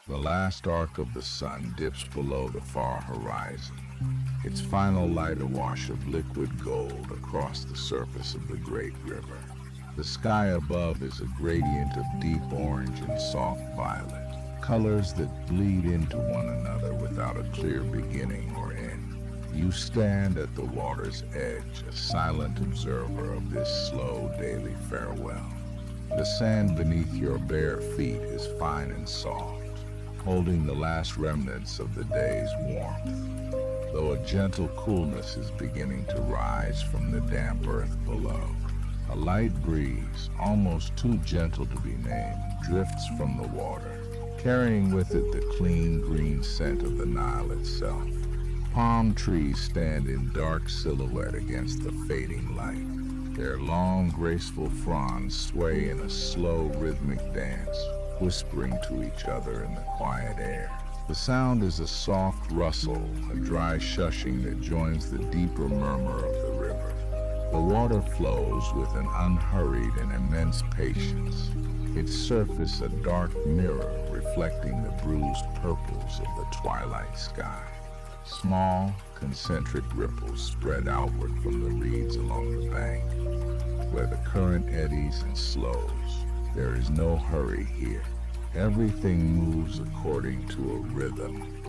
The last arc of the sun dips below the far horizon, its final light a wash of liquid gold across the surface of the great river. The sky above is a gradient of deep orange and soft violet, colors that bleed into one another without a clear beginning or end. You stand at the water's edge, a silent observer of this slow daily farewell. The sand beneath your bare feet is fine and soft, holding the last remnants of the day's warmth, though a gentle coolness is beginning to rise from the damp earth below. A light breeze, almost too gentle to be named, drifts from the water, carrying with it the clean green scent of the Nile itself. Palm trees stand in dark silhouette against the fading light. Their long, graceful fronds sway in a slow, rhythmic dance, whispering to each other in the quiet air. The sound is a soft rustle, a dry shushing that joins the deeper murmur of the river. The water flows with an unhurried and immense patience, its surface a dark mirror reflecting the bruised purples of the twilight sky. Small, concentric ripples spread outward from the reeds along the bank, where the current eddies and slows. There is no hurry here. Everything moves according to a rhythm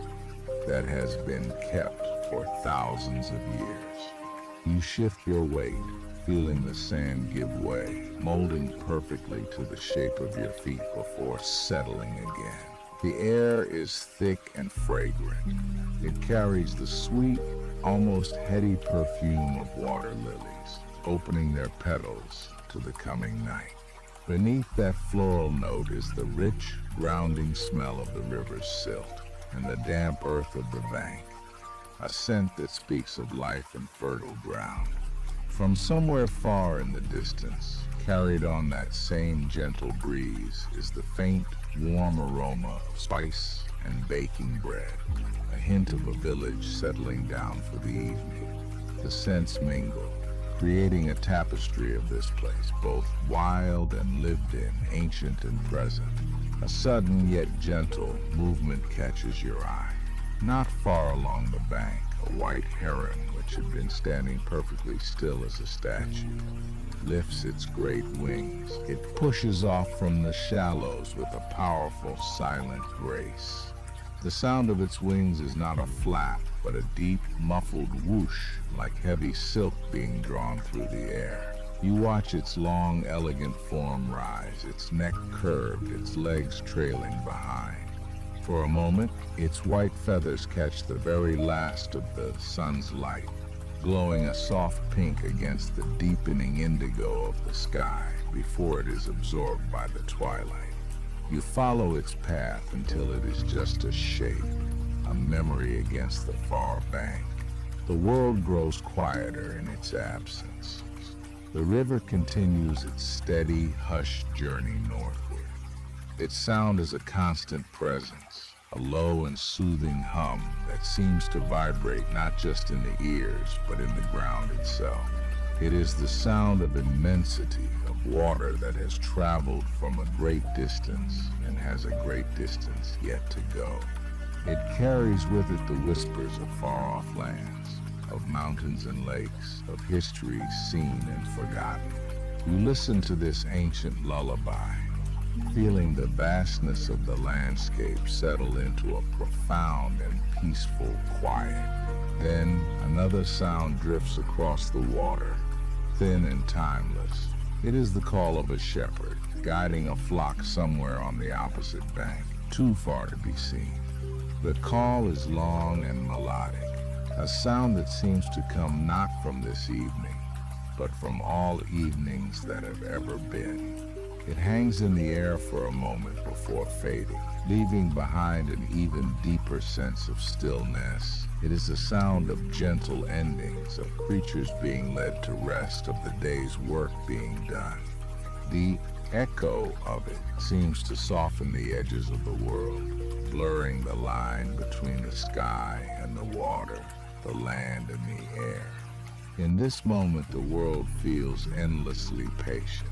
that has been kept for thousands of years. You shift your weight, feeling the sand give way, molding perfectly to the shape of your feet before settling again. The air is thick and fragrant. It carries the sweet, almost heady perfume of water lilies, opening their petals to the coming night. Beneath that floral note is the rich, grounding smell of the river's silt and the damp earth of the bank, a scent that speaks of life and fertile ground. From somewhere far in the distance, carried on that same gentle breeze, is the faint, warm aroma of spice and baking bread, a hint of a village settling down for the evening. The scents mingle, creating a tapestry of this place, both wild and lived in, ancient and present. A sudden yet gentle movement catches your eye. Not far along the bank, a white heron, which had been standing perfectly still as a statue, lifts its great wings. It pushes off from the shallows with a powerful, silent grace. The sound of its wings is not a flap, but a deep, muffled whoosh, like heavy silk being drawn through the air. You watch its long, elegant form rise, its neck curved, its legs trailing behind. For a moment, its white feathers catch the very last of the sun's light, glowing a soft pink against the deepening indigo of the sky before it is absorbed by the twilight. You follow its path until it is just a shape, a memory against the far bank. The world grows quieter in its absence. The river continues its steady, hushed journey northward. Its sound is a constant presence, a low and soothing hum that seems to vibrate not just in the ears, but in the ground itself. It is the sound of immensity, of water that has traveled from a great distance and has a great distance yet to go. It carries with it the whispers of far-off lands, of mountains and lakes, of histories seen and forgotten. You listen to this ancient lullaby, feeling the vastness of the landscape settle into a profound and peaceful quiet. Then another sound drifts across the water, thin and timeless. It is the call of a shepherd, guiding a flock somewhere on the opposite bank, too far to be seen. The call is long and melodic, a sound that seems to come not from this evening, but from all evenings that have ever been. It hangs in the air for a moment before fading, leaving behind an even deeper sense of stillness. It is a sound of gentle endings, of creatures being led to rest, of the day's work being done. The echo of it seems to soften the edges of the world, blurring the line between the sky and the water, the land and the air. In this moment, the world feels endlessly patient.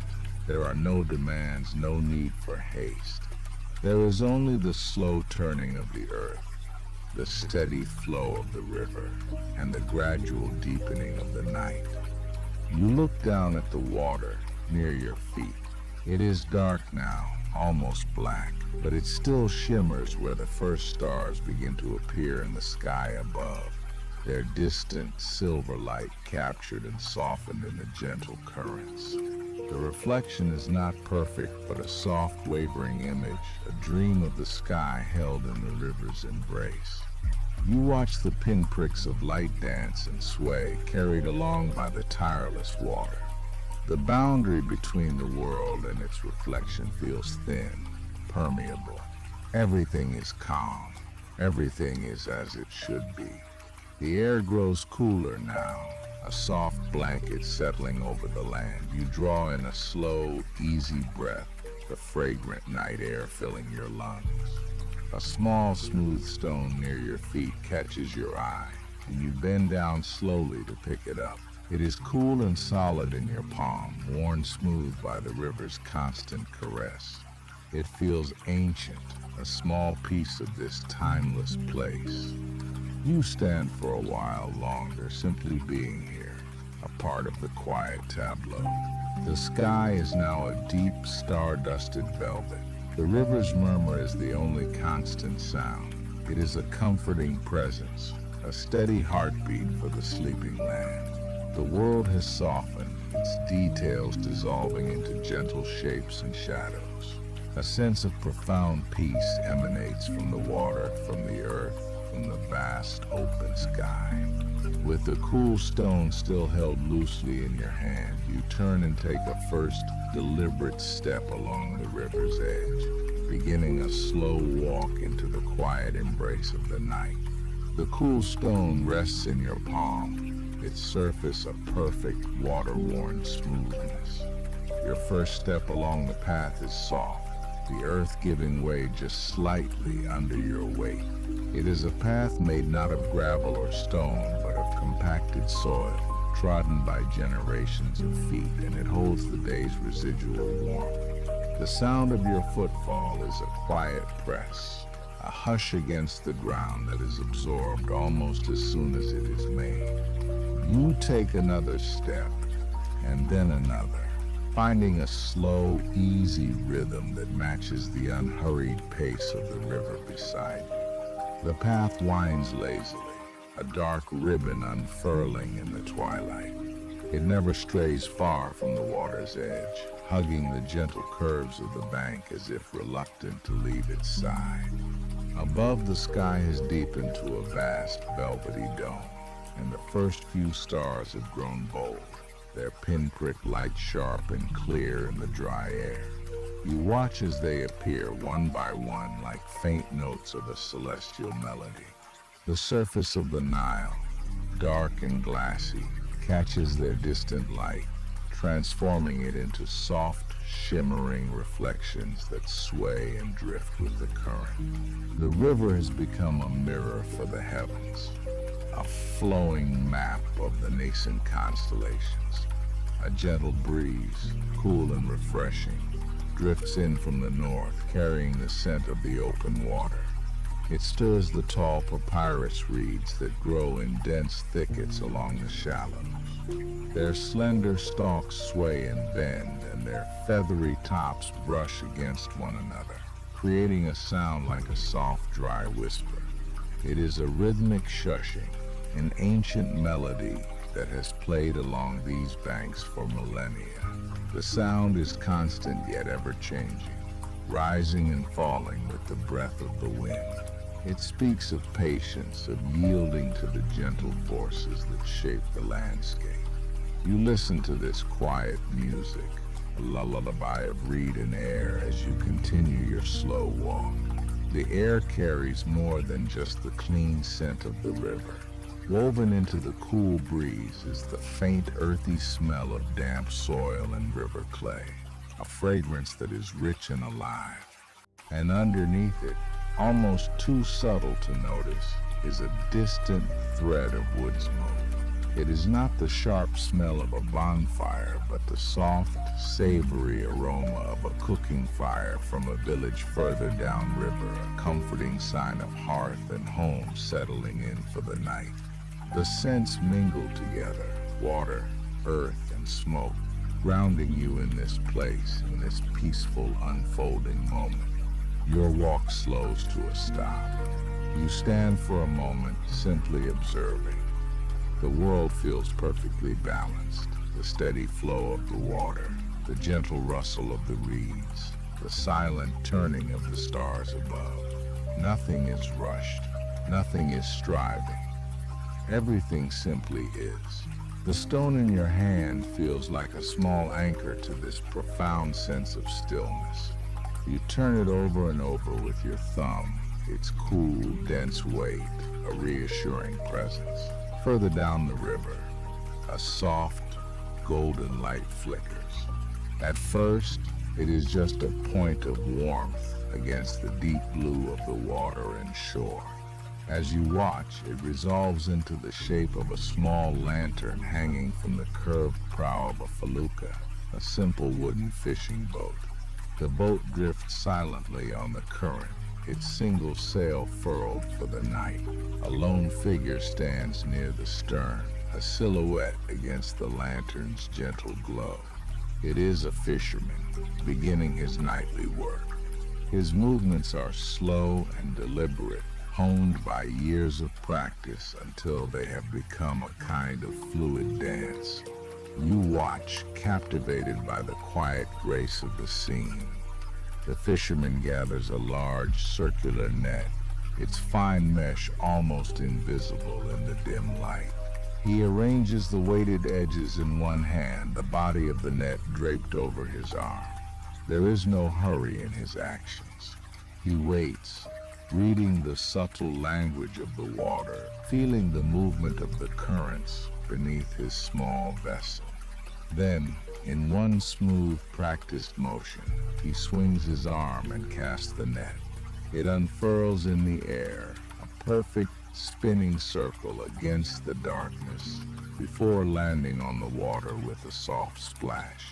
There are no demands, no need for haste. There is only the slow turning of the earth, the steady flow of the river, and the gradual deepening of the night. You look down at the water near your feet. It is dark now, almost black, but it still shimmers where the first stars begin to appear in the sky above, their distant silver light captured and softened in the gentle currents. The reflection is not perfect, but a soft, wavering image, a dream of the sky held in the river's embrace. You watch the pinpricks of light dance and sway, carried along by the tireless water. The boundary between the world and its reflection feels thin, permeable. Everything is calm. Everything is as it should be. The air grows cooler now, a soft blanket settling over the land. You draw in a slow, easy breath, the fragrant night air filling your lungs. A small, smooth stone near your feet catches your eye, and you bend down slowly to pick it up. It is cool and solid in your palm, worn smooth by the river's constant caress. It feels ancient, a small piece of this timeless place. You stand for a while longer, simply being here, a part of the quiet tableau. The sky is now a deep, star-dusted velvet. The river's murmur is the only constant sound. It is a comforting presence, a steady heartbeat for the sleeping land. The world has softened, its details dissolving into gentle shapes and shadows. A sense of profound peace emanates from the water, from the earth, from the vast open sky. With the cool stone still held loosely in your hand, you turn and take a first deliberate step along the river's edge, beginning a slow walk into the quiet embrace of the night. The cool stone rests in your palm, its surface a perfect water-worn smoothness. Your first step along the path is soft, the earth giving way just slightly under your weight. It is a path made not of gravel or stone, but of compacted soil, trodden by generations of feet, and it holds the day's residual warmth. The sound of your footfall is a quiet press, a hush against the ground that is absorbed almost as soon as it is made. You take another step, and then another, finding a slow, easy rhythm that matches the unhurried pace of the river beside you. The path winds lazily, a dark ribbon unfurling in the twilight. It never strays far from the water's edge, hugging the gentle curves of the bank as if reluctant to leave its side. Above, the sky has deepened to a vast, velvety dome, and the first few stars have grown bold, their pinprick light sharp and clear in the dry air. You watch as they appear one by one like faint notes of a celestial melody. The surface of the Nile, dark and glassy, catches their distant light, transforming it into soft, shimmering reflections that sway and drift with the current. The river has become a mirror for the heavens, a flowing map of the nascent constellations. A gentle breeze, cool and refreshing, drifts in from the north, carrying the scent of the open water. It stirs the tall papyrus reeds that grow in dense thickets along the shallows. Their slender stalks sway and bend, and their feathery tops brush against one another, creating a sound like a soft, dry whisper. It is a rhythmic shushing, an ancient melody that has played along these banks for millennia. The sound is constant yet ever-changing, rising and falling with the breath of the wind. It speaks of patience, of yielding to the gentle forces that shape the landscape. You listen to this quiet music, a lullaby of reed and air as you continue your slow walk. The air carries more than just the clean scent of the river. Woven into the cool breeze is the faint earthy smell of damp soil and river clay, a fragrance that is rich and alive. And underneath it, almost too subtle to notice, is a distant thread of wood smoke. It is not the sharp smell of a bonfire, but the soft, savory aroma of a cooking fire from a village further downriver, a comforting sign of hearth and home settling in for the night. The scents mingle together, water, earth, and smoke, grounding you in this place, in this peaceful, unfolding moment. Your walk slows to a stop. You stand for a moment, simply observing. The world feels perfectly balanced. The steady flow of the water, the gentle rustle of the reeds, the silent turning of the stars above. Nothing is rushed. Nothing is striving. Everything simply is. The stone in your hand feels like a small anchor to this profound sense of stillness. You turn it over and over with your thumb, its cool, dense weight, a reassuring presence. Further down the river, a soft, golden light flickers. At first, it is just a point of warmth against the deep blue of the water and shore. As you watch, it resolves into the shape of a small lantern hanging from the curved prow of a felucca, a simple wooden fishing boat. The boat drifts silently on the current, its single sail furled for the night. A lone figure stands near the stern, a silhouette against the lantern's gentle glow. It is a fisherman, beginning his nightly work. His movements are slow and deliberate, honed by years of practice until they have become a kind of fluid dance. You watch, captivated by the quiet grace of the scene. The fisherman gathers a large circular net, its fine mesh almost invisible in the dim light. He arranges the weighted edges in one hand, the body of the net draped over his arm. There is no hurry in his actions. He waits, reading the subtle language of the water, feeling the movement of the currents beneath his small vessel. Then, in one smooth, practiced motion, he swings his arm and casts the net. It unfurls in the air, a perfect spinning circle against the darkness, before landing on the water with a soft splash.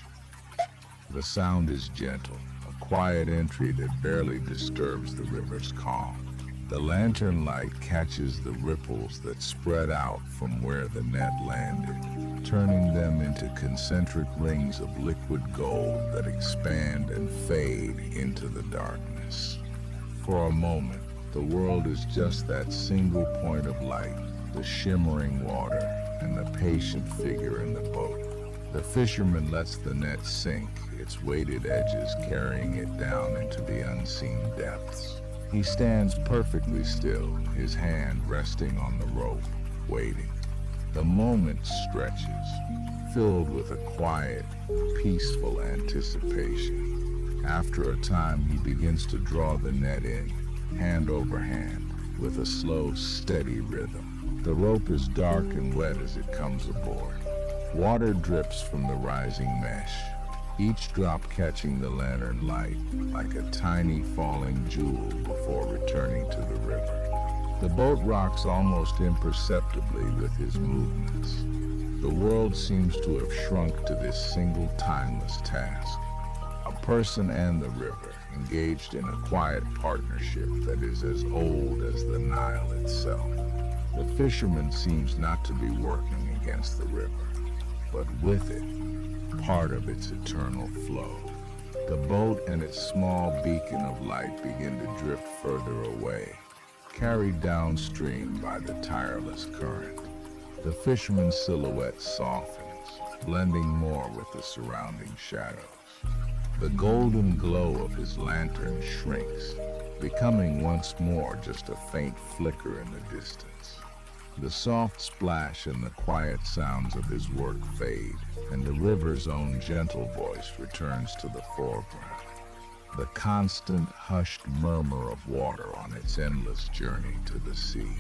The sound is gentle, a quiet entry that barely disturbs the river's calm. The lantern light catches the ripples that spread out from where the net landed, turning them into concentric rings of liquid gold that expand and fade into the darkness. For a moment, the world is just that single point of light, the shimmering water, and the patient figure in the boat. The fisherman lets the net sink, its weighted edges carrying it down into the unseen depths. He stands perfectly still, his hand resting on the rope, waiting. The moment stretches, filled with a quiet, peaceful anticipation. After a time, he begins to draw the net in, hand over hand, with a slow, steady rhythm. The rope is dark and wet as it comes aboard. Water drips from the rising mesh, each drop catching the lantern light like a tiny falling jewel before returning to the river. The boat rocks almost imperceptibly with his movements. The world seems to have shrunk to this single timeless task. A person and the river, engaged in a quiet partnership that is as old as the Nile itself. The fisherman seems not to be working against the river, but with it, part of its eternal flow. The boat and its small beacon of light begin to drift further away, carried downstream by the tireless current. The fisherman's silhouette softens, blending more with the surrounding shadows. The golden glow of his lantern shrinks, becoming once more just a faint flicker in the distance. The soft splash and the quiet sounds of his work fade, and the river's own gentle voice returns to the foreground. The constant, hushed murmur of water on its endless journey to the sea.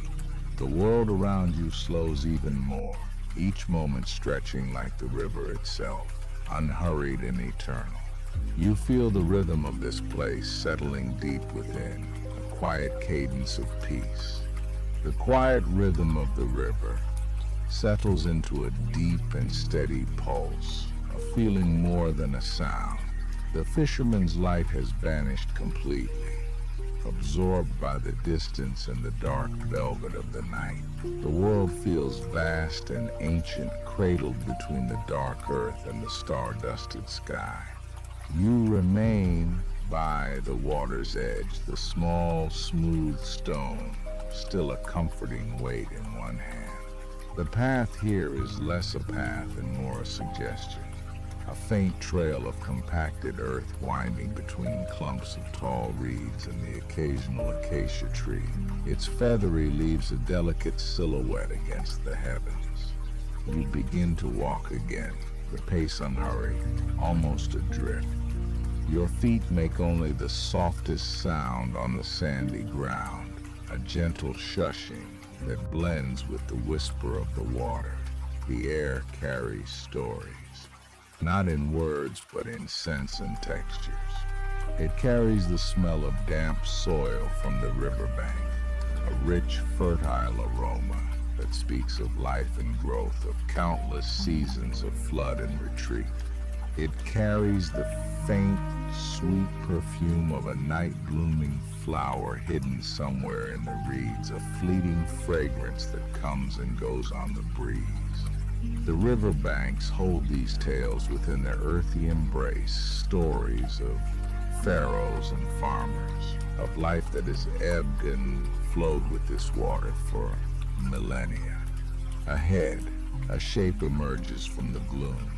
The world around you slows even more, each moment stretching like the river itself, unhurried and eternal. You feel the rhythm of this place settling deep within, a quiet cadence of peace. The quiet rhythm of the river, settles into a deep and steady pulse, a feeling more than a sound. The fisherman's light has vanished completely, absorbed by the distance and the dark velvet of the night. The world feels vast and ancient, cradled between the dark earth and the star-dusted sky. You remain by the water's edge, the small, smooth stone, still a comforting weight in one hand. The path here is less a path and more a suggestion. A faint trail of compacted earth winding between clumps of tall reeds and the occasional acacia tree. Its feathery leaves a delicate silhouette against the heavens. You begin to walk again, the pace unhurried, almost adrift. Your feet make only the softest sound on the sandy ground, a gentle shushing that blends with the whisper of the water. The air carries stories, not in words but in scents and textures. It carries the smell of damp soil from the riverbank, a rich, fertile aroma that speaks of life and growth, of countless seasons of flood and retreat. It carries the faint, sweet perfume of a night-blooming flower hidden somewhere in the reeds, a fleeting fragrance that comes and goes on the breeze. The riverbanks hold these tales within their earthy embrace, stories of pharaohs and farmers, of life that has ebbed and flowed with this water for millennia. Ahead, a shape emerges from the gloom.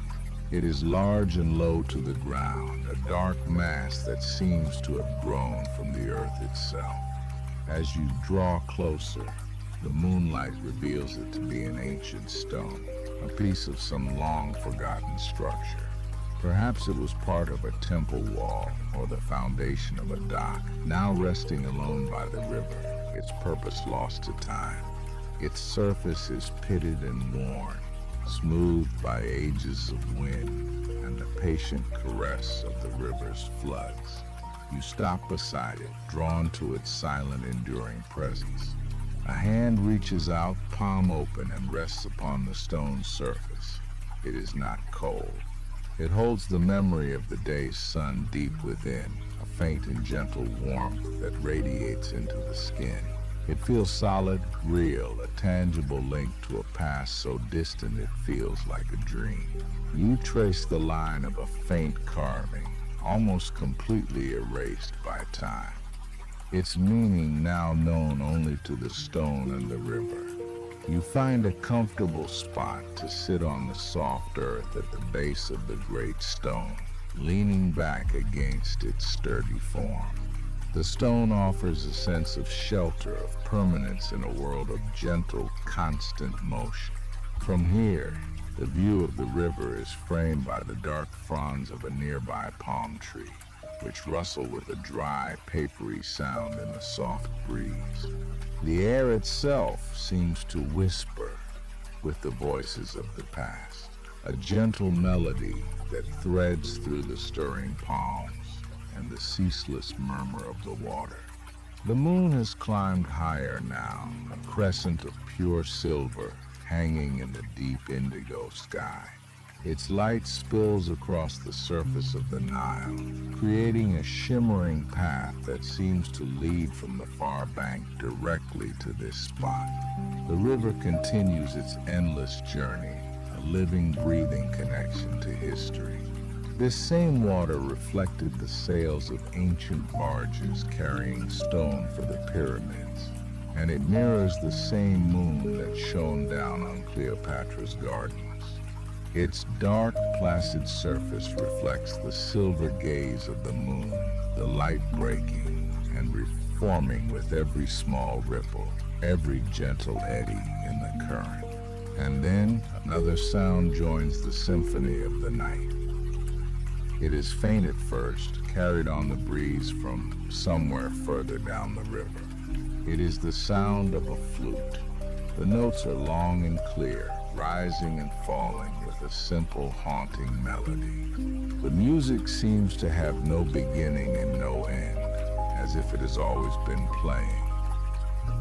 It is large and low to the ground, a dark mass that seems to have grown from the earth itself. As you draw closer, the moonlight reveals it to be an ancient stone, a piece of some long-forgotten structure. Perhaps it was part of a temple wall or the foundation of a dock, now resting alone by the river, its purpose lost to time. Its surface is pitted and worn, smoothed by ages of wind and the patient caress of the river's floods. You stop beside it, drawn to its silent, enduring presence. A hand reaches out, palm open, and rests upon the stone's surface. It is not cold. It holds the memory of the day's sun deep within, a faint and gentle warmth that radiates into the skin. It feels solid, real, a tangible link to a past so distant it feels like a dream. You trace the line of a faint carving, almost completely erased by time. Its meaning now known only to the stone and the river. You find a comfortable spot to sit on the soft earth at the base of the great stone, leaning back against its sturdy form. The stone offers a sense of shelter, of permanence in a world of gentle, constant motion. From here, the view of the river is framed by the dark fronds of a nearby palm tree, which rustle with a dry, papery sound in the soft breeze. The air itself seems to whisper with the voices of the past, a gentle melody that threads through the stirring palms and the ceaseless murmur of the water. The moon has climbed higher now, a crescent of pure silver hanging in the deep indigo sky. Its light spills across the surface of the Nile, creating a shimmering path that seems to lead from the far bank directly to this spot. The river continues its endless journey, a living, breathing connection to history. This same water reflected the sails of ancient barges carrying stone for the pyramids, and it mirrors the same moon that shone down on Cleopatra's gardens. Its dark, placid surface reflects the silver gaze of the moon, the light breaking and reforming with every small ripple, every gentle eddy in the current. And then another sound joins the symphony of the night. It is faint at first, carried on the breeze from somewhere further down the river. It is the sound of a flute. The notes are long and clear, rising and falling with a simple, haunting melody. The music seems to have no beginning and no end, as if it has always been playing.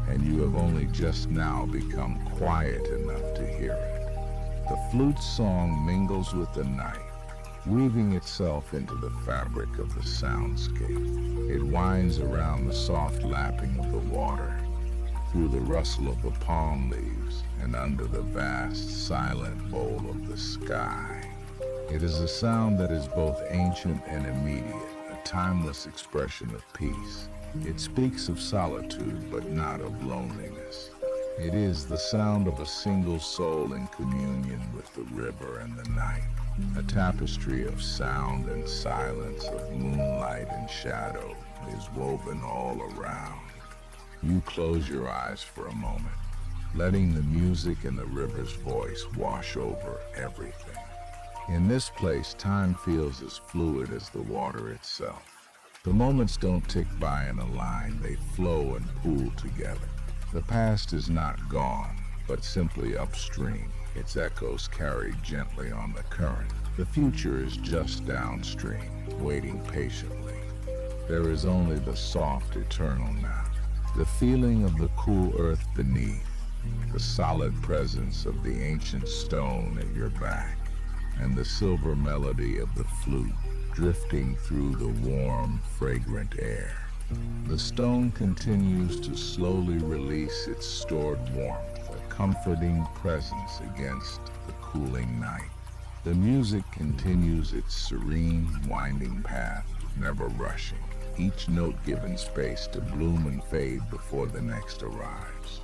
and you have only just now become quiet enough to hear it. The flute's song mingles with the night, weaving itself into the fabric of the soundscape. It winds around the soft lapping of the water, through the rustle of the palm leaves, and under the vast, silent bowl of the sky. It is a sound that is both ancient and immediate, a timeless expression of peace. It speaks of solitude, but not of loneliness. It is the sound of a single soul in communion with the river and the night, a tapestry of sound and silence, of moonlight and shadow, is woven all around. You close your eyes for a moment, letting the music and the river's voice wash over everything. In this place, time feels as fluid as the water itself. The moments don't tick by in a line, they flow and pool together. The past is not gone, but simply upstream, its echoes carried gently on the current. The future is just downstream, waiting patiently. There is only the soft eternal now, the feeling of the cool earth beneath, the solid presence of the ancient stone at your back, and the silver melody of the flute drifting through the warm, fragrant air. The stone continues to slowly release its stored warmth, a comforting presence against the cooling night. The music continues its serene, winding path, never rushing, each note given space to bloom and fade before the next arrives.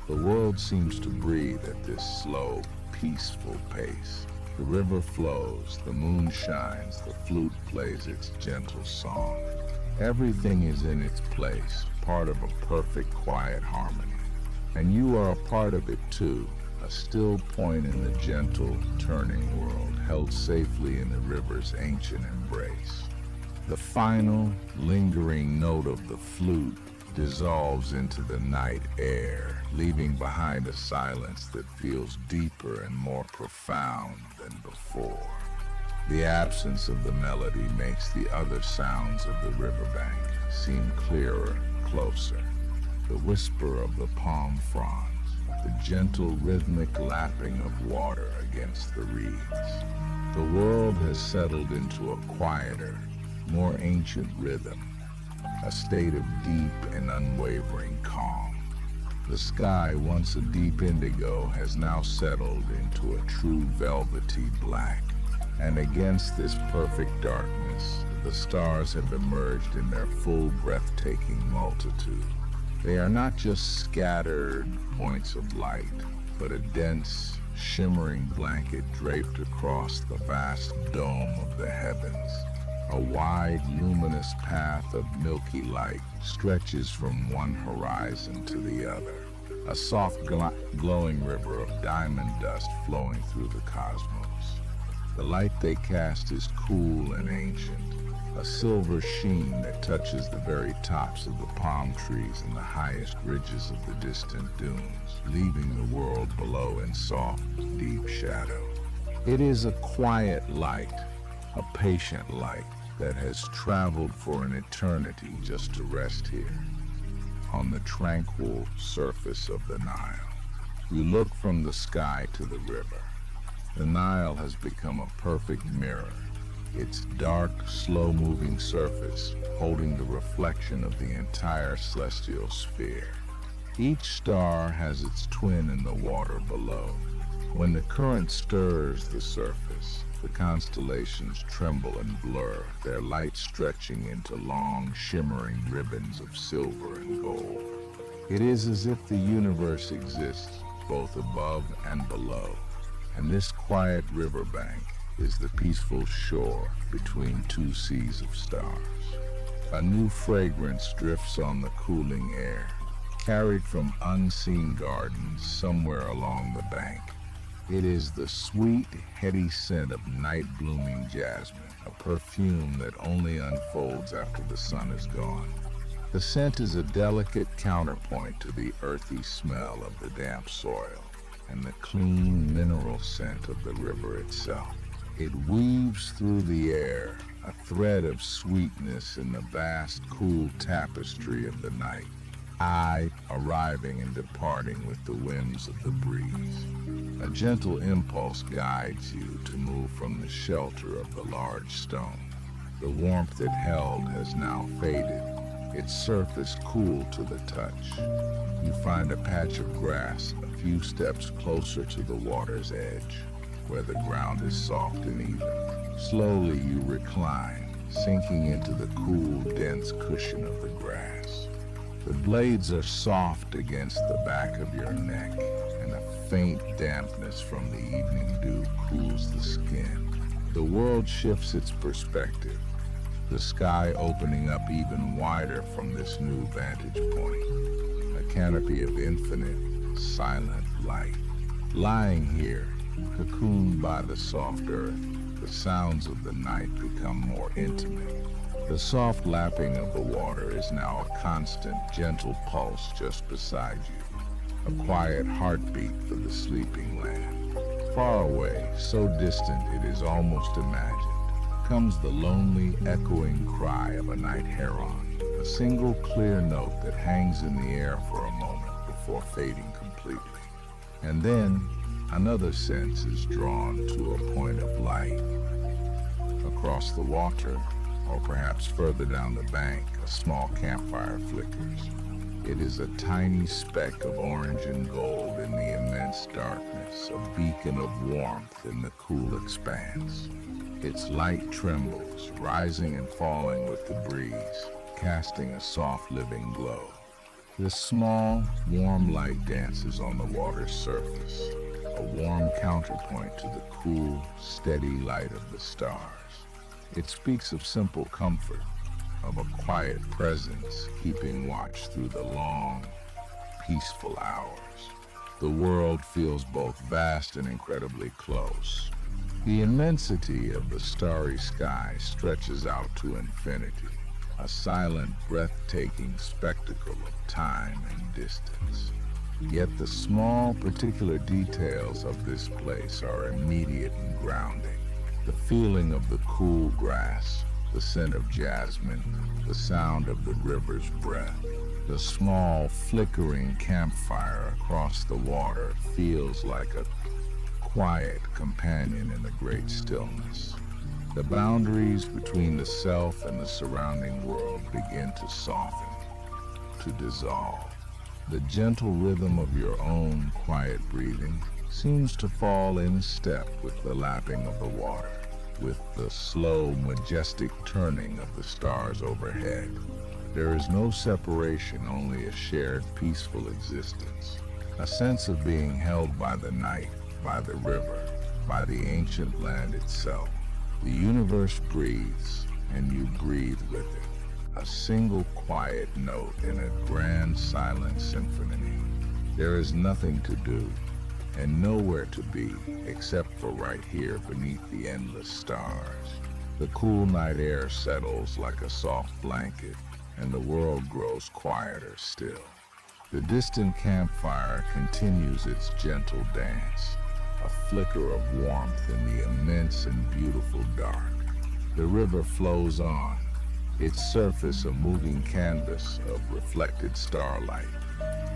The world seems to breathe at this slow, peaceful pace. The river flows, the moon shines, the flute plays its gentle song. Everything is in its place, part of a perfect, quiet harmony. And you are a part of it too, a still point in the gentle, turning world, held safely in the river's ancient embrace. The final, lingering note of the flute dissolves into the night air, leaving behind a silence that feels deeper and more profound than before. The absence of the melody makes the other sounds of the riverbank seem clearer, closer. The whisper of the palm fronds, the gentle rhythmic lapping of water against the reeds. The world has settled into a quieter, more ancient rhythm, a state of deep and unwavering calm. The sky, once a deep indigo, has now settled into a true velvety black. And against this perfect darkness, the stars have emerged in their full, breathtaking multitude. They are not just scattered points of light, but a dense, shimmering blanket draped across the vast dome of the heavens. A wide, luminous path of milky light stretches from one horizon to the other, a soft, glowing river of diamond dust flowing through the cosmos. The light they cast is cool and ancient, a silver sheen that touches the very tops of the palm trees and the highest ridges of the distant dunes, leaving the world below in soft, deep shadow. It is a quiet light, a patient light that has traveled for an eternity just to rest here, on the tranquil surface of the Nile. You look from the sky to the river. The Nile has become a perfect mirror, its dark, slow-moving surface holding the reflection of the entire celestial sphere. Each star has its twin in the water below. When the current stirs the surface, the constellations tremble and blur, their light stretching into long, shimmering ribbons of silver and gold. It is as if the universe exists both above and below, and this quiet riverbank is the peaceful shore between two seas of stars. A new fragrance drifts on the cooling air, carried from unseen gardens somewhere along the bank. It is the sweet, heady scent of night-blooming jasmine, a perfume that only unfolds after the sun is gone. The scent is a delicate counterpoint to the earthy smell of the damp soil and the clean mineral scent of the river itself. It weaves through the air, a thread of sweetness in the vast, cool tapestry of the night. I arriving and departing with the whims of the breeze. A gentle impulse guides you to move from the shelter of the large stone. The warmth it held has now faded, its surface cool to the touch. You find a patch of grass a few steps closer to the water's edge, where the ground is soft and even. Slowly you recline, sinking into the cool, dense cushion of the grass. The blades are soft against the back of your neck, and a faint dampness from the evening dew cools the skin. The world shifts its perspective, the sky opening up even wider from this new vantage point, a canopy of infinite, silent light. Lying here, cocooned by the soft earth, the sounds of the night become more intimate. The soft lapping of the water is now a constant, gentle pulse just beside you, a quiet heartbeat for the sleeping land. Far away, so distant it is almost imagined, comes the lonely, echoing cry of a night heron, a single clear note that hangs in the air for a moment before fading completely. And then, another sense is drawn to a point of light. Across the water, or perhaps further down the bank, a small campfire flickers. It is a tiny speck of orange and gold in the immense darkness, a beacon of warmth in the cool expanse. Its light trembles, rising and falling with the breeze, casting a soft living glow. This small, warm light dances on the water's surface, a warm counterpoint to the cool, steady light of the stars. It speaks of simple comfort, of a quiet presence keeping watch through the long, peaceful hours. The world feels both vast and incredibly close. The immensity of the starry sky stretches out to infinity, a silent, breathtaking spectacle of time and distance. Yet the small, particular details of this place are immediate and grounding. The feeling of the cool grass, the scent of jasmine, the sound of the river's breath. The small, flickering campfire across the water feels like a quiet companion in the great stillness. The boundaries between the self and the surrounding world begin to soften, to dissolve. The gentle rhythm of your own quiet breathing seems to fall in step with the lapping of the water, with the slow, majestic turning of the stars overhead. There is no separation, only a shared, peaceful existence, a sense of being held by the night, by the river, by the ancient land itself. The universe breathes, and you breathe with it, a single quiet note in a grand silent symphony. There is nothing to do, and nowhere to be, except for right here beneath the endless stars. The cool night air settles like a soft blanket, and the world grows quieter still. The distant campfire continues its gentle dance, a flicker of warmth in the immense and beautiful dark. The river flows on, its surface a moving canvas of reflected starlight,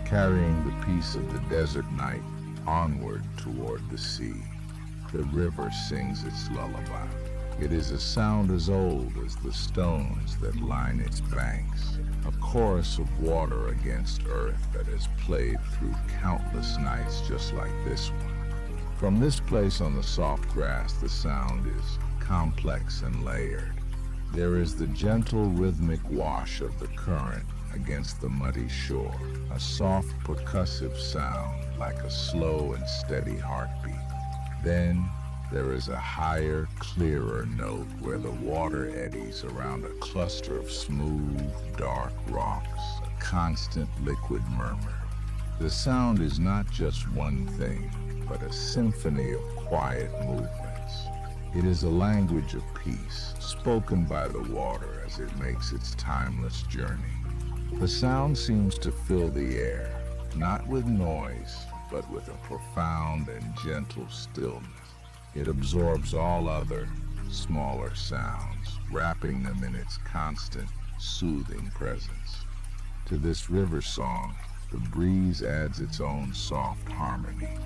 carrying the peace of the desert night onward toward the sea. The river sings its lullaby. It is a sound as old as the stones that line its banks, a chorus of water against earth that has played through countless nights just like this one. From this place on the soft grass, the sound is complex and layered. There is the gentle rhythmic wash of the current against the muddy shore, a soft percussive sound like a slow and steady heartbeat. Then there is a higher, clearer note where the water eddies around a cluster of smooth, dark rocks, a constant liquid murmur. The sound is not just one thing, but a symphony of quiet movements. It is a language of peace, spoken by the water as it makes its timeless journey. The sound seems to fill the air, not with noise, but with a profound and gentle stillness. It absorbs all other, smaller sounds, wrapping them in its constant, soothing presence. To this river song, the breeze adds its own soft harmony.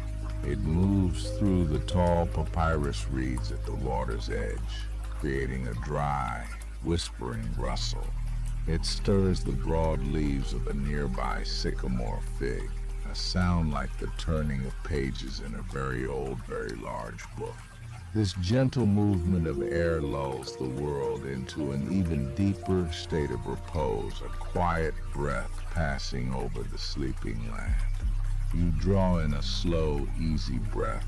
It moves through the tall papyrus reeds at the water's edge, creating a dry, whispering rustle. It stirs the broad leaves of a nearby sycamore fig, a sound like the turning of pages in a very old, very large book. This gentle movement of air lulls the world into an even deeper state of repose, a quiet breath passing over the sleeping land. You draw in a slow, easy breath,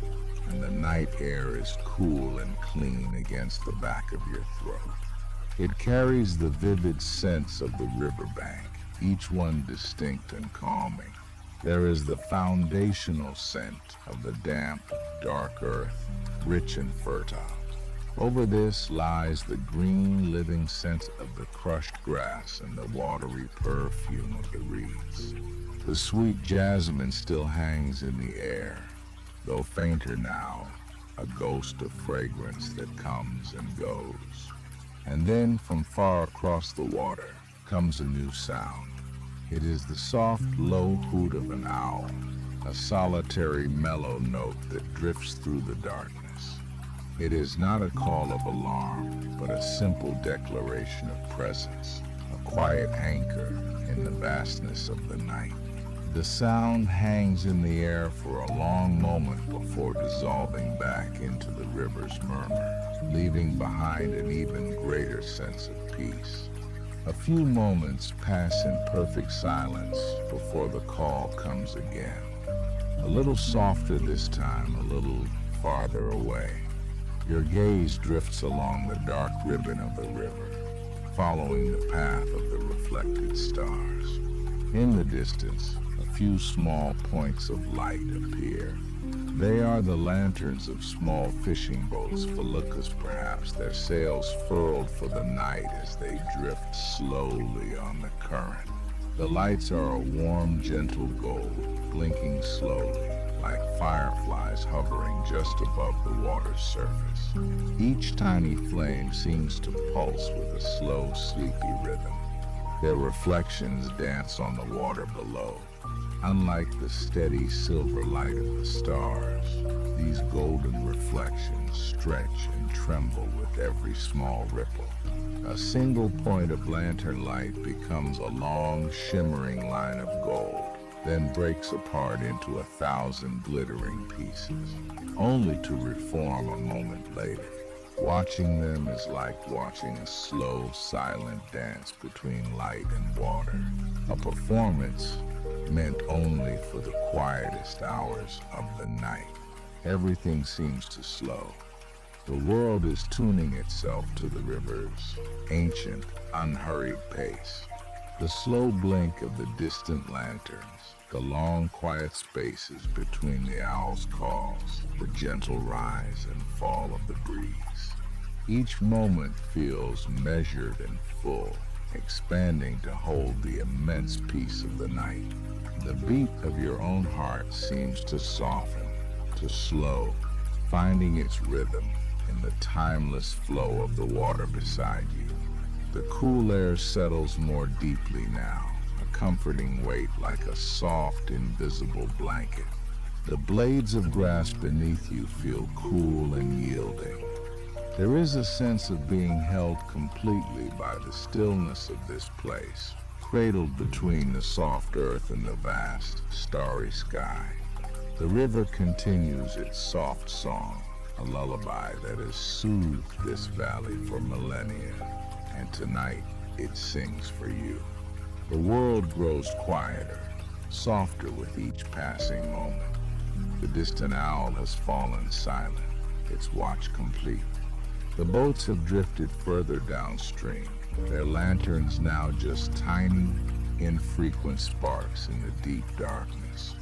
and the night air is cool and clean against the back of your throat. It carries the vivid scents of the riverbank, each one distinct and calming. There is the foundational scent of the damp, dark earth, rich and fertile. Over this lies the green, living scent of the crushed grass and the watery perfume of the reeds. The sweet jasmine still hangs in the air, though fainter now, a ghost of fragrance that comes and goes. And then from far across the water comes a new sound. It is the soft, low hoot of an owl, a solitary, mellow note that drifts through the darkness. It is not a call of alarm, but a simple declaration of presence, a quiet anchor in the vastness of the night. The sound hangs in the air for a long moment before dissolving back into the river's murmur, leaving behind an even greater sense of peace. A few moments pass in perfect silence before the call comes again. A little softer this time, a little farther away. Your gaze drifts along the dark ribbon of the river, following the path of the reflected stars. In the distance, a few small points of light appear. They are the lanterns of small fishing boats, feluccas perhaps, their sails furled for the night as they drift slowly on the current. The lights are a warm, gentle gold, blinking slowly, like fireflies hovering just above the water's surface. Each tiny flame seems to pulse with a slow, sleepy rhythm. Their reflections dance on the water below. Unlike the steady silver light of the stars, these golden reflections stretch and tremble with every small ripple. A single point of lantern light becomes a long, shimmering line of gold, then breaks apart into 1,000 glittering pieces, only to reform a moment later. Watching them is like watching a slow, silent dance between light and water, a performance meant only for the quietest hours of the night. Everything seems to slow. The world is tuning itself to the river's ancient, unhurried pace. The slow blink of the distant lanterns, the long, quiet spaces between the owl's calls, the gentle rise and fall of the breeze. Each moment feels measured and full, expanding to hold the immense peace of the night. The beat of your own heart seems to soften, to slow, finding its rhythm in the timeless flow of the water beside you. The cool air settles more deeply now, a comforting weight like a soft, invisible blanket. The blades of grass beneath you feel cool and yielding. There is a sense of being held completely by the stillness of this place, cradled between the soft earth and the vast, starry sky. The river continues its soft song, a lullaby that has soothed this valley for millennia, and tonight it sings for you. The world grows quieter, softer with each passing moment. The distant owl has fallen silent, its watch complete. The boats have drifted further downstream, their lanterns now just tiny, infrequent sparks in the deep darkness.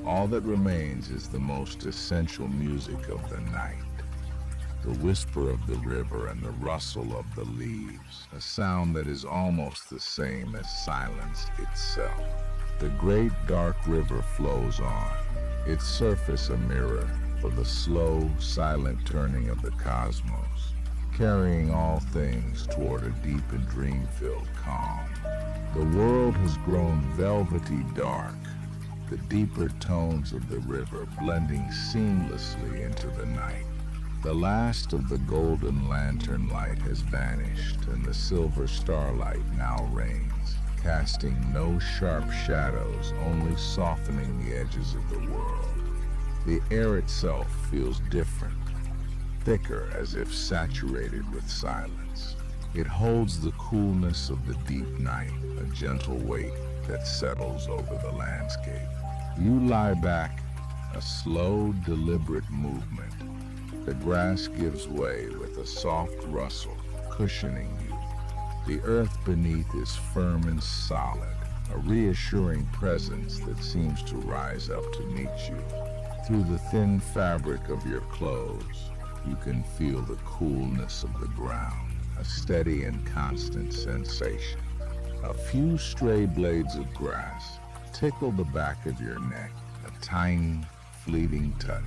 All that remains is the most essential music of the night, the whisper of the river and the rustle of the leaves, a sound that is almost the same as silence itself. The great dark river flows on, its surface a mirror for the slow, silent turning of the cosmos, carrying all things toward a deep and dream-filled calm. The world has grown velvety dark, the deeper tones of the river blending seamlessly into the night. The last of the golden lantern light has vanished, and the silver starlight now reigns, casting no sharp shadows, only softening the edges of the world. The air itself feels different, thicker, as if saturated with silence. It holds the coolness of the deep night, a gentle weight that settles over the landscape. You lie back, a slow, deliberate movement. The grass gives way with a soft rustle, cushioning you. The earth beneath is firm and solid, a reassuring presence that seems to rise up to meet you. Through the thin fabric of your clothes, you can feel the coolness of the ground, a steady and constant sensation. A few stray blades of grass tickle the back of your neck, a tiny, fleeting touch.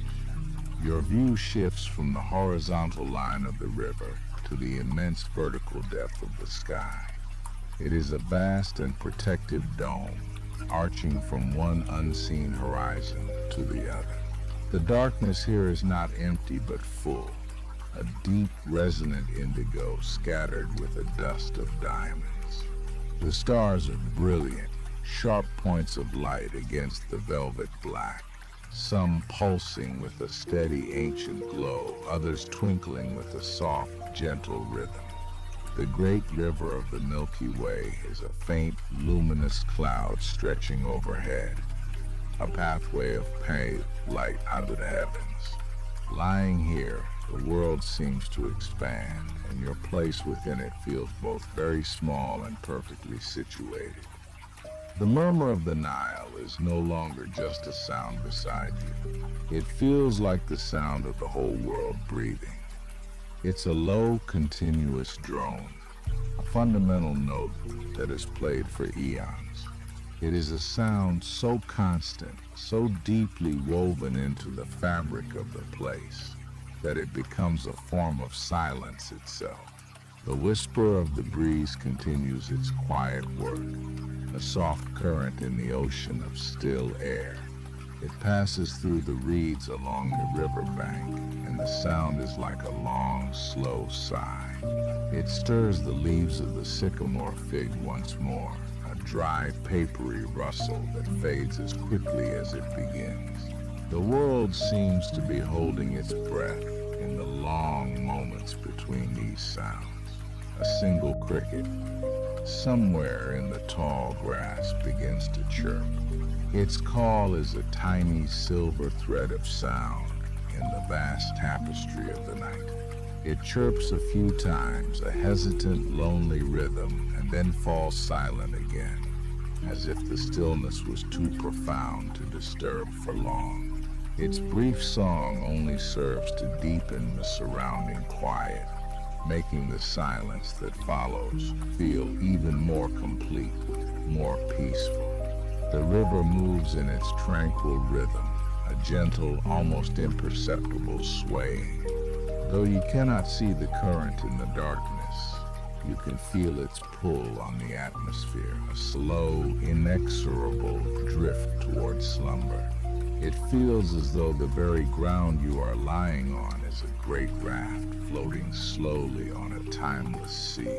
Your view shifts from the horizontal line of the river to the immense vertical depth of the sky. It is a vast and protective dome, arching from one unseen horizon to the other. The darkness here is not empty but full, a deep, resonant indigo scattered with a dust of diamonds. The stars are brilliant, sharp points of light against the velvet black, some pulsing with a steady, ancient glow, others twinkling with a soft, gentle rhythm. The great river of the Milky Way is a faint, luminous cloud stretching overhead, a pathway of pale light out of the heavens. Lying here, the world seems to expand, and your place within it feels both very small and perfectly situated. The murmur of the Nile is no longer just a sound beside you. It feels like the sound of the whole world breathing. It's a low, continuous drone, a fundamental note that is played for eons. It is a sound so constant, so deeply woven into the fabric of the place, that it becomes a form of silence itself. The whisper of the breeze continues its quiet work, a soft current in the ocean of still air. It passes through the reeds along the riverbank, and the sound is like a long, slow sigh. It stirs the leaves of the sycamore fig once more, a dry, papery rustle that fades as quickly as it begins. The world seems to be holding its breath in the long moments between these sounds. A single cricket, somewhere in the tall grass, begins to chirp. Its call is a tiny silver thread of sound in the vast tapestry of the night. It chirps a few times, a hesitant, lonely rhythm, and then falls silent again, as if the stillness was too profound to disturb for long. Its brief song only serves to deepen the surrounding quiet, making the silence that follows feel even more complete, more peaceful. The river moves in its tranquil rhythm, a gentle, almost imperceptible swaying. Though you cannot see the current in the darkness, you can feel its pull on the atmosphere, a slow, inexorable drift toward slumber. It feels as though the very ground you are lying on is a great raft floating slowly on a timeless sea.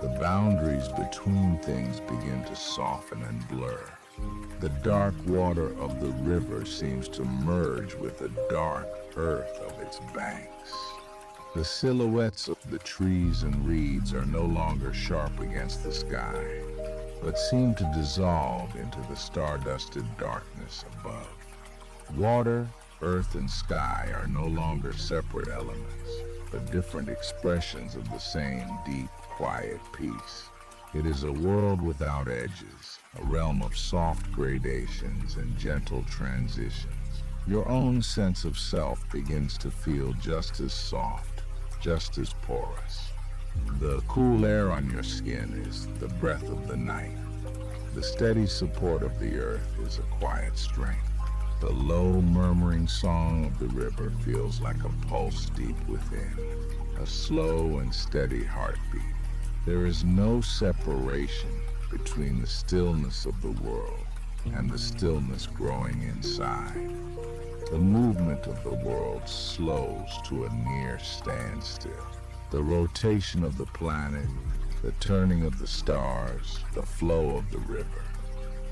The boundaries between things begin to soften and blur. The dark water of the river seems to merge with the dark earth of its banks. The silhouettes of the trees and reeds are no longer sharp against the sky, but seem to dissolve into the star-dusted darkness above. Water, earth, and sky are no longer separate elements, but different expressions of the same deep, quiet peace. It is a world without edges, a realm of soft gradations and gentle transitions. Your own sense of self begins to feel just as soft, just as porous. The cool air on your skin is the breath of the night. The steady support of the earth is a quiet strength. The low, murmuring song of the river feels like a pulse deep within, a slow and steady heartbeat. There is no separation, between the stillness of the world and the stillness growing inside. The movement of the world slows to a near standstill. The rotation of the planet, the turning of the stars, the flow of the river.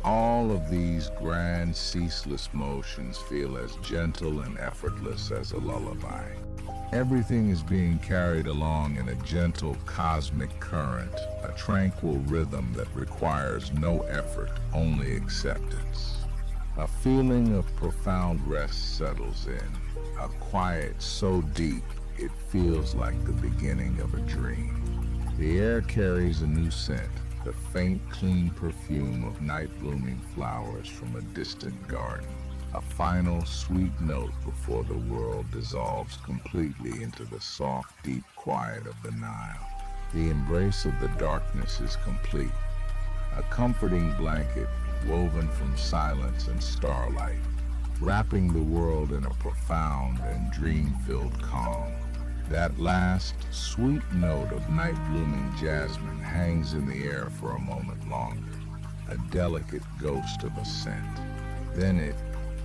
All of these grand, ceaseless motions feel as gentle and effortless as a lullaby. Everything is being carried along in a gentle cosmic current, a tranquil rhythm that requires no effort, only acceptance. A feeling of profound rest settles in, a quiet so deep it feels like the beginning of a dream. The air carries a new scent, the faint, clean perfume of night-blooming flowers from a distant garden. A final sweet note before the world dissolves completely into the soft, deep quiet of the Nile. The embrace of the darkness is complete, a comforting blanket woven from silence and starlight, wrapping the world in a profound and dream-filled calm. That last, sweet note of night-blooming jasmine hangs in the air for a moment longer, a delicate ghost of a scent. Then it,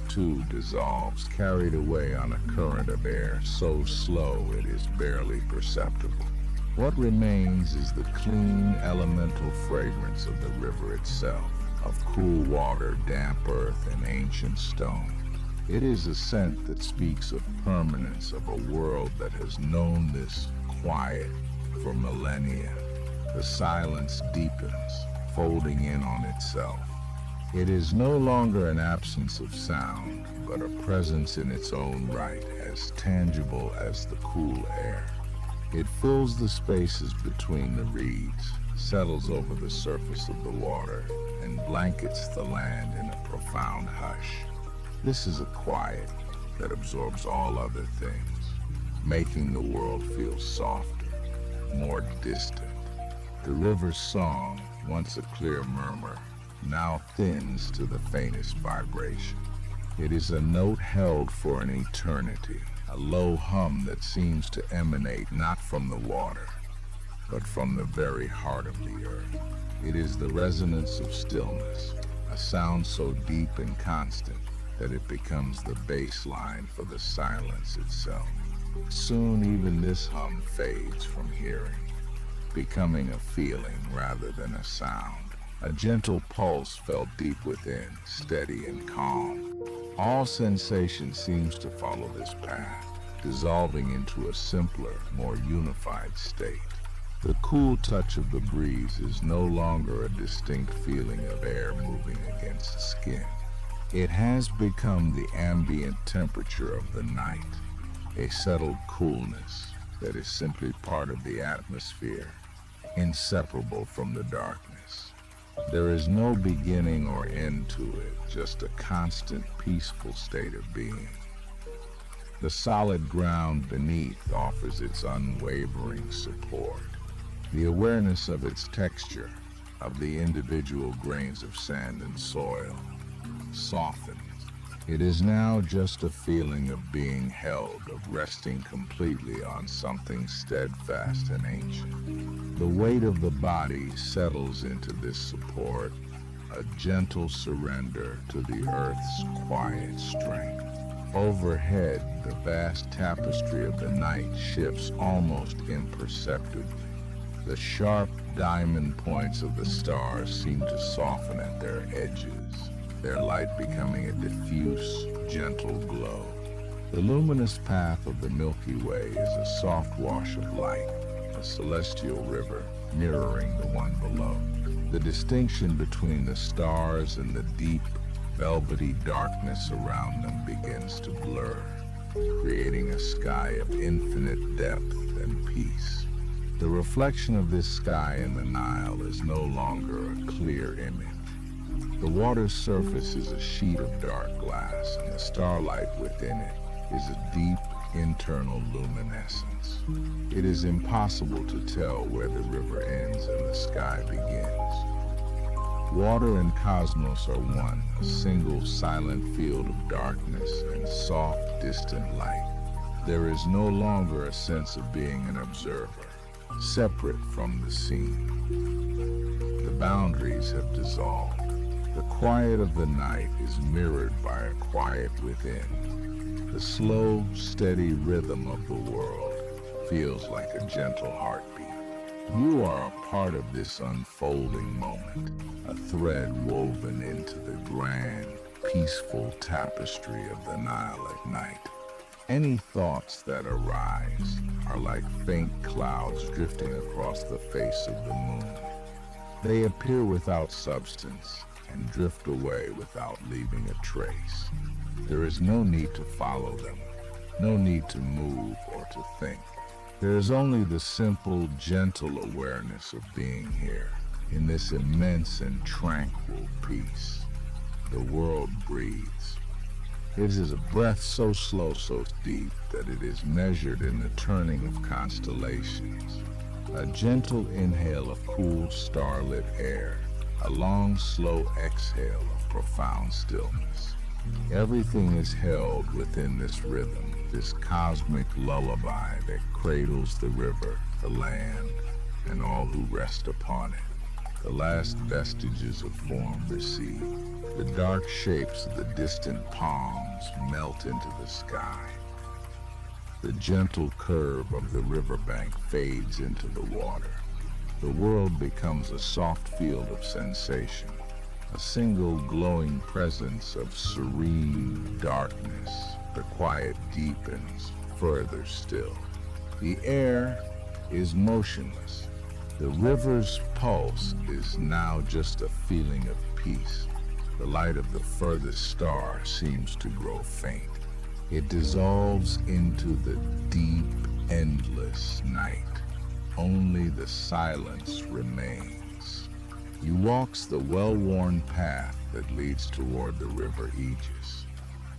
too, dissolves, carried away on a current of air so slow it is barely perceptible. What remains is the clean, elemental fragrance of the river itself, of cool water, damp earth, and ancient stone. It is a scent that speaks of permanence, of a world that has known this quiet for millennia. The silence deepens, folding in on itself. It is no longer an absence of sound, but a presence in its own right, as tangible as the cool air. It fills the spaces between the reeds, settles over the surface of the water, and blankets the land in a profound hush. This is a quiet that absorbs all other things, making the world feel softer, more distant. The river's song, once a clear murmur, now thins to the faintest vibration. It is a note held for an eternity, a low hum that seems to emanate not from the water, but from the very heart of the earth. It is the resonance of stillness, a sound so deep and constant that it becomes the bass line for the silence itself. Soon even this hum fades from hearing, becoming a feeling rather than a sound. A gentle pulse felt deep within, steady and calm. All sensation seems to follow this path, dissolving into a simpler, more unified state. The cool touch of the breeze is no longer a distinct feeling of air moving against skin. It has become the ambient temperature of the night, a settled coolness that is simply part of the atmosphere, inseparable from the darkness. There is no beginning or end to it, just a constant, peaceful state of being. The solid ground beneath offers its unwavering support. The awareness of its texture, of the individual grains of sand and soil, softens. It is now just a feeling of being held, of resting completely on something steadfast and ancient. The weight of the body settles into this support, a gentle surrender to the earth's quiet strength. Overhead, the vast tapestry of the night shifts almost imperceptibly. The sharp diamond points of the stars seem to soften at their edges, their light becoming a diffuse, gentle glow. The luminous path of the Milky Way is a soft wash of light, a celestial river mirroring the one below. The distinction between the stars and the deep, velvety darkness around them begins to blur, creating a sky of infinite depth and peace. The reflection of this sky in the Nile is no longer a clear image. The water's surface is a sheet of dark glass, and the starlight within it is a deep internal luminescence. It is impossible to tell where the river ends and the sky begins. Water and cosmos are one, a single silent field of darkness and soft, distant light. There is no longer a sense of being an observer, separate from the scene. The boundaries have dissolved. The quiet of the night is mirrored by a quiet within. The slow, steady rhythm of the world feels like a gentle heartbeat. You are a part of this unfolding moment, a thread woven into the grand, peaceful tapestry of the Nile at night. Any thoughts that arise are like faint clouds drifting across the face of the moon. They appear without substance and drift away without leaving a trace. There is no need to follow them, no need to move or to think. There is only the simple, gentle awareness of being here, in this immense and tranquil peace. The world breathes. It is a breath so slow, so deep, that it is measured in the turning of constellations. A gentle inhale of cool, starlit air, a long, slow exhale of profound stillness. Everything is held within this rhythm, this cosmic lullaby that cradles the river, the land, and all who rest upon it. The last vestiges of form recede. The dark shapes of the distant palms melt into the sky. The gentle curve of the riverbank fades into the water. The world becomes a soft field of sensation, a single glowing presence of serene darkness. The quiet deepens further still. The air is motionless. The river's pulse is now just a feeling of peace. The light of the furthest star seems to grow faint. It dissolves into the deep, endless night. Only the silence remains. You walk the well-worn path that leads toward the river Aegis.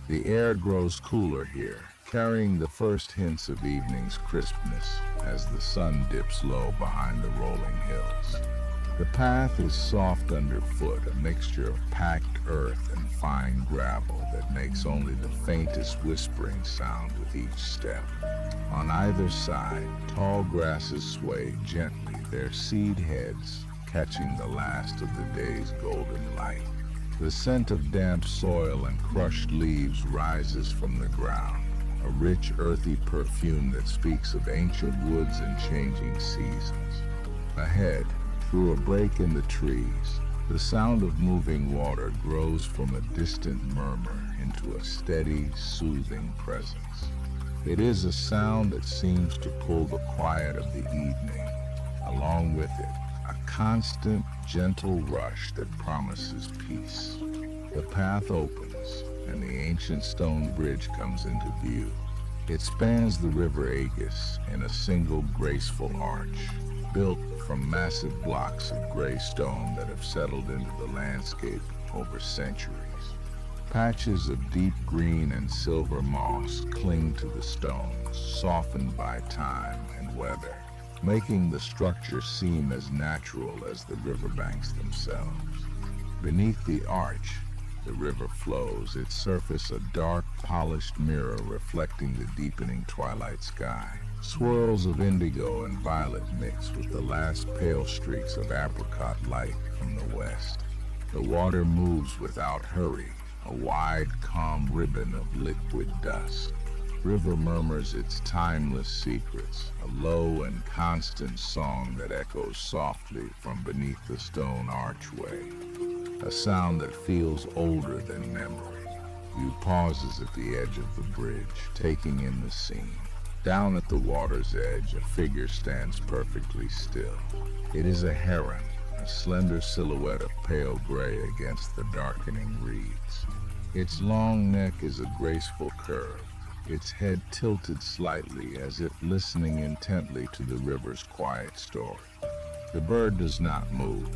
The air grows cooler here, carrying the first hints of evening's crispness as the sun dips low behind the rolling hills. The path is soft underfoot, a mixture of packed earth and fine gravel that makes only the faintest whispering sound with each step. On either side, tall grasses sway gently, their seed heads catching the last of the day's golden light. The scent of damp soil and crushed leaves rises from the ground, a rich, earthy perfume that speaks of ancient woods and changing seasons. Ahead, through a break in the trees, the sound of moving water grows from a distant murmur into a steady, soothing presence. It is a sound that seems to pull the quiet of the evening. Along with it, a constant, gentle rush that promises peace. The path opens, and the ancient stone bridge comes into view. It spans the river Aegis in a single graceful arch, built from massive blocks of gray stone that have settled into the landscape over centuries. Patches of deep green and silver moss cling to the stones, softened by time and weather, making the structure seem as natural as the riverbanks themselves. Beneath the arch, the river flows, its surface a dark, polished mirror reflecting the deepening twilight sky. Swirls of indigo and violet mix with the last pale streaks of apricot light from the west. The water moves without hurry, a wide, calm ribbon of liquid dust. River murmurs its timeless secrets, a low and constant song that echoes softly from beneath the stone archway. A sound that feels older than memory. You pauses at the edge of the bridge, taking in the scene. Down at the water's edge, a figure stands perfectly still. It is a heron, a slender silhouette of pale gray against the darkening reeds. Its long neck is a graceful curve, its head tilted slightly as if listening intently to the river's quiet story. The bird does not move,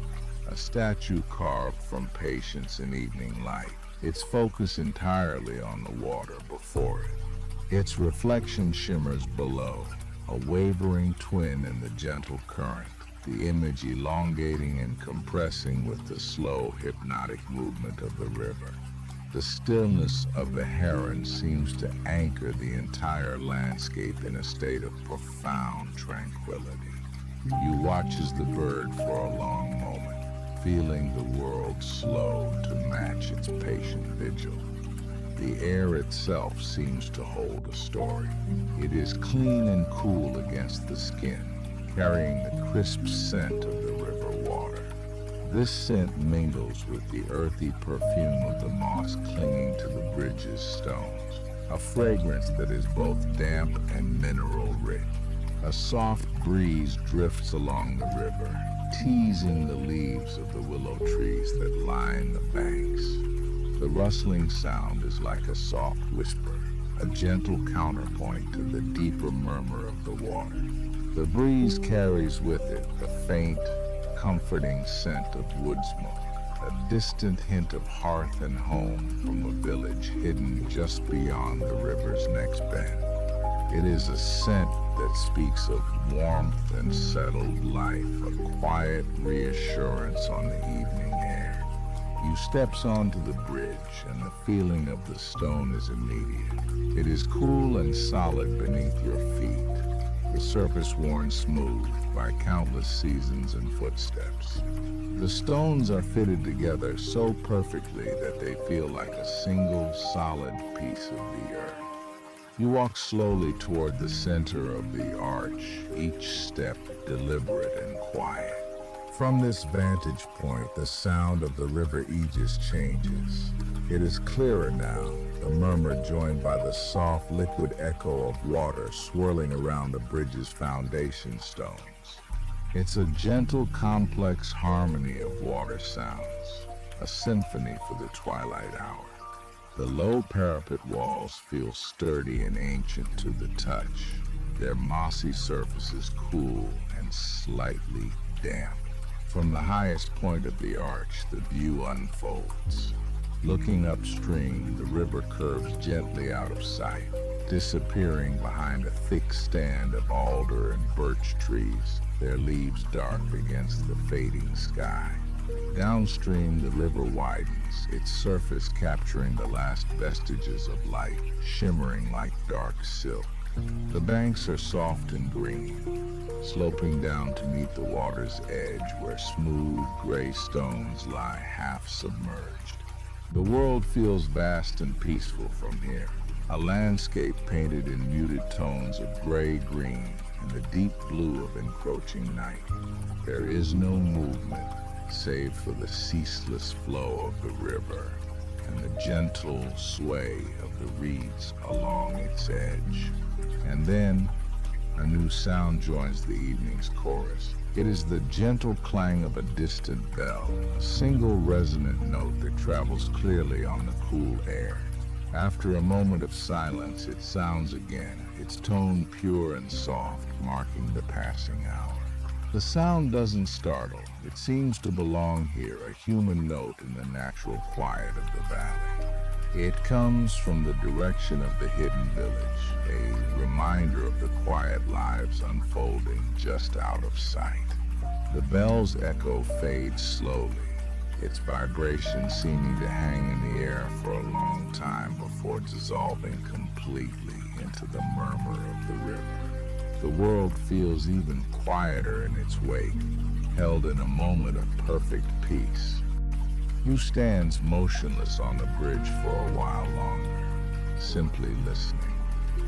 a statue carved from patience and evening light, its focus entirely on the water before it. Its reflection shimmers below, a wavering twin in the gentle current, the image elongating and compressing with the slow, hypnotic movement of the river. The stillness of the heron seems to anchor the entire landscape in a state of profound tranquility. You watch as the bird for a long moment, feeling the world slow to match its patient vigil. The air itself seems to hold a story. It is clean and cool against the skin, carrying the crisp scent of the river water. This scent mingles with the earthy perfume of the moss clinging to the bridge's stones, a fragrance that is both damp and mineral-rich. A soft breeze drifts along the river, teasing the leaves of the willow trees that line the banks. The rustling sound is like a soft whisper, a gentle counterpoint to the deeper murmur of the water. The breeze carries with it the faint, comforting scent of wood smoke, a distant hint of hearth and home from a village hidden just beyond the river's next bend. It is a scent that speaks of warmth and settled life, a quiet reassurance on the evening air. You steps onto the bridge, and the feeling of the stone is immediate. It is cool and solid beneath your feet, the surface worn smooth by countless seasons and footsteps. The stones are fitted together so perfectly that they feel like a single, solid piece of the earth. You walk slowly toward the center of the arch, each step deliberate and quiet. From this vantage point, the sound of the river Aegis changes. It is clearer now, the murmur joined by the soft, liquid echo of water swirling around the bridge's foundation stones. It's a gentle, complex harmony of water sounds, a symphony for the twilight hour. The low parapet walls feel sturdy and ancient to the touch, their mossy surfaces cool and slightly damp. From the highest point of the arch, the view unfolds. Looking upstream, the river curves gently out of sight, disappearing behind a thick stand of alder and birch trees, their leaves dark against the fading sky. Downstream, the river widens, its surface capturing the last vestiges of light, shimmering like dark silk. The banks are soft and green, sloping down to meet the water's edge where smooth gray stones lie half submerged. The world feels vast and peaceful from here, a landscape painted in muted tones of gray-green and the deep blue of encroaching night. There is no movement, save for the ceaseless flow of the river and the gentle sway of the reeds along its edge. And then, a new sound joins the evening's chorus. It is the gentle clang of a distant bell, a single resonant note that travels clearly on the cool air. After a moment of silence, it sounds again, its tone pure and soft, marking the passing hour. The sound doesn't startle. It seems to belong here, a human note in the natural quiet of the valley. It comes from the direction of the hidden village, a reminder of the quiet lives unfolding just out of sight. The bell's echo fades slowly, its vibration seeming to hang in the air for a long time before dissolving completely into the murmur of the river. The world feels even quieter in its wake, held in a moment of perfect peace. You stands motionless on the bridge for a while longer, simply listening.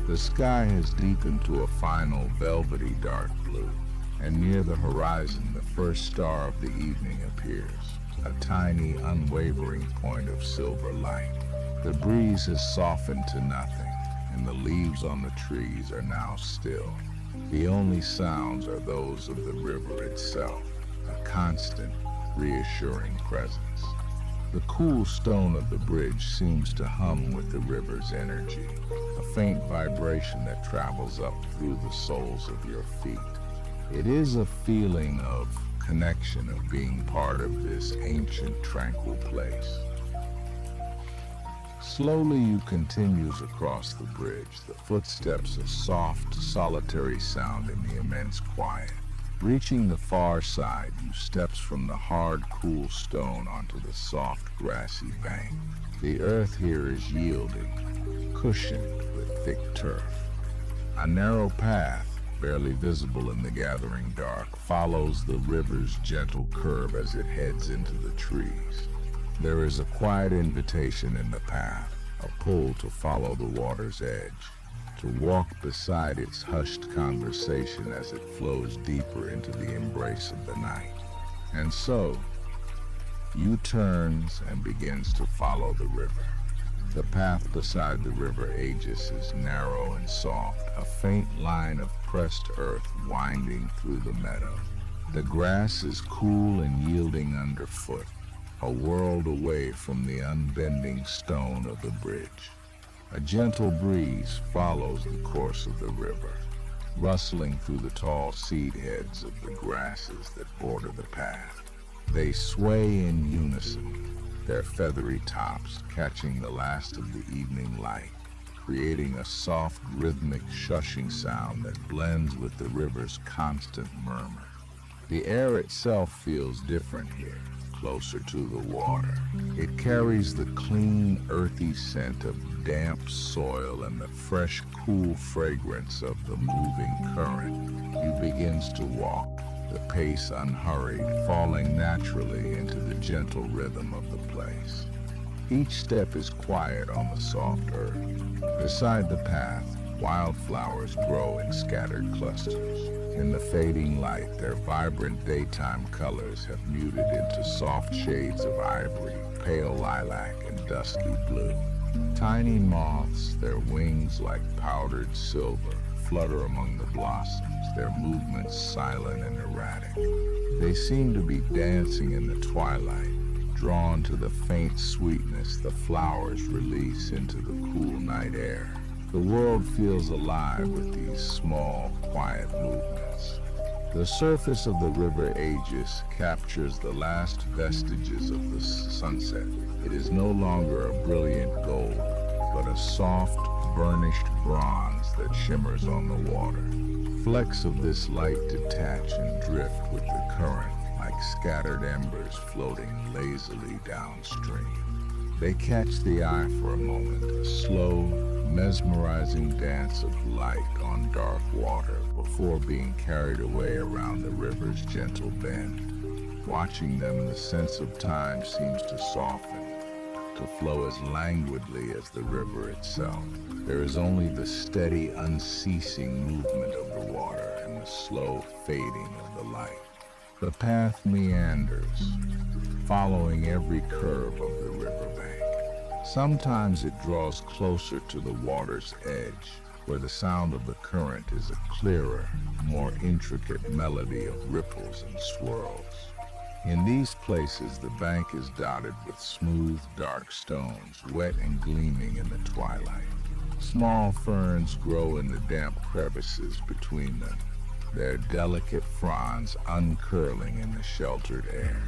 The sky has deepened to a final velvety dark blue, and near the horizon the first star of the evening appears, a tiny, unwavering point of silver light. The breeze has softened to nothing, and the leaves on the trees are now still. The only sounds are those of the river itself, a constant, reassuring presence. The cool stone of the bridge seems to hum with the river's energy, a faint vibration that travels up through the soles of your feet. It is a feeling of connection, of being part of this ancient, tranquil place. Slowly you continues across the bridge, the footsteps a soft, solitary sound in the immense quiet. Reaching the far side, you steps from the hard, cool stone onto the soft, grassy bank. The earth here is yielding, cushioned with thick turf. A narrow path, barely visible in the gathering dark, follows the river's gentle curve as it heads into the trees. There is a quiet invitation in the path, a pull to follow the water's edge, to walk beside its hushed conversation as it flows deeper into the embrace of the night. And so, you turns and begins to follow the river. The path beside the river Aegis is narrow and soft, a faint line of pressed earth winding through the meadow. The grass is cool and yielding underfoot, a world away from the unbending stone of the bridge. A gentle breeze follows the course of the river, rustling through the tall seed heads of the grasses that border the path. They sway in unison, their feathery tops catching the last of the evening light, creating a soft, rhythmic shushing sound that blends with the river's constant murmur. The air itself feels different here, closer to the water. It carries the clean, earthy scent of damp soil and the fresh, cool fragrance of the moving current. You begins to walk, the pace unhurried, falling naturally into the gentle rhythm of the place. Each step is quiet on the soft earth. Beside the path, wildflowers grow in scattered clusters. In the fading light, their vibrant daytime colors have muted into soft shades of ivory, pale lilac, and dusky blue. Tiny moths, their wings like powdered silver, flutter among the blossoms, their movements silent and erratic. They seem to be dancing in the twilight, drawn to the faint sweetness the flowers release into the cool night air. The world feels alive with these small, quiet movements. The surface of the river Aegis captures the last vestiges of the sunset. It is no longer a brilliant gold, but a soft, burnished bronze that shimmers on the water. Flecks of this light detach and drift with the current, like scattered embers floating lazily downstream. They catch the eye for a moment, a slow, mesmerizing dance of light on dark water before being carried away around the river's gentle bend. Watching them, the sense of time seems to soften, to flow as languidly as the river itself. There is only the steady, unceasing movement of the water and the slow fading of the light. The path meanders, following every curve of the riverbank. Sometimes it draws closer to the water's edge, where the sound of the current is a clearer, more intricate melody of ripples and swirls. In these places, the bank is dotted with smooth, dark stones, wet and gleaming in the twilight. Small ferns grow in the damp crevices between them, their delicate fronds uncurling in the sheltered air.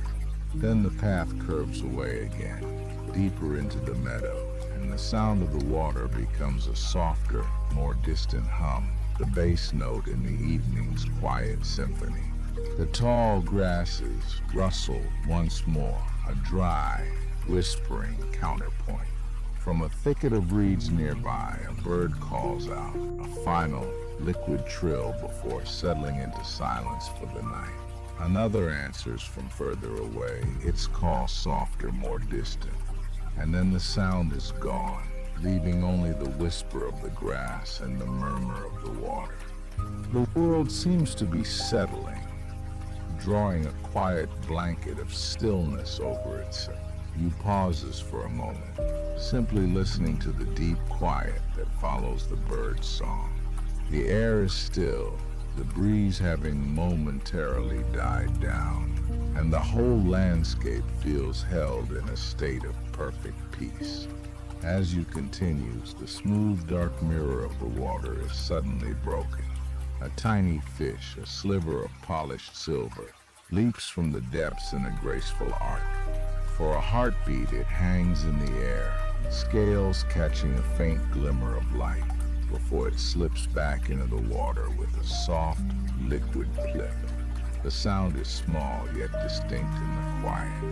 Then the path curves away again, deeper into the meadow, and the sound of the water becomes a softer, more distant hum, the bass note in the evening's quiet symphony. The tall grasses rustle once more, a dry, whispering counterpoint. From a thicket of reeds nearby, a bird calls out, a final, liquid trill before settling into silence for the night. Another answers from further away, its call softer, more distant. And then the sound is gone, leaving only the whisper of the grass and the murmur of the water. The world seems to be settling, drawing a quiet blanket of stillness over itself. You pauses for a moment, simply listening to the deep quiet that follows the bird's song. The air is still, the breeze having momentarily died down, and the whole landscape feels held in a state of perfect peace. As you continues, the smooth dark mirror of the water is suddenly broken. A tiny fish, a sliver of polished silver, leaps from the depths in a graceful arc. For a heartbeat, it hangs in the air, scales catching a faint glimmer of light, before it slips back into the water with a soft, liquid plip. The sound is small yet distinct in the quiet.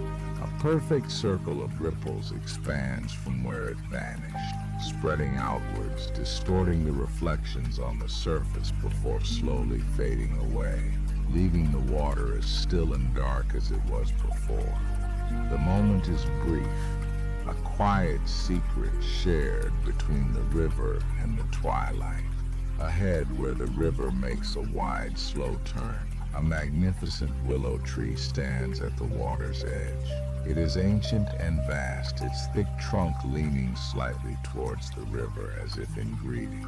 A perfect circle of ripples expands from where it vanished, spreading outwards, distorting the reflections on the surface before slowly fading away, leaving the water as still and dark as it was before. The moment is brief, a quiet secret shared between the river and the twilight. Ahead, where the river makes a wide, slow turn, a magnificent willow tree stands at the water's edge. It is ancient and vast, its thick trunk leaning slightly towards the river as if in greeting.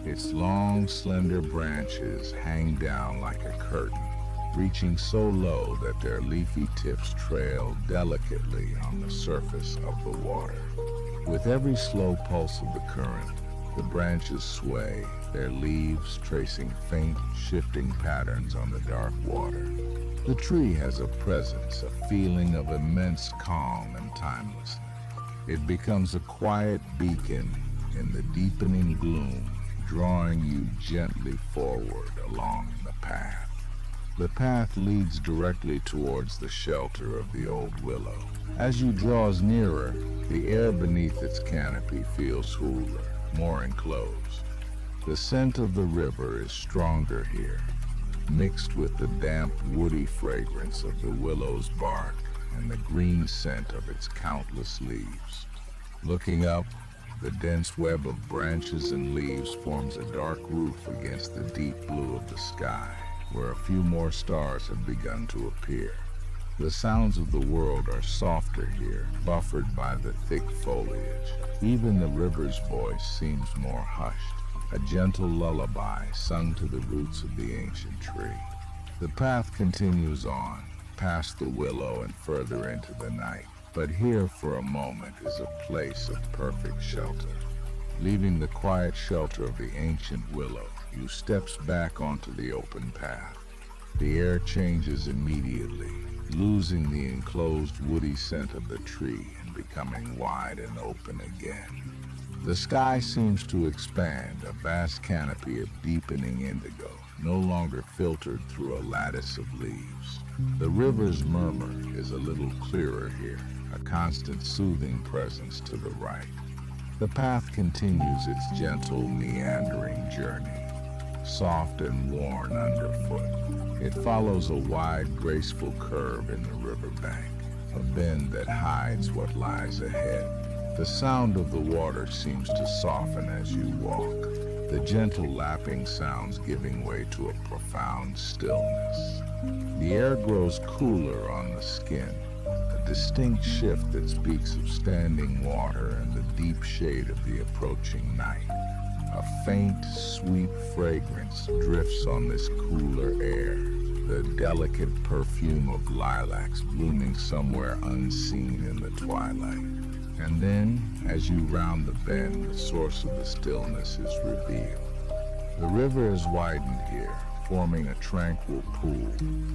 Its long, slender branches hang down like a curtain, reaching so low that their leafy tips trail delicately on the surface of the water. With every slow pulse of the current, the branches sway, their leaves tracing faint, shifting patterns on the dark water. The tree has a presence, a feeling of immense calm and timelessness. It becomes a quiet beacon in the deepening gloom, drawing you gently forward along the path. The path leads directly towards the shelter of the old willow. As you draws nearer, the air beneath its canopy feels cooler, more enclosed. The scent of the river is stronger here, mixed with the damp, woody fragrance of the willow's bark and the green scent of its countless leaves. Looking up, the dense web of branches and leaves forms a dark roof against the deep blue of the sky, where a few more stars have begun to appear. The sounds of the world are softer here, buffered by the thick foliage. Even the river's voice seems more hushed, a gentle lullaby sung to the roots of the ancient tree. The path continues on, past the willow and further into the night, but here for a moment is a place of perfect shelter. Leaving the quiet shelter of the ancient willow, you steps back onto the open path. The air changes immediately, losing the enclosed woody scent of the tree and becoming wide and open again. The sky seems to expand, a vast canopy of deepening indigo, no longer filtered through a lattice of leaves. The river's murmur is a little clearer here, a constant soothing presence to the right. The path continues its gentle, meandering journey, soft and worn underfoot. It follows a wide, graceful curve in the riverbank, a bend that hides what lies ahead. The sound of the water seems to soften as you walk, the gentle lapping sounds giving way to a profound stillness. The air grows cooler on the skin, a distinct shift that speaks of standing water and the deep shade of the approaching night. A faint, sweet fragrance drifts on this cooler air, the delicate perfume of lilacs blooming somewhere unseen in the twilight. And then, as you round the bend, the source of the stillness is revealed. The river is widened here, forming a tranquil pool,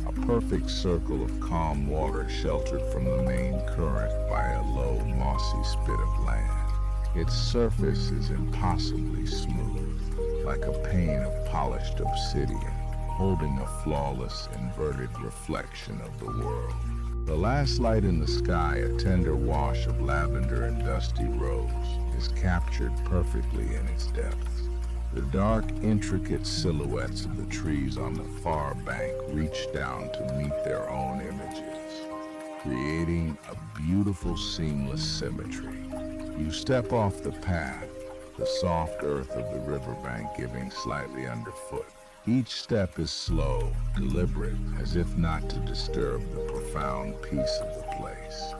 a perfect circle of calm water sheltered from the main current by a low, mossy spit of land. Its surface is impossibly smooth, like a pane of polished obsidian, holding a flawless, inverted reflection of the world. The last light in the sky, a tender wash of lavender and dusty rose, is captured perfectly in its depths. The dark, intricate silhouettes of the trees on the far bank reach down to meet their own images, creating a beautiful, seamless symmetry. You step off the path, the soft earth of the riverbank giving slightly underfoot. Each step is slow, deliberate, as if not to disturb the profound peace of the place.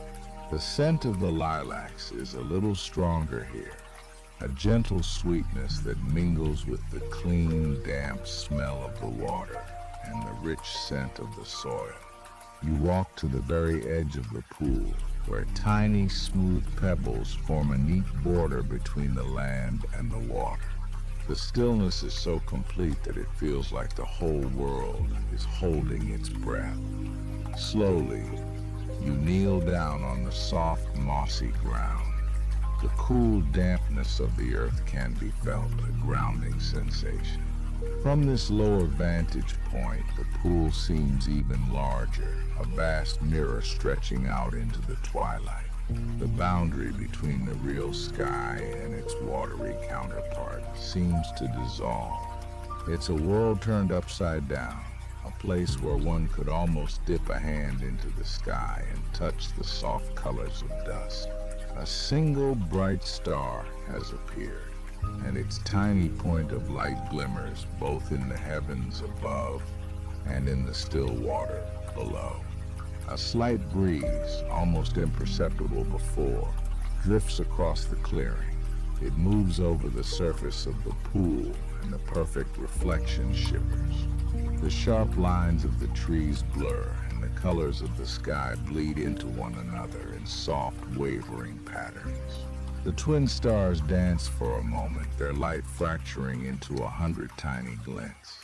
The scent of the lilacs is a little stronger here, a gentle sweetness that mingles with the clean, damp smell of the water and the rich scent of the soil. You walk to the very edge of the pool, where tiny, smooth pebbles form a neat border between the land and the water. The stillness is so complete that it feels like the whole world is holding its breath. Slowly, you kneel down on the soft, mossy ground. The cool dampness of the earth can be felt, a grounding sensation. From this lower vantage point, the pool seems even larger, a vast mirror stretching out into the twilight, the boundary between the real sky and its water watery counterpart seems to dissolve. It's a world turned upside down, a place where one could almost dip a hand into the sky and touch the soft colors of dusk. A single bright star has appeared, and its tiny point of light glimmers both in the heavens above and in the still water below. A slight breeze, almost imperceptible before, drifts across the clearing. It moves over the surface of the pool, and the perfect reflection shivers. The sharp lines of the trees blur, and the colors of the sky bleed into one another in soft, wavering patterns. The twin stars dance for a moment, their light fracturing into 100 tiny glints.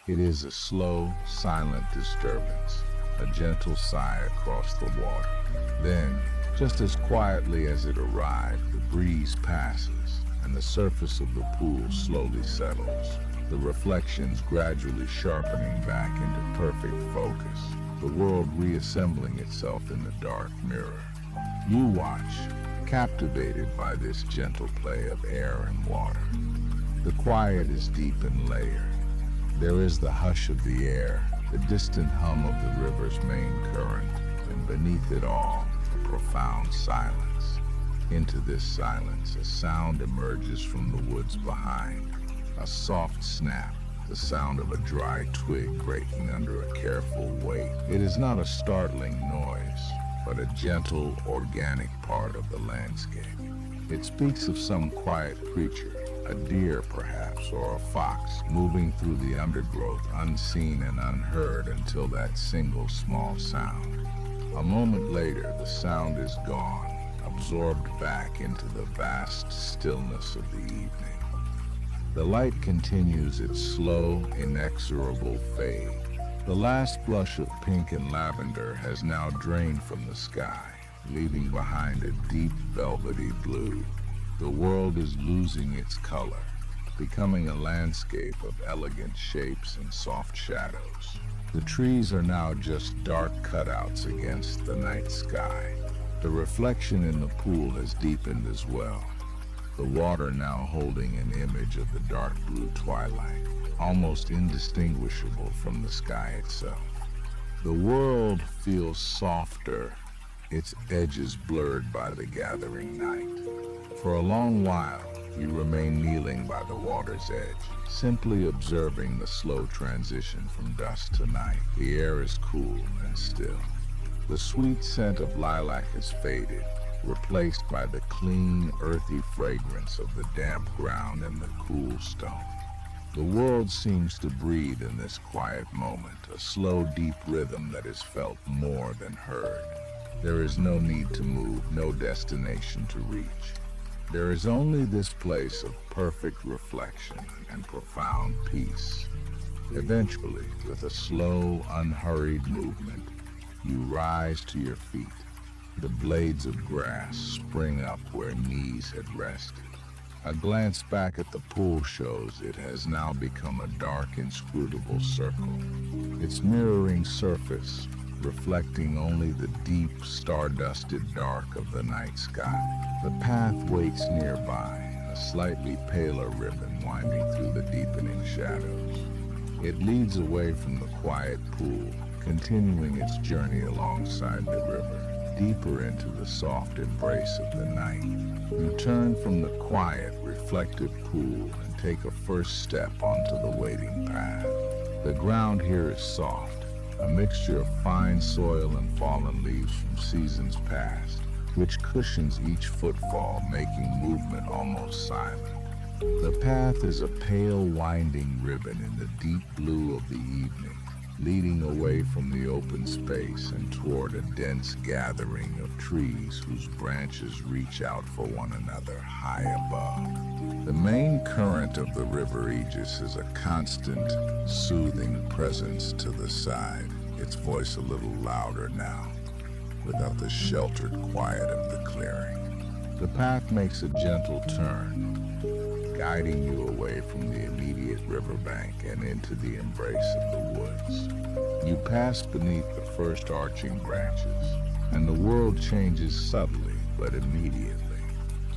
It is a slow, silent disturbance, a gentle sigh across the water. Then, just as quietly as it arrived, the breeze passes, and the surface of the pool slowly settles, the reflections gradually sharpening back into perfect focus, the world reassembling itself in the dark mirror. You watch, captivated by this gentle play of air and water. The quiet is deep and layered. There is the hush of the air, the distant hum of the river's main current, and beneath it all, a profound silence. Into this silence, a sound emerges from the woods behind. A soft snap, the sound of a dry twig breaking under a careful weight. It is not a startling noise, but a gentle, organic part of the landscape. It speaks of some quiet creature, a deer perhaps, or a fox, moving through the undergrowth unseen and unheard until that single small sound. A moment later, the sound is gone, absorbed back into the vast stillness of the evening. The light continues its slow, inexorable fade. The last blush of pink and lavender has now drained from the sky, leaving behind a deep, velvety blue. The world is losing its color, becoming a landscape of elegant shapes and soft shadows. The trees are now just dark cutouts against the night sky. The reflection in the pool has deepened as well, the water now holding an image of the dark blue twilight, almost indistinguishable from the sky itself. The world feels softer, its edges blurred by the gathering night. For a long while, you remain kneeling by the water's edge, simply observing the slow transition from dusk to night. The air is cool and still. The sweet scent of lilac has faded, replaced by the clean, earthy fragrance of the damp ground and the cool stone. The world seems to breathe in this quiet moment, a slow, deep rhythm that is felt more than heard. There is no need to move, no destination to reach. There is only this place of perfect reflection and profound peace. Eventually, with a slow, unhurried movement, you rise to your feet. The blades of grass spring up where knees had rested. A glance back at the pool shows it has now become a dark, inscrutable circle. Its mirroring surface reflecting only the deep, star-dusted dark of the night sky. The path waits nearby, a slightly paler ribbon winding through the deepening shadows. It leads away from the quiet pool, continuing its journey alongside the river, deeper into the soft embrace of the night. You turn from the quiet, reflective pool and take a first step onto the waiting path. The ground here is soft, a mixture of fine soil and fallen leaves from seasons past, which cushions each footfall, making movement almost silent. The path is a pale, winding ribbon in the deep blue of the evening, leading away from the open space and toward a dense gathering of trees whose branches reach out for one another high above. The main current of the River Aegis is a constant, soothing presence to the side, its voice a little louder now, without the sheltered quiet of the clearing. The path makes a gentle turn, guiding you away from the immediate riverbank and into the embrace of the woods. You pass beneath the first arching branches, and the world changes subtly but immediately.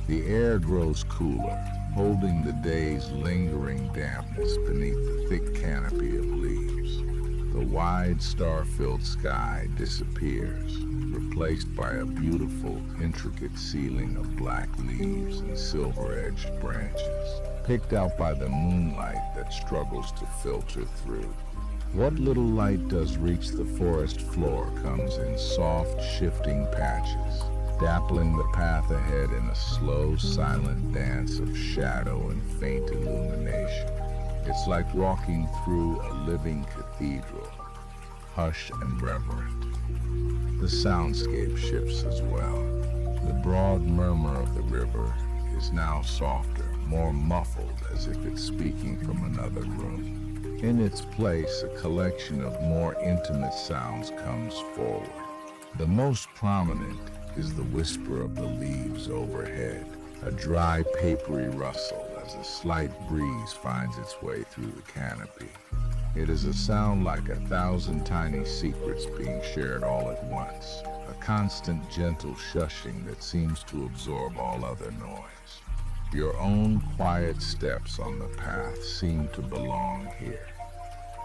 The air grows cooler, holding the day's lingering dampness beneath the thick canopy of leaves. The wide star-filled sky disappears, replaced by a beautiful, intricate ceiling of black leaves and silver-edged branches, picked out by the moonlight that struggles to filter through. What little light does reach the forest floor comes in soft, shifting patches, dappling the path ahead in a slow, silent dance of shadow and faint illumination. It's like walking through a living cathedral, hushed and reverent. The soundscape shifts as well. The broad murmur of the river is now softer, more muffled, as if it's speaking from another room. In its place, a collection of more intimate sounds comes forward. The most prominent is the whisper of the leaves overhead, a dry, papery rustle as a slight breeze finds its way through the canopy. It is a sound like 1,000 tiny secrets being shared all at once, a constant, gentle shushing that seems to absorb all other noise. Your own quiet steps on the path seem to belong here,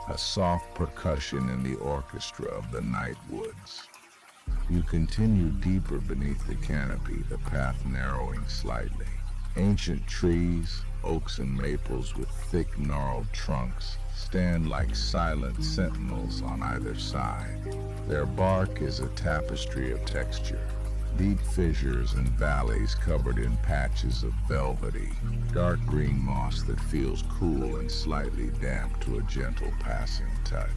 a soft percussion in the orchestra of the night woods. You continue deeper beneath the canopy, the path narrowing slightly. Ancient trees, oaks and maples with thick, gnarled trunks, stand like silent sentinels on either side. Their bark is a tapestry of texture, deep fissures and valleys covered in patches of velvety, dark green moss that feels cool and slightly damp to a gentle passing touch.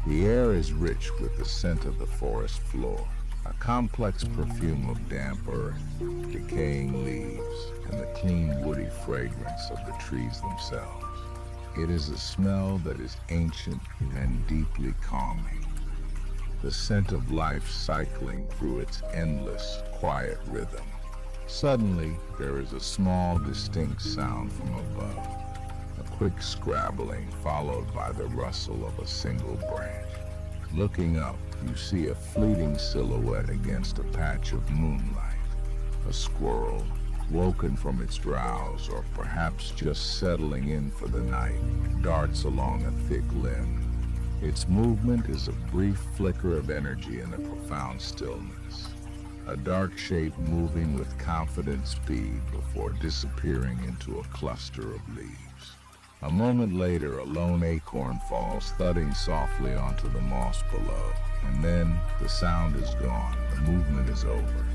The air is rich with the scent of the forest floor, a complex perfume of damp earth, decaying leaves, and the clean woody fragrance of the trees themselves. It is a smell that is ancient and deeply calming, the scent of life cycling through its endless, quiet rhythm. Suddenly, there is a small, distinct sound from above, a quick scrabbling followed by the rustle of a single branch. Looking up, you see a fleeting silhouette against a patch of moonlight. A squirrel, woken from its drowse or perhaps just settling in for the night, darts along a thick limb. Its movement is a brief flicker of energy in the profound stillness, a dark shape moving with confident speed before disappearing into a cluster of leaves. A moment later, a lone acorn falls thudding softly onto the moss below, and then the sound is gone, the movement is over.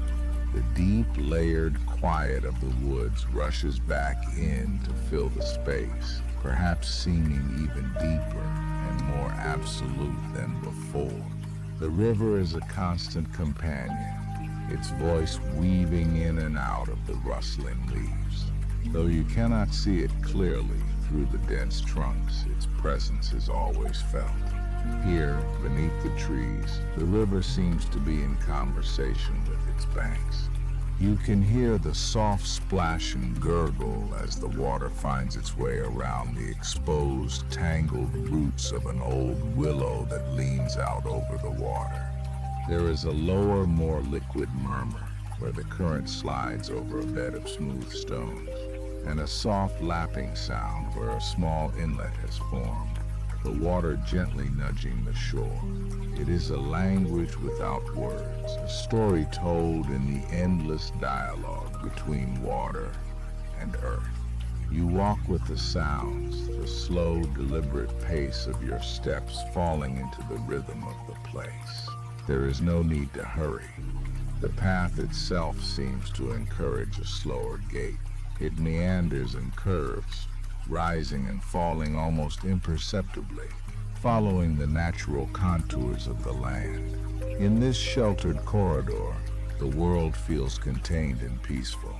The deep, layered quiet of the woods rushes back in to fill the space, perhaps seeming even deeper and more absolute than before. The river is a constant companion, its voice weaving in and out of the rustling leaves. Though you cannot see it clearly through the dense trunks, its presence is always felt. Here, beneath the trees, the river seems to be in conversation with its banks. You can hear the soft splash and gurgle as the water finds its way around the exposed, tangled roots of an old willow that leans out over the water. There is a lower, more liquid murmur where the current slides over a bed of smooth stones, and a soft lapping sound where a small inlet has formed, the water gently nudging the shore. It is a language without words, a story told in the endless dialogue between water and earth. You walk with the sounds, the slow, deliberate pace of your steps falling into the rhythm of the place. There is no need to hurry. The path itself seems to encourage a slower gait. It meanders and curves, rising and falling almost imperceptibly, following the natural contours of the land. In this sheltered corridor, the world feels contained and peaceful.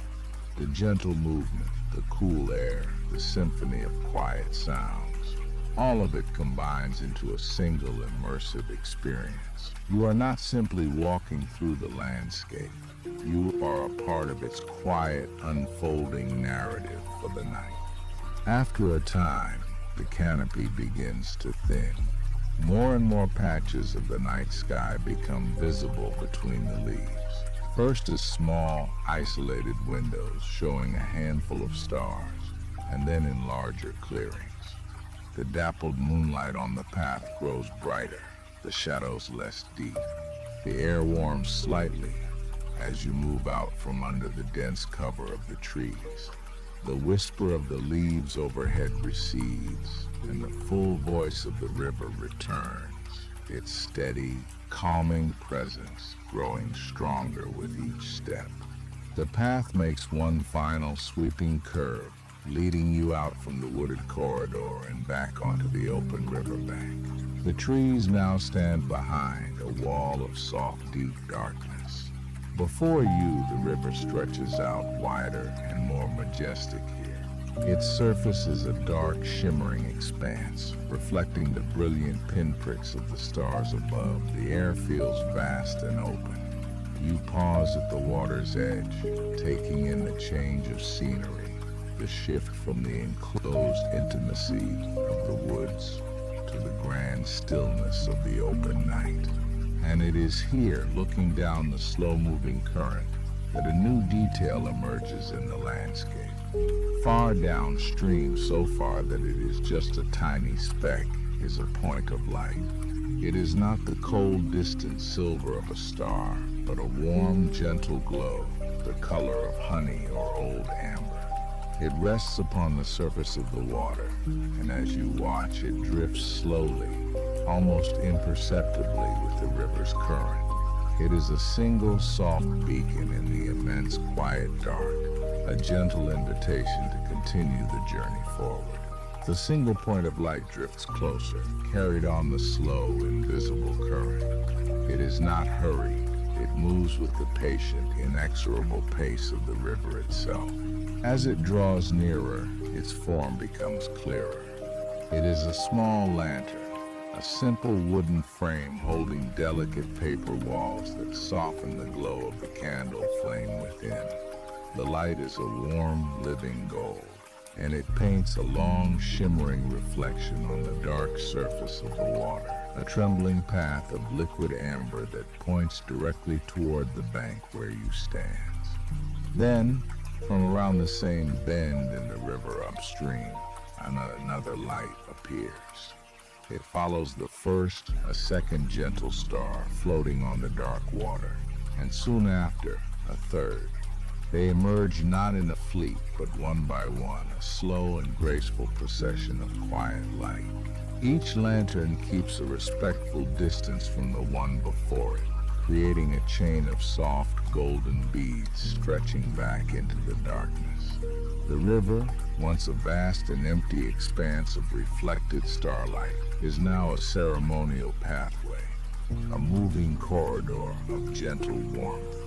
The gentle movement, the cool air, the symphony of quiet sounds, all of it combines into a single immersive experience. You are not simply walking through the landscape. You are a part of its quiet, unfolding narrative for the night. After a time, the canopy begins to thin. More and more patches of the night sky become visible between the leaves. First is small, isolated windows showing a handful of stars, and then in larger clearings. The dappled moonlight on the path grows brighter, the shadows less deep. The air warms slightly as you move out from under the dense cover of the trees. The whisper of the leaves overhead recedes, and the full voice of the river returns, its steady, calming presence growing stronger with each step. The path makes one final sweeping curve, leading you out from the wooded corridor and back onto the open riverbank. The trees now stand behind a wall of soft, deep darkness. Before you, the river stretches out wider and more majestic here. Its surface is a dark, shimmering expanse, reflecting the brilliant pinpricks of the stars above. The air feels vast and open. You pause at the water's edge, taking in the change of scenery, the shift from the enclosed intimacy of the woods to the grand stillness of the open night. And it is here, looking down the slow-moving current, that a new detail emerges in the landscape. Far downstream, so far that it is just a tiny speck, is a point of light. It is not the cold, distant silver of a star, but a warm, gentle glow, the color of honey or old amber. It rests upon the surface of the water, and as you watch, it drifts slowly, almost imperceptibly with the river's current. It is a single soft beacon in the immense quiet dark, a gentle invitation to continue the journey forward. The single point of light drifts closer, carried on the slow, invisible current. It is not hurried. It moves with the patient, inexorable pace of the river itself. As it draws nearer, its form becomes clearer. It is a small lantern, a simple wooden frame holding delicate paper walls that soften the glow of the candle flame within. The light is a warm, living gold, and it paints a long, shimmering reflection on the dark surface of the water, a trembling path of liquid amber that points directly toward the bank where you stand. Then, from around the same bend in the river upstream, another light appears. It follows the first, a second gentle star floating on the dark water, and soon after, a third. They emerge not in a fleet, but one by one, a slow and graceful procession of quiet light. Each lantern keeps a respectful distance from the one before it, creating a chain of soft golden beads stretching back into the darkness. The river, once a vast and empty expanse of reflected starlight, is now a ceremonial pathway, a moving corridor of gentle warmth.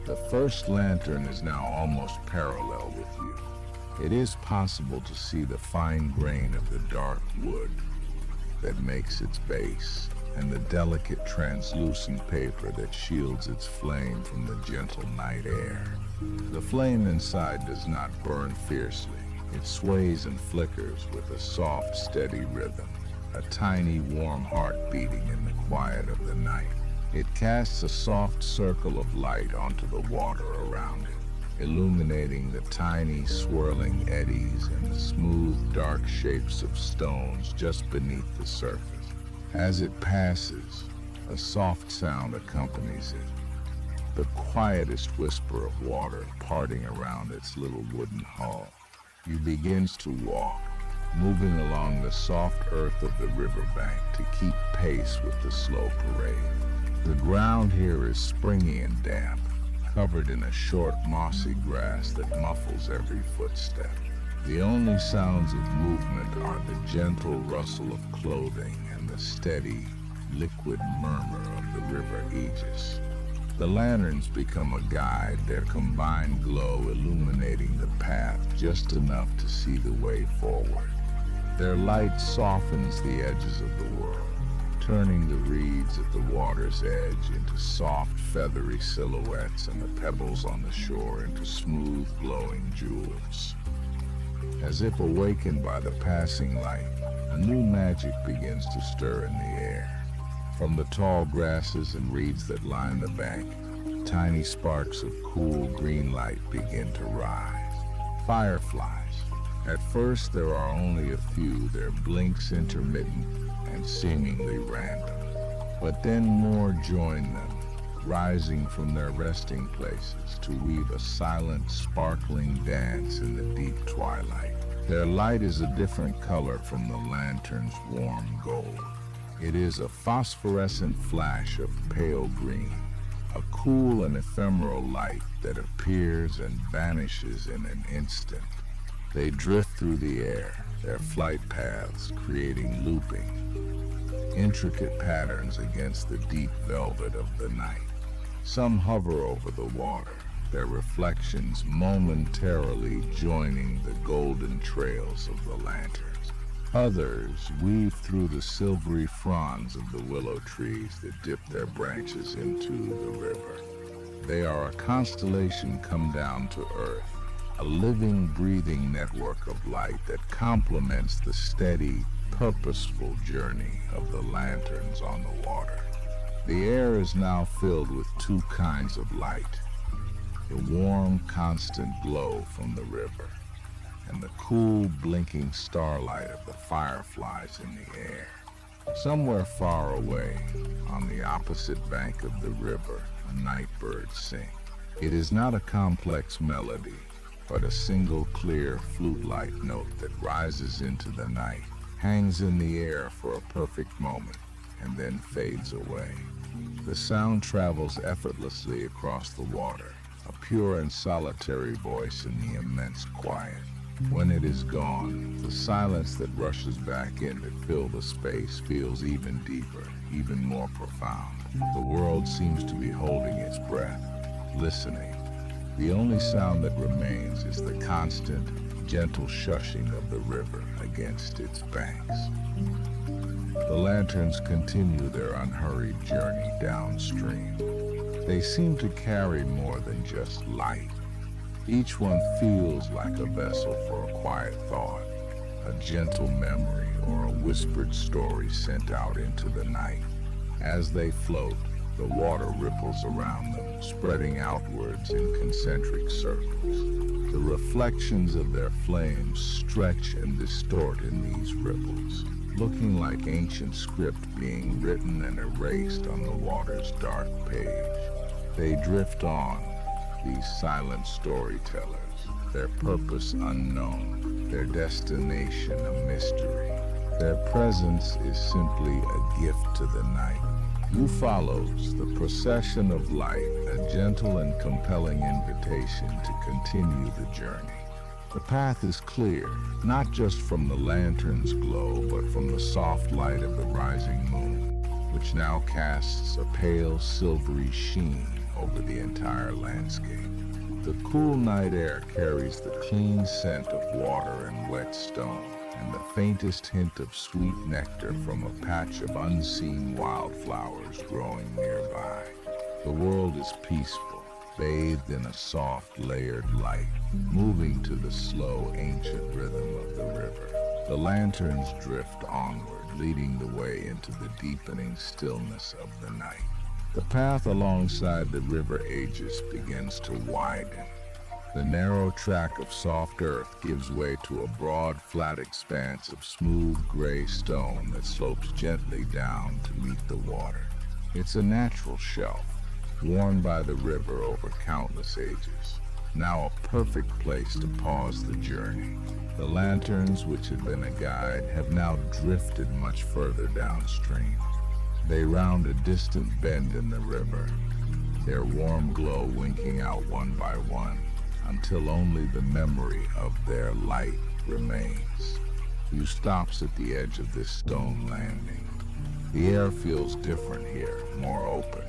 The first lantern is now almost parallel with you. It is possible to see the fine grain of the dark wood that makes its base, and the delicate translucent paper that shields its flame from the gentle night air. The flame inside does not burn fiercely. It sways and flickers with a soft, steady rhythm, a tiny, warm heart beating in the quiet of the night. It casts a soft circle of light onto the water around it, illuminating the tiny, swirling eddies and the smooth, dark shapes of stones just beneath the surface. As it passes, a soft sound accompanies it, the quietest whisper of water parting around its little wooden hull. You begin to walk, moving along the soft earth of the riverbank to keep pace with the slow parade. The ground here is springy and damp, covered in a short, mossy grass that muffles every footstep. The only sounds of movement are the gentle rustle of clothing and the steady, liquid murmur of the river Aegis. The lanterns become a guide, their combined glow illuminating the path just enough to see the way forward. Their light softens the edges of the world, turning the reeds at the water's edge into soft, feathery silhouettes and the pebbles on the shore into smooth, glowing jewels. As if awakened by the passing light, a new magic begins to stir in the air. From the tall grasses and reeds that line the bank, tiny sparks of cool green light begin to rise. Fireflies. At first there are only a few, their blinks intermittent and seemingly random. But then more join them, rising from their resting places to weave a silent, sparkling dance in the deep twilight. Their light is a different color from the lantern's warm gold. It is a phosphorescent flash of pale green, a cool and ephemeral light that appears and vanishes in an instant. They drift through the air, their flight paths creating looping, intricate patterns against the deep velvet of the night. Some hover over the water, their reflections momentarily joining the golden trails of the lanterns. Others weave through the silvery fronds of the willow trees that dip their branches into the river. They are a constellation come down to earth, a living, breathing network of light that complements the steady, purposeful journey of the lanterns on the water. The air is now filled with two kinds of light: the warm, constant glow from the river, and the cool, blinking starlight of the fireflies in the air. Somewhere far away, on the opposite bank of the river, a night bird sings. It is not a complex melody, but a single clear flute-like note that rises into the night, hangs in the air for a perfect moment, and then fades away. The sound travels effortlessly across the water, a pure and solitary voice in the immense quiet. When it is gone, the silence that rushes back in to fill the space feels even deeper, even more profound. The world seems to be holding its breath, listening. The only sound that remains is the constant, gentle shushing of the river against its banks. The lanterns continue their unhurried journey downstream. They seem to carry more than just light. Each one feels like a vessel for a quiet thought, a gentle memory, or a whispered story sent out into the night. As they float, the water ripples around them, spreading outwards in concentric circles. The reflections of their flames stretch and distort in these ripples, looking like ancient script being written and erased on the water's dark page. They drift on, these silent storytellers, their purpose unknown, their destination a mystery. Their presence is simply a gift to the night. You follows the procession of light, a gentle and compelling invitation to continue the journey. The path is clear, not just from the lantern's glow, but from the soft light of the rising moon, which now casts a pale, silvery sheen over the entire landscape. The cool night air carries the clean scent of water and wet stone, and the faintest hint of sweet nectar from a patch of unseen wildflowers growing nearby. The world is peaceful, bathed in a soft, layered light, moving to the slow, ancient rhythm of the river. The lanterns drift onward, leading the way into the deepening stillness of the night. The path alongside the river aegis begins to widen. The narrow track of soft earth gives way to a broad, flat expanse of smooth gray stone that slopes gently down to meet the water. It's a natural shelf, worn by the river over countless ages, now a perfect place to pause the journey. The lanterns, which had been a guide, have now drifted much further downstream. They round a distant bend in the river, their warm glow winking out one by one, until only the memory of their light remains. You stops at the edge of this stone landing. The air feels different here, more open.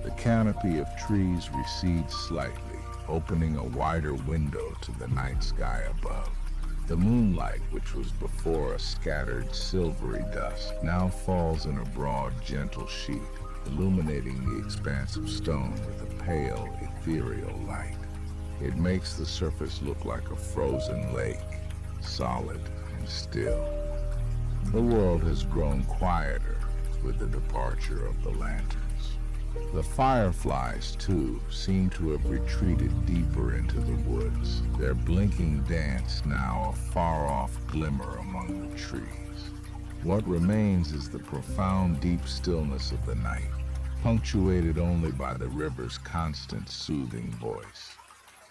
The canopy of trees recedes slightly, opening a wider window to the night sky above. The moonlight, which was before a scattered silvery dust, now falls in a broad, gentle sheet, illuminating the expanse of stone with a pale, ethereal light. It makes the surface look like a frozen lake, solid and still. The world has grown quieter with the departure of the lanterns. The fireflies, too, seem to have retreated deeper into the woods, their blinking dance now a far-off glimmer among the trees. What remains is the profound, deep stillness of the night, punctuated only by the river's constant, soothing voice.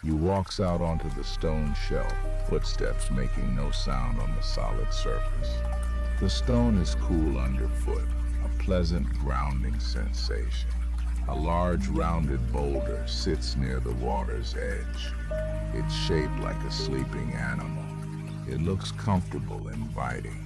You walks out onto the stone shelf, footsteps making no sound on the solid surface. The stone is cool underfoot, a pleasant grounding sensation. A large rounded boulder sits near the water's edge. It's shaped like a sleeping animal. It looks comfortable, inviting.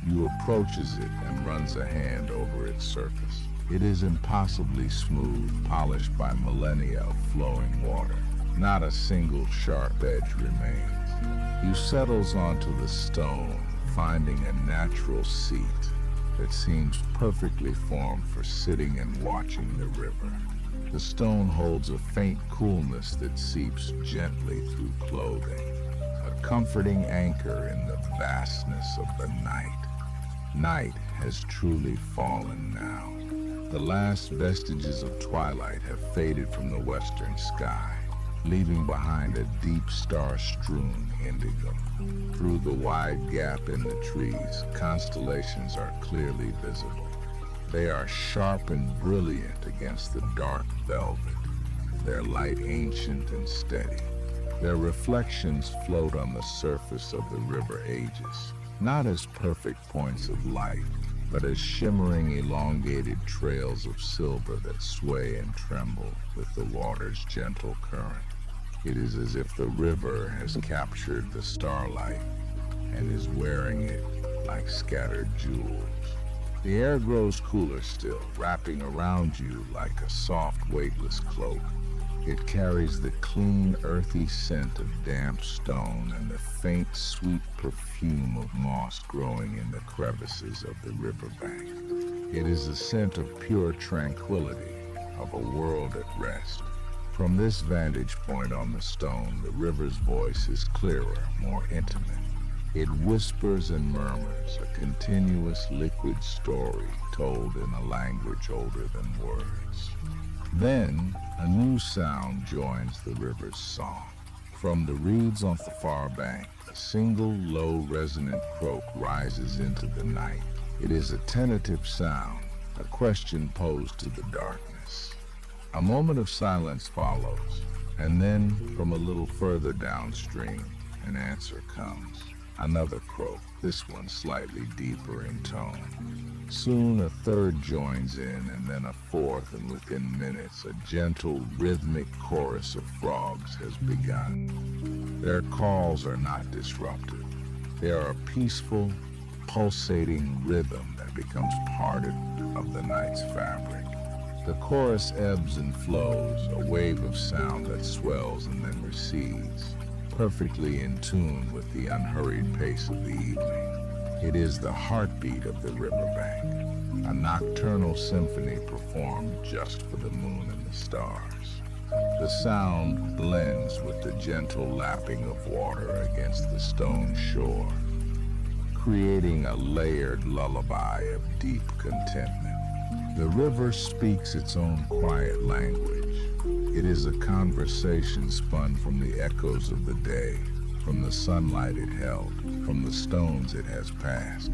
You approaches it and runs a hand over its surface. It is impossibly smooth, polished by millennia of flowing water. Not a single sharp edge remains. You settles onto the stone, finding a natural seat that seems perfectly formed for sitting and watching the river. The stone holds a faint coolness that seeps gently through clothing, a comforting anchor in the vastness of the night. Night has truly fallen now. The last vestiges of twilight have faded from the western sky, leaving behind a deep star-strewn indigo. Through the wide gap in the trees, constellations are clearly visible. They are sharp and brilliant against the dark velvet, their light ancient and steady. Their reflections float on the surface of the river ages, not as perfect points of light, but as shimmering, elongated trails of silver that sway and tremble with the water's gentle current. It is as if the river has captured the starlight and is wearing it like scattered jewels. The air grows cooler still, wrapping around you like a soft, weightless cloak. It carries the clean, earthy scent of damp stone and the faint, sweet perfume of moss growing in the crevices of the riverbank. It is a scent of pure tranquility, of a world at rest. From this vantage point on the stone, the river's voice is clearer, more intimate. It whispers and murmurs, a continuous liquid story told in a language older than words. Then, a new sound joins the river's song. From the reeds on the far bank, a single low resonant croak rises into the night. It is a tentative sound, a question posed to the darkness. A moment of silence follows, and then, from a little further downstream, an answer comes. Another croak, this one slightly deeper in tone. Soon a third joins in, and then a fourth, and within minutes a gentle, rhythmic chorus of frogs has begun. Their calls are not disruptive. They are a peaceful, pulsating rhythm that becomes part of the night's fabric. The chorus ebbs and flows, a wave of sound that swells and then recedes, perfectly in tune with the unhurried pace of the evening. It is the heartbeat of the riverbank, a nocturnal symphony performed just for the moon and the stars. The sound blends with the gentle lapping of water against the stone shore, creating a layered lullaby of deep contentment. The river speaks its own quiet language. It is a conversation spun from the echoes of the day, from the sunlight it held, from the stones it has passed.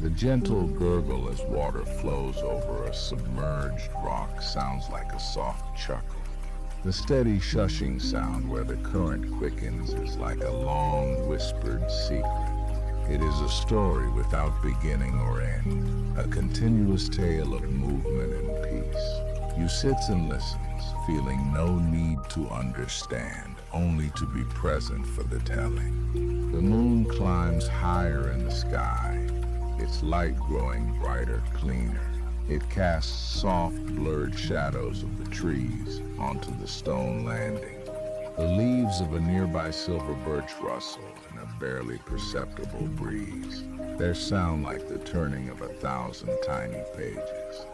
The gentle gurgle as water flows over a submerged rock sounds like a soft chuckle. The steady shushing sound where the current quickens is like a long whispered secret. It is a story without beginning or end, a continuous tale of movement and peace. You sits and listens, feeling no need to understand, only to be present for the telling. The moon climbs higher in the sky, its light growing brighter, cleaner. It casts soft, blurred shadows of the trees onto the stone landing. The leaves of a nearby silver birch rustle in a barely perceptible breeze. Their sound like the turning of 1,000 tiny pages.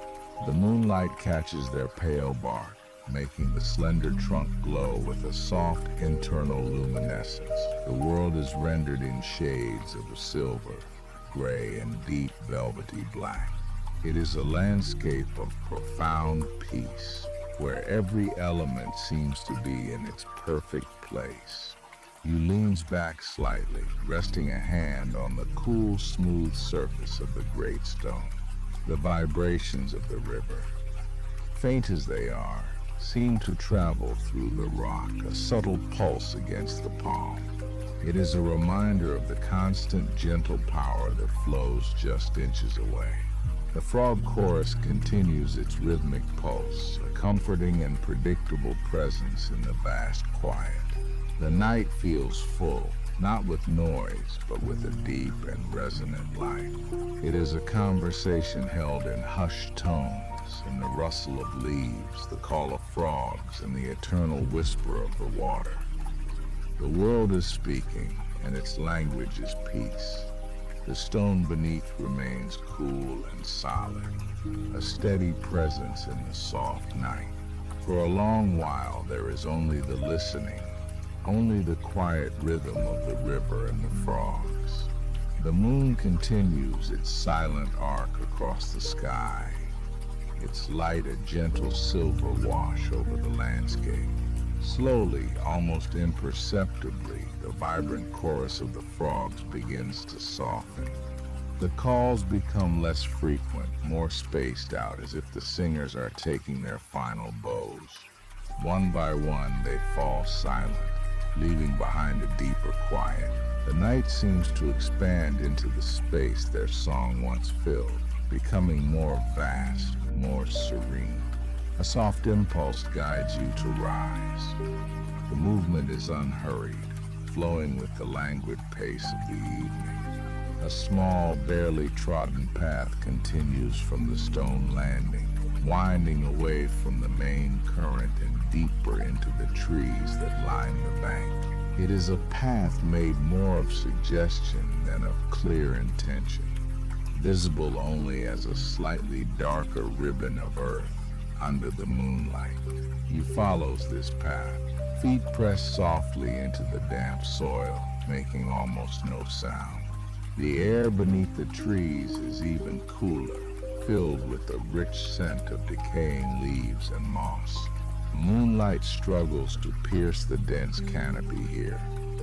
The moonlight catches their pale bark, making the slender trunk glow with a soft internal luminescence. The world is rendered in shades of silver, gray, and deep velvety black. It is a landscape of profound peace, where every element seems to be in its perfect place. You leans back slightly, resting a hand on the cool, smooth surface of the great stone. The vibrations of the river, faint as they are, seem to travel through the rock, a subtle pulse against the palm. It is a reminder of the constant, gentle power that flows just inches away. The frog chorus continues its rhythmic pulse, a comforting and predictable presence in the vast quiet. The night feels full, not with noise, but with a deep and resonant light. It is a conversation held in hushed tones, in the rustle of leaves, the call of frogs, and the eternal whisper of the water. The world is speaking, and its language is peace. The stone beneath remains cool and solid, a steady presence in the soft night. For a long while there is only the listening, only the quiet rhythm of the river and the frogs. The moon continues its silent arc across the sky, its light a gentle silver wash over the landscape. Slowly, almost imperceptibly, the vibrant chorus of the frogs begins to soften. The calls become less frequent, more spaced out, as if the singers are taking their final bows. One by one, they fall silent, leaving behind a deeper quiet. The night seems to expand into the space their song once filled, becoming more vast, more serene. A soft impulse guides you to rise. The movement is unhurried, flowing with the languid pace of the evening. A small, barely trodden path continues from the stone landing, winding away from the main current and deeper into the trees that line the bank. It is a path made more of suggestion than of clear intention, visible only as a slightly darker ribbon of earth under the moonlight. He follows this path, feet pressed softly into the damp soil, making almost no sound. The air beneath the trees is even cooler, filled with the rich scent of decaying leaves and moss. Moonlight struggles to pierce the dense canopy here,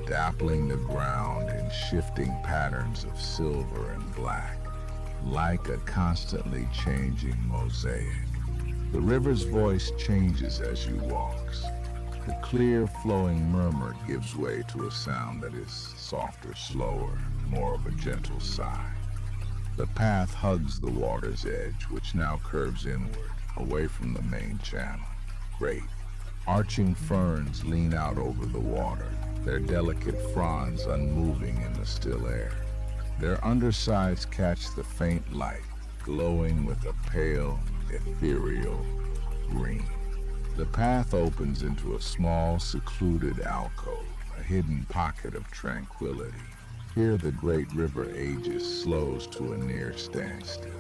dappling the ground in shifting patterns of silver and black, like a constantly changing mosaic. The river's voice changes as you walk. The clear, flowing murmur gives way to a sound that is softer, slower, more of a gentle sigh. The path hugs the water's edge, which now curves inward, away from the main channel. Great, arching ferns lean out over the water, their delicate fronds unmoving in the still air. Their undersides catch the faint light, glowing with a pale, ethereal green. The path opens into a small, secluded alcove, a hidden pocket of tranquility. Here the great river ages slows to a near standstill.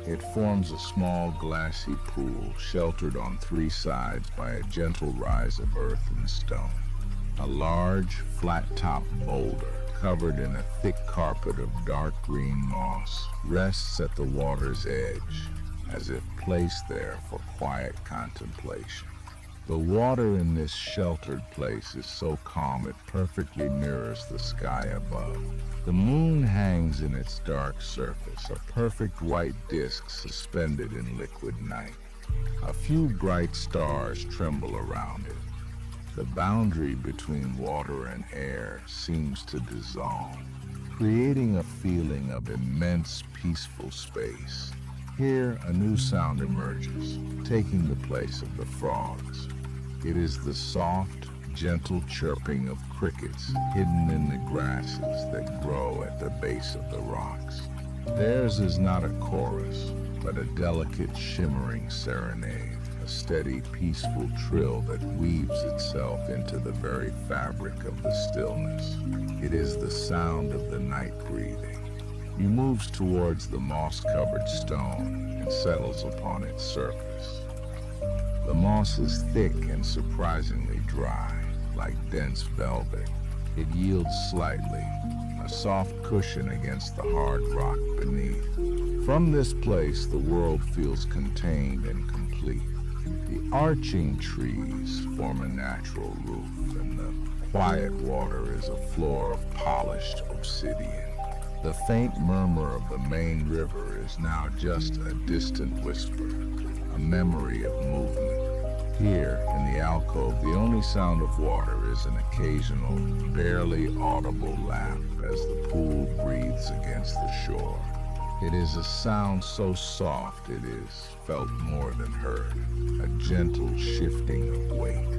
It forms a small, glassy pool, sheltered on three sides by a gentle rise of earth and stone. A large, flat-topped boulder, covered in a thick carpet of dark green moss, rests at the water's edge, as if placed there for quiet contemplation. The water in this sheltered place is so calm it perfectly mirrors the sky above. The moon hangs in its dark surface, a perfect white disk suspended in liquid night. A few bright stars tremble around it. The boundary between water and air seems to dissolve, creating a feeling of immense, peaceful space. Here, a new sound emerges, taking the place of the frogs. It is the soft, gentle chirping of crickets hidden in the grasses that grow at the base of the rocks. Theirs is not a chorus, but a delicate, shimmering serenade, a steady, peaceful trill that weaves itself into the very fabric of the stillness. It is the sound of the night breathing. He moves towards the moss-covered stone and settles upon its surface. The moss is thick and surprisingly dry, like dense velvet. It yields slightly, a soft cushion against the hard rock beneath. From this place, the world feels contained and complete. The arching trees form a natural roof, and the quiet water is a floor of polished obsidian. The faint murmur of the main river is now just a distant whisper, a memory of movement. Here, in the alcove, the only sound of water is an occasional, barely audible lap as the pool breathes against the shore. It is a sound so soft it is felt more than heard, a gentle shifting of weight.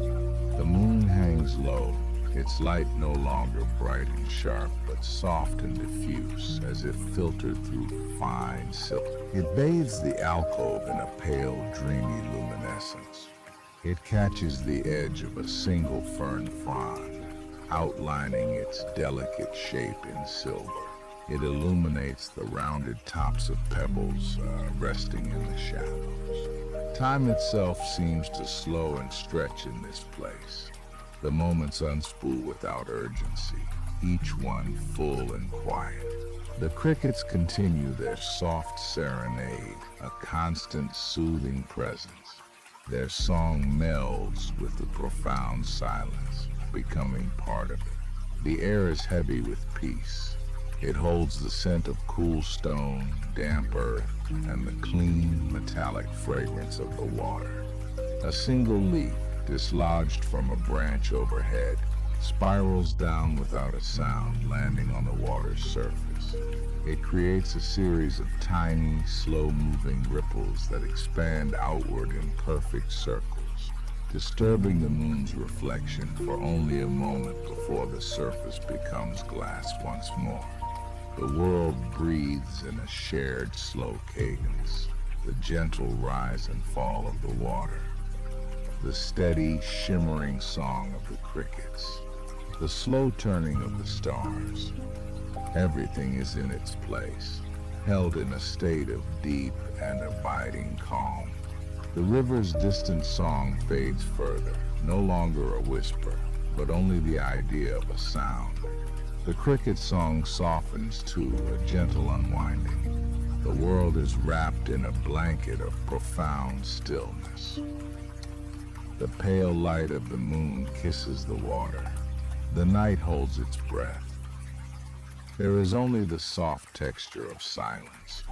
The moon hangs low, its light no longer bright and sharp, but soft and diffuse, as if filtered through fine silk. It bathes the alcove in a pale, dreamy luminescence. It catches the edge of a single fern frond, outlining its delicate shape in silver. It illuminates the rounded tops of pebbles resting in the shadows. Time itself seems to slow and stretch in this place. The moments unspool without urgency, each one full and quiet. The crickets continue their soft serenade, a constant soothing presence. Their song melds with the profound silence, becoming part of it. The air is heavy with peace. It holds the scent of cool stone, damp earth, and the clean, metallic fragrance of the water. A single leaf, dislodged from a branch overhead, spirals down without a sound, landing on the water's surface. It creates a series of tiny, slow-moving ripples that expand outward in perfect circles, disturbing the moon's reflection for only a moment before the surface becomes glass once more. The world breathes in a shared slow cadence, the gentle rise and fall of the water, the steady, shimmering song of the crickets, the slow turning of the stars. Everything is in its place, held in a state of deep and abiding calm. The river's distant song fades further, no longer a whisper, but only the idea of a sound. The cricket song softens to a gentle unwinding. The world is wrapped in a blanket of profound stillness. The pale light of the moon kisses the water. The night holds its breath. There is only the soft texture of silence.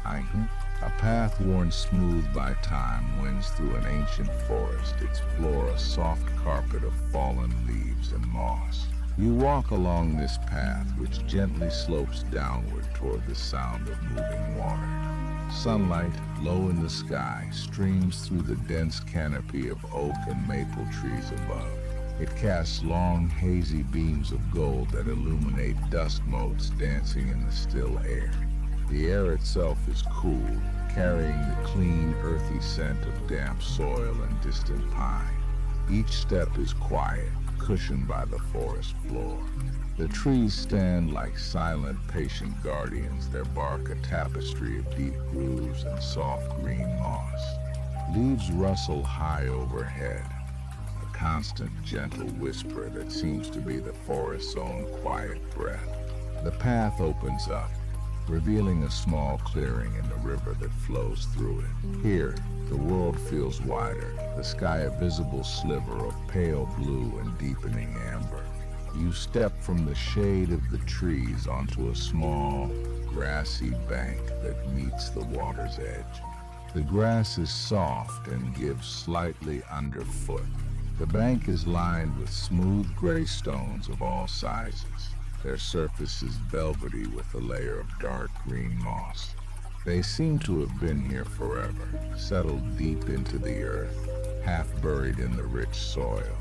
A path worn smooth by time winds through an ancient forest, its floor a soft carpet of fallen leaves and moss. You walk along this path, which gently slopes downward toward the sound of moving water. Sunlight, low in the sky, streams through the dense canopy of oak and maple trees above. It casts long, hazy beams of gold that illuminate dust motes dancing in the still air. The air itself is cool, carrying the clean, earthy scent of damp soil and distant pine. Each step is quiet, cushioned by the forest floor. The trees stand like silent, patient guardians, their bark a tapestry of deep grooves and soft green moss. Leaves rustle high overhead, a constant, gentle whisper that seems to be the forest's own quiet breath. The path opens up, revealing a small clearing in the river that flows through it. Here, the world feels wider, the sky a visible sliver of pale blue and deepening amber. You step from the shade of the trees onto a small, grassy bank that meets the water's edge. The grass is soft and gives slightly underfoot. The bank is lined with smooth gray stones of all sizes. Their surface is velvety with a layer of dark green moss. They seem to have been here forever, settled deep into the earth, half buried in the rich soil.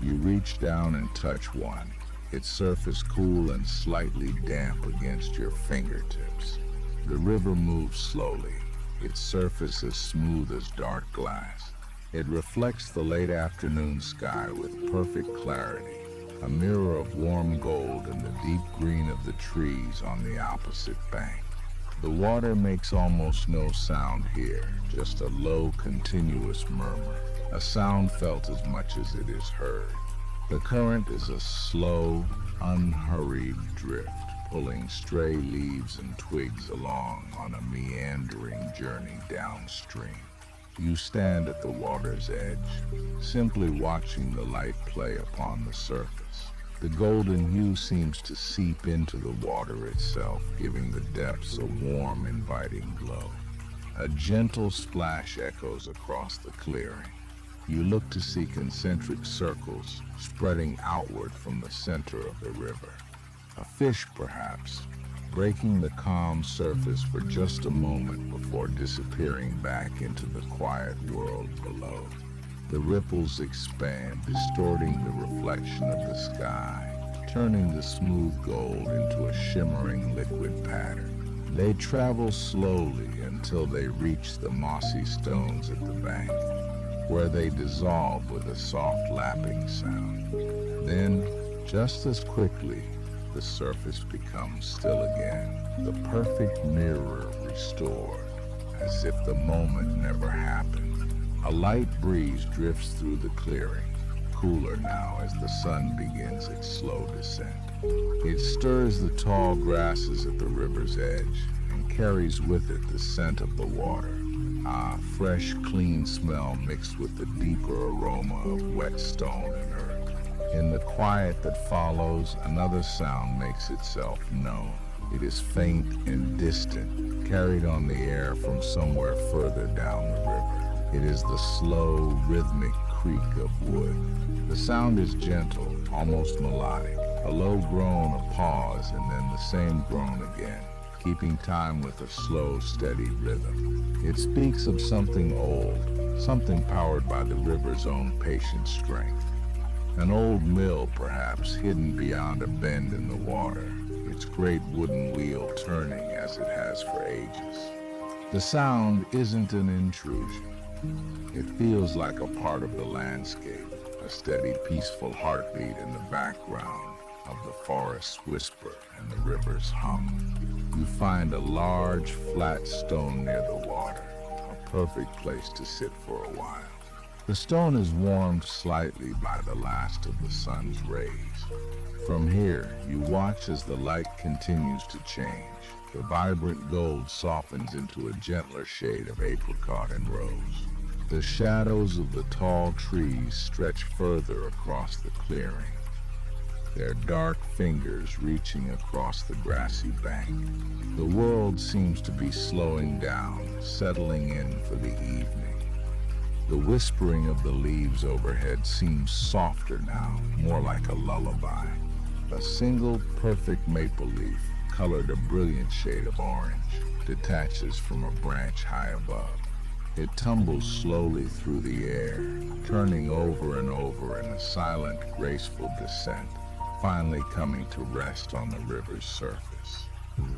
You reach down and touch one, its surface cool and slightly damp against your fingertips. The river moves slowly, its surface as smooth as dark glass. It reflects the late afternoon sky with perfect clarity, a mirror of warm gold in the deep green of the trees on the opposite bank. The water makes almost no sound here, just a low, continuous murmur, a sound felt as much as it is heard. The current is a slow, unhurried drift, pulling stray leaves and twigs along on a meandering journey downstream. You stand at the water's edge, simply watching the light play upon the surface. The golden hue seems to seep into the water itself, giving the depths a warm, inviting glow. A gentle splash echoes across the clearing. You look to see concentric circles spreading outward from the center of the river. A fish, perhaps, breaking the calm surface for just a moment before disappearing back into the quiet world below. The ripples expand, distorting the reflection of the sky, turning the smooth gold into a shimmering liquid pattern. They travel slowly until they reach the mossy stones at the bank, where they dissolve with a soft lapping sound. Then, just as quickly, the surface becomes still again, the perfect mirror restored, as if the moment never happened. A light breeze drifts through the clearing, cooler now as the sun begins its slow descent. It stirs the tall grasses at the river's edge and carries with it the scent of the water. Fresh, clean smell mixed with the deeper aroma of wet stone and earth. In the quiet that follows, another sound makes itself known. It is faint and distant, carried on the air from somewhere further down the river. It is the slow, rhythmic creak of wood. The sound is gentle, almost melodic. A low groan, a pause, and then the same groan again, keeping time with a slow, steady rhythm. It speaks of something old, something powered by the river's own patient strength. An old mill, perhaps, hidden beyond a bend in the water, its great wooden wheel turning as it has for ages. The sound isn't an intrusion. It feels like a part of the landscape, a steady, peaceful heartbeat in the background of the forest's whisper and the river's hum. You find a large, flat stone near the water, a perfect place to sit for a while. The stone is warmed slightly by the last of the sun's rays. From here, you watch as the light continues to change. The vibrant gold softens into a gentler shade of apricot and rose. The shadows of the tall trees stretch further across the clearing, their dark fingers reaching across the grassy bank. The world seems to be slowing down, settling in for the evening. The whispering of the leaves overhead seems softer now, more like a lullaby. A single perfect maple leaf, colored a brilliant shade of orange, detaches from a branch high above. It tumbles slowly through the air, turning over and over in a silent, graceful descent, finally coming to rest on the river's surface.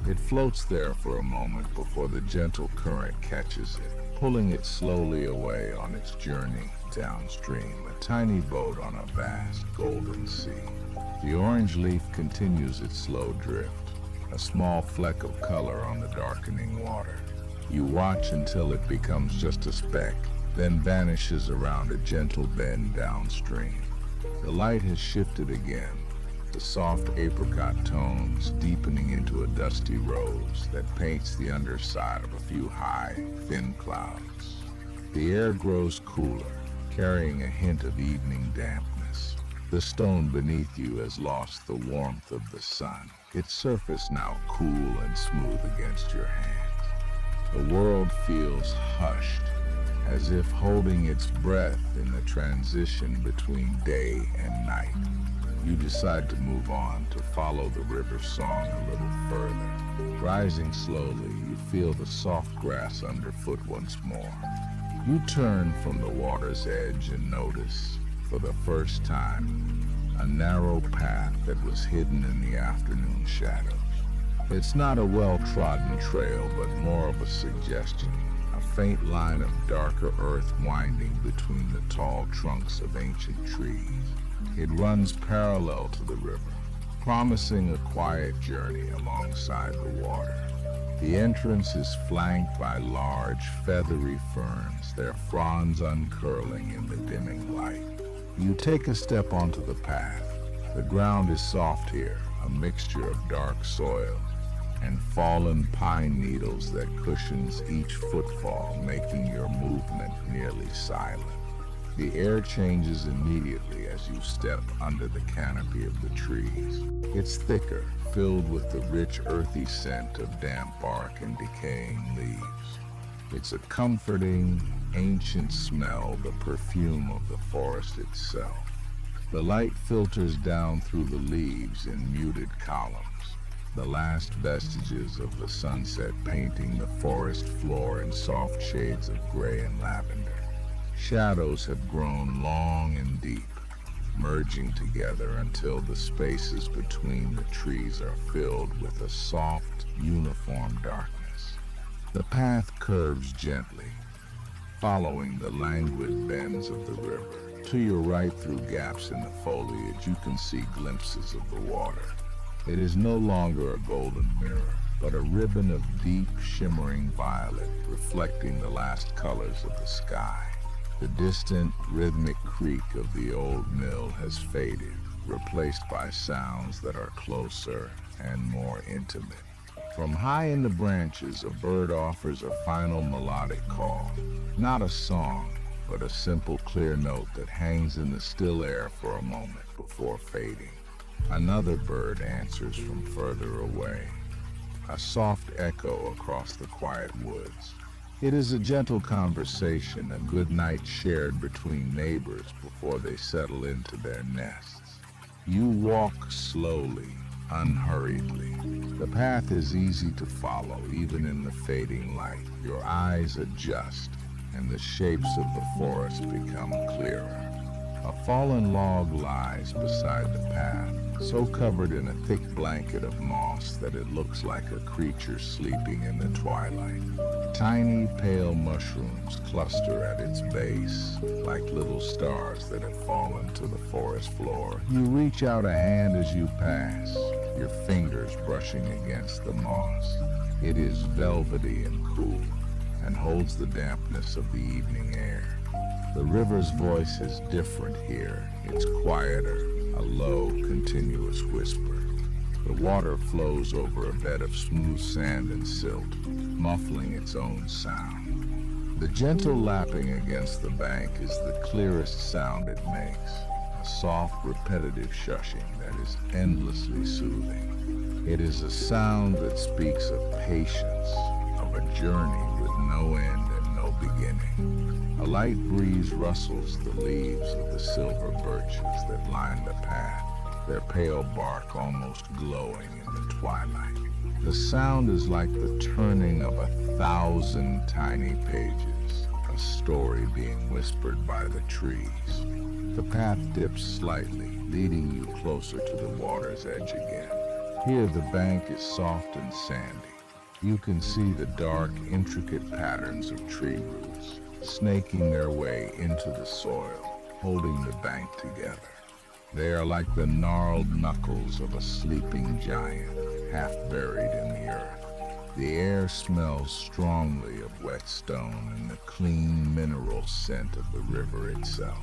It floats there for a moment before the gentle current catches it, pulling it slowly away on its journey downstream, a tiny boat on a vast golden sea. The orange leaf continues its slow drift, a small fleck of color on the darkening water. You watch until it becomes just a speck, then vanishes around a gentle bend downstream. The light has shifted again, the soft apricot tones deepening into a dusty rose that paints the underside of a few high, thin clouds. The air grows cooler, carrying a hint of evening dampness. The stone beneath you has lost the warmth of the sun, its surface now cool and smooth against your hands. The world feels hushed, as if holding its breath in the transition between day and night. You decide to move on, to follow the river's song a little further. Rising slowly, you feel the soft grass underfoot once more. You turn from the water's edge and notice, for the first time, a narrow path that was hidden in the afternoon shadows. It's not a well-trodden trail, but more of a suggestion, a faint line of darker earth winding between the tall trunks of ancient trees. It runs parallel to the river, promising a quiet journey alongside the water. The entrance is flanked by large, feathery ferns, their fronds uncurling in the dimming light. You take a step onto the path. The ground is soft here, a mixture of dark soil and fallen pine needles that cushions each footfall, making your movement nearly silent. The air changes immediately as you step under the canopy of the trees. It's thicker, filled with the rich earthy scent of damp bark and decaying leaves. It's a comforting, ancient smell, the perfume of the forest itself. The light filters down through the leaves in muted columns, the last vestiges of the sunset painting the forest floor in soft shades of gray and lavender. Shadows have grown long and deep, merging together until the spaces between the trees are filled with a soft, uniform darkness. The path curves gently, following the languid bends of the river. To your right, through gaps in the foliage, you can see glimpses of the water. It is no longer a golden mirror, but a ribbon of deep, shimmering violet, reflecting the last colors of the sky. The distant, rhythmic creak of the old mill has faded, replaced by sounds that are closer and more intimate. From high in the branches, a bird offers a final melodic call. Not a song, but a simple, clear note that hangs in the still air for a moment before fading. Another bird answers from further away, a soft echo across the quiet woods. It is a gentle conversation, a good night shared between neighbors before they settle into their nests. You walk slowly, unhurriedly. The path is easy to follow, even in the fading light. Your eyes adjust, and the shapes of the forest become clearer. A fallen log lies beside the path, so covered in a thick blanket of moss that it looks like a creature sleeping in the twilight. Tiny, pale mushrooms cluster at its base, like little stars that have fallen to the forest floor. You reach out a hand as you pass, your fingers brushing against the moss. It is velvety and cool, and holds the dampness of the evening air. The river's voice is different here. It's quieter, a low, continuous whisper. The water flows over a bed of smooth sand and silt, muffling its own sound. The gentle lapping against the bank is the clearest sound it makes, a soft, repetitive shushing that is endlessly soothing. It is a sound that speaks of patience, of a journey with no end and no beginning. A light breeze rustles the leaves of the silver birches that line the path, their pale bark almost glowing in the twilight. The sound is like the turning of 1,000 tiny pages, a story being whispered by the trees. The path dips slightly, leading you closer to the water's edge again. Here the bank is soft and sandy. You can see the dark, intricate patterns of tree roots, snaking their way into the soil, holding the bank together. They are like the gnarled knuckles of a sleeping giant, half buried in the earth. The air smells strongly of wet stone and the clean mineral scent of the river itself.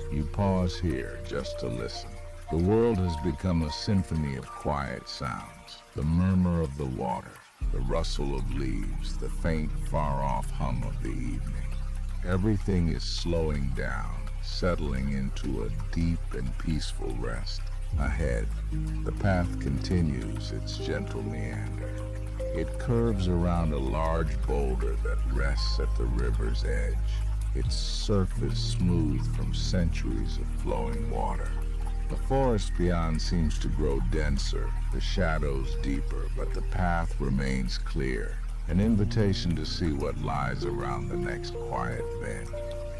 You pause here just to listen. The world has become a symphony of quiet sounds, the murmur of the water, the rustle of leaves, the faint, far-off hum of the evening. Everything is slowing down, settling into a deep and peaceful rest. Ahead, the path continues its gentle meander. It curves around a large boulder that rests at the river's edge, its surface smooth from centuries of flowing water. The forest beyond seems to grow denser, the shadows deeper, but the path remains clear, an invitation to see what lies around the next quiet bend.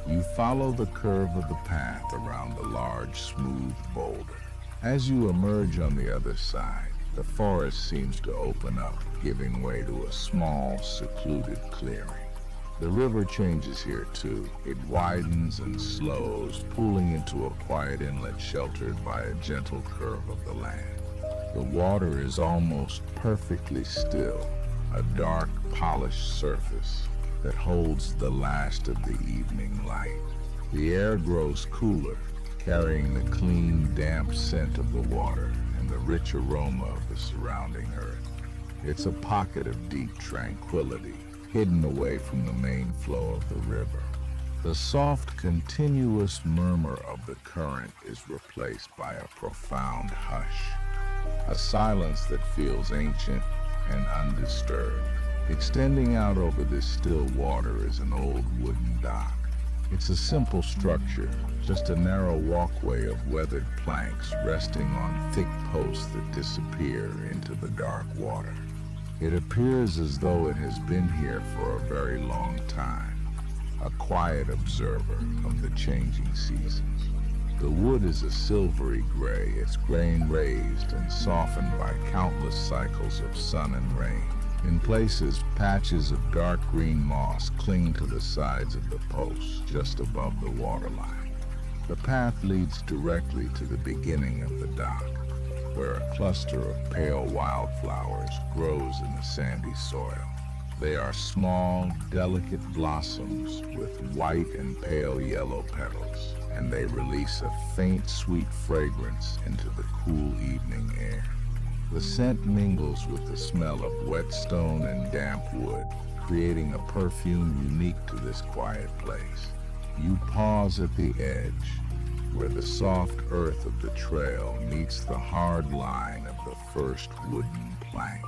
You follow the curve of the path around the large, smooth boulder. As you emerge on the other side, the forest seems to open up, giving way to a small, secluded clearing. The river changes here too. It widens and slows, pooling into a quiet inlet sheltered by a gentle curve of the land. The water is almost perfectly still, a dark, polished surface that holds the last of the evening light. The air grows cooler, carrying the clean, damp scent of the water, and the rich aroma of the surrounding earth. It's a pocket of deep tranquility, hidden away from the main flow of the river. The soft, continuous murmur of the current is replaced by a profound hush, a silence that feels ancient and undisturbed. Extending out over this still water is an old wooden dock. It's a simple structure, just a narrow walkway of weathered planks resting on thick posts that disappear into the dark water. It appears as though it has been here for a very long time, a quiet observer of the changing seasons. The wood is a silvery gray, its grain raised and softened by countless cycles of sun and rain. In places, patches of dark green moss cling to the sides of the posts just above the waterline. The path leads directly to the beginning of the dock, where a cluster of pale wildflowers grows in the sandy soil. They are small, delicate blossoms with white and pale yellow petals, and they release a faint, sweet fragrance into the cool evening air. The scent mingles with the smell of wet stone and damp wood, creating a perfume unique to this quiet place. You pause at the edge, where the soft earth of the trail meets the hard line of the first wooden plank.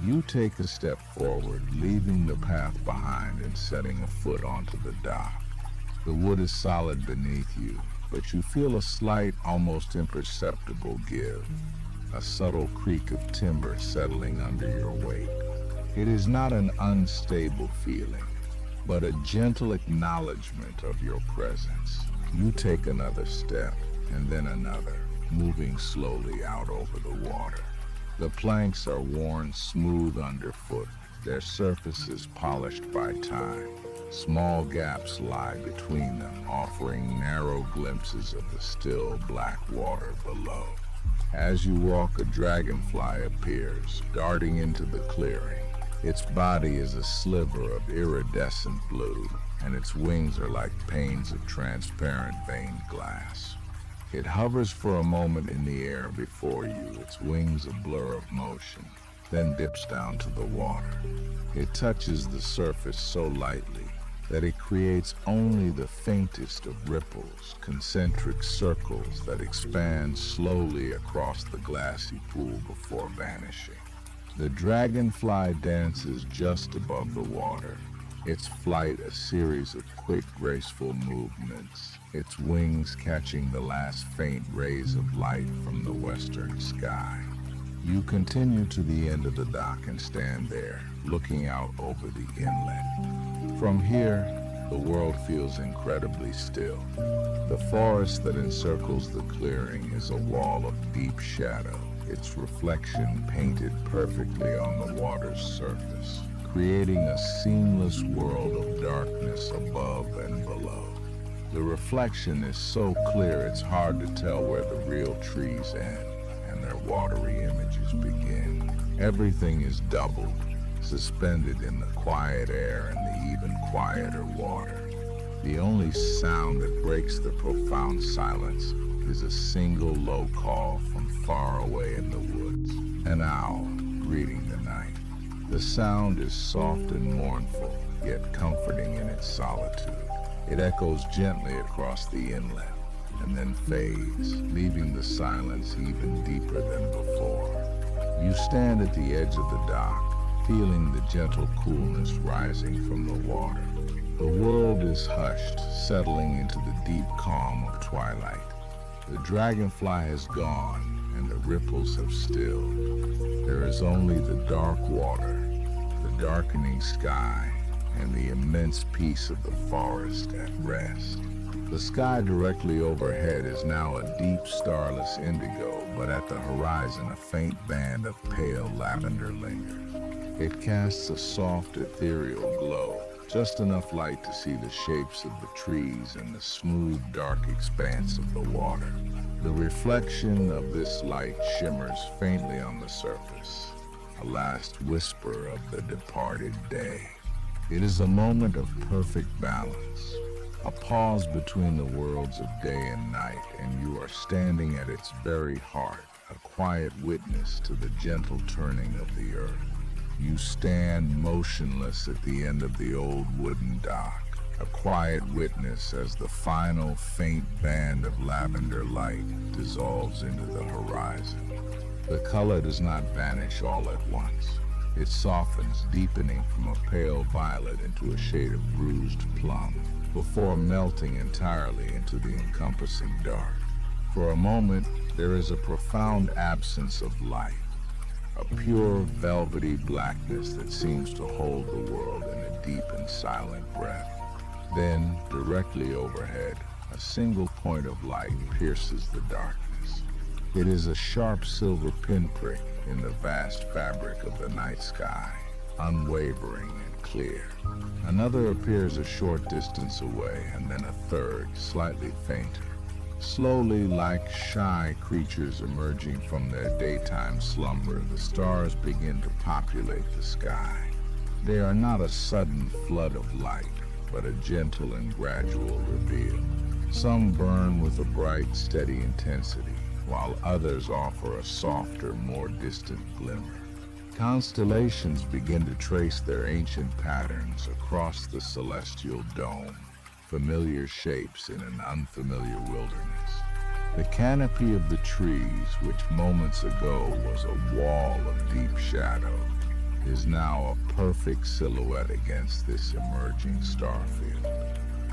You take a step forward, leaving the path behind and setting a foot onto the dock. The wood is solid beneath you, but you feel a slight, almost imperceptible give, a subtle creak of timber settling under your weight. It is not an unstable feeling, but a gentle acknowledgement of your presence. You take another step, and then another, moving slowly out over the water. The planks are worn smooth underfoot, their surfaces polished by time. Small gaps lie between them, offering narrow glimpses of the still black water below. As you walk, a dragonfly appears, darting into the clearing. Its body is a sliver of iridescent blue, and its wings are like panes of transparent veined glass. It hovers for a moment in the air before you, its wings a blur of motion, then dips down to the water. It touches the surface so lightly that it creates only the faintest of ripples, concentric circles that expand slowly across the glassy pool before vanishing. The dragonfly dances just above the water, its flight a series of quick, graceful movements, its wings catching the last faint rays of light from the western sky. You continue to the end of the dock and stand there, looking out over the inlet. From here, the world feels incredibly still. The forest that encircles the clearing is a wall of deep shadow, its reflection painted perfectly on the water's surface, creating a seamless world of darkness above and below. The reflection is so clear it's hard to tell where the real trees end and their watery images begin. Everything is doubled, suspended in the quiet air and the even quieter water. The only sound that breaks the profound silence is a single low call from far away in the woods, an owl greeting the night. The sound is soft and mournful, yet comforting in its solitude. It echoes gently across the inlet, and then fades, leaving the silence even deeper than before. You stand at the edge of the dock, feeling the gentle coolness rising from the water. The world is hushed, settling into the deep calm of twilight. The dragonfly has gone, and the ripples have stilled. There is only the dark water, the darkening sky, and the immense peace of the forest at rest. The sky directly overhead is now a deep starless indigo, but at the horizon a faint band of pale lavender lingers. It casts a soft ethereal glow, just enough light to see the shapes of the trees and the smooth dark expanse of the water. The reflection of this light shimmers faintly on the surface, a last whisper of the departed day. It is a moment of perfect balance, a pause between the worlds of day and night, and you are standing at its very heart, a quiet witness to the gentle turning of the earth. You stand motionless at the end of the old wooden dock, a quiet witness as the final faint band of lavender light dissolves into the horizon. The color does not vanish all at once. It softens, deepening from a pale violet into a shade of bruised plum, before melting entirely into the encompassing dark. For a moment, there is a profound absence of light, a pure, velvety blackness that seems to hold the world in a deep and silent breath. Then, directly overhead, a single point of light pierces the darkness. It is a sharp silver pinprick in the vast fabric of the night sky, unwavering and clear. Another appears a short distance away, and then a third, slightly fainter. Slowly, like shy creatures emerging from their daytime slumber, the stars begin to populate the sky. They are not a sudden flood of light, but a gentle and gradual reveal. Some burn with a bright, steady intensity, while others offer a softer, more distant glimmer. Constellations begin to trace their ancient patterns across the celestial dome, familiar shapes in an unfamiliar wilderness. The canopy of the trees, which moments ago was a wall of deep shadow, is now a perfect silhouette against this emerging starfield.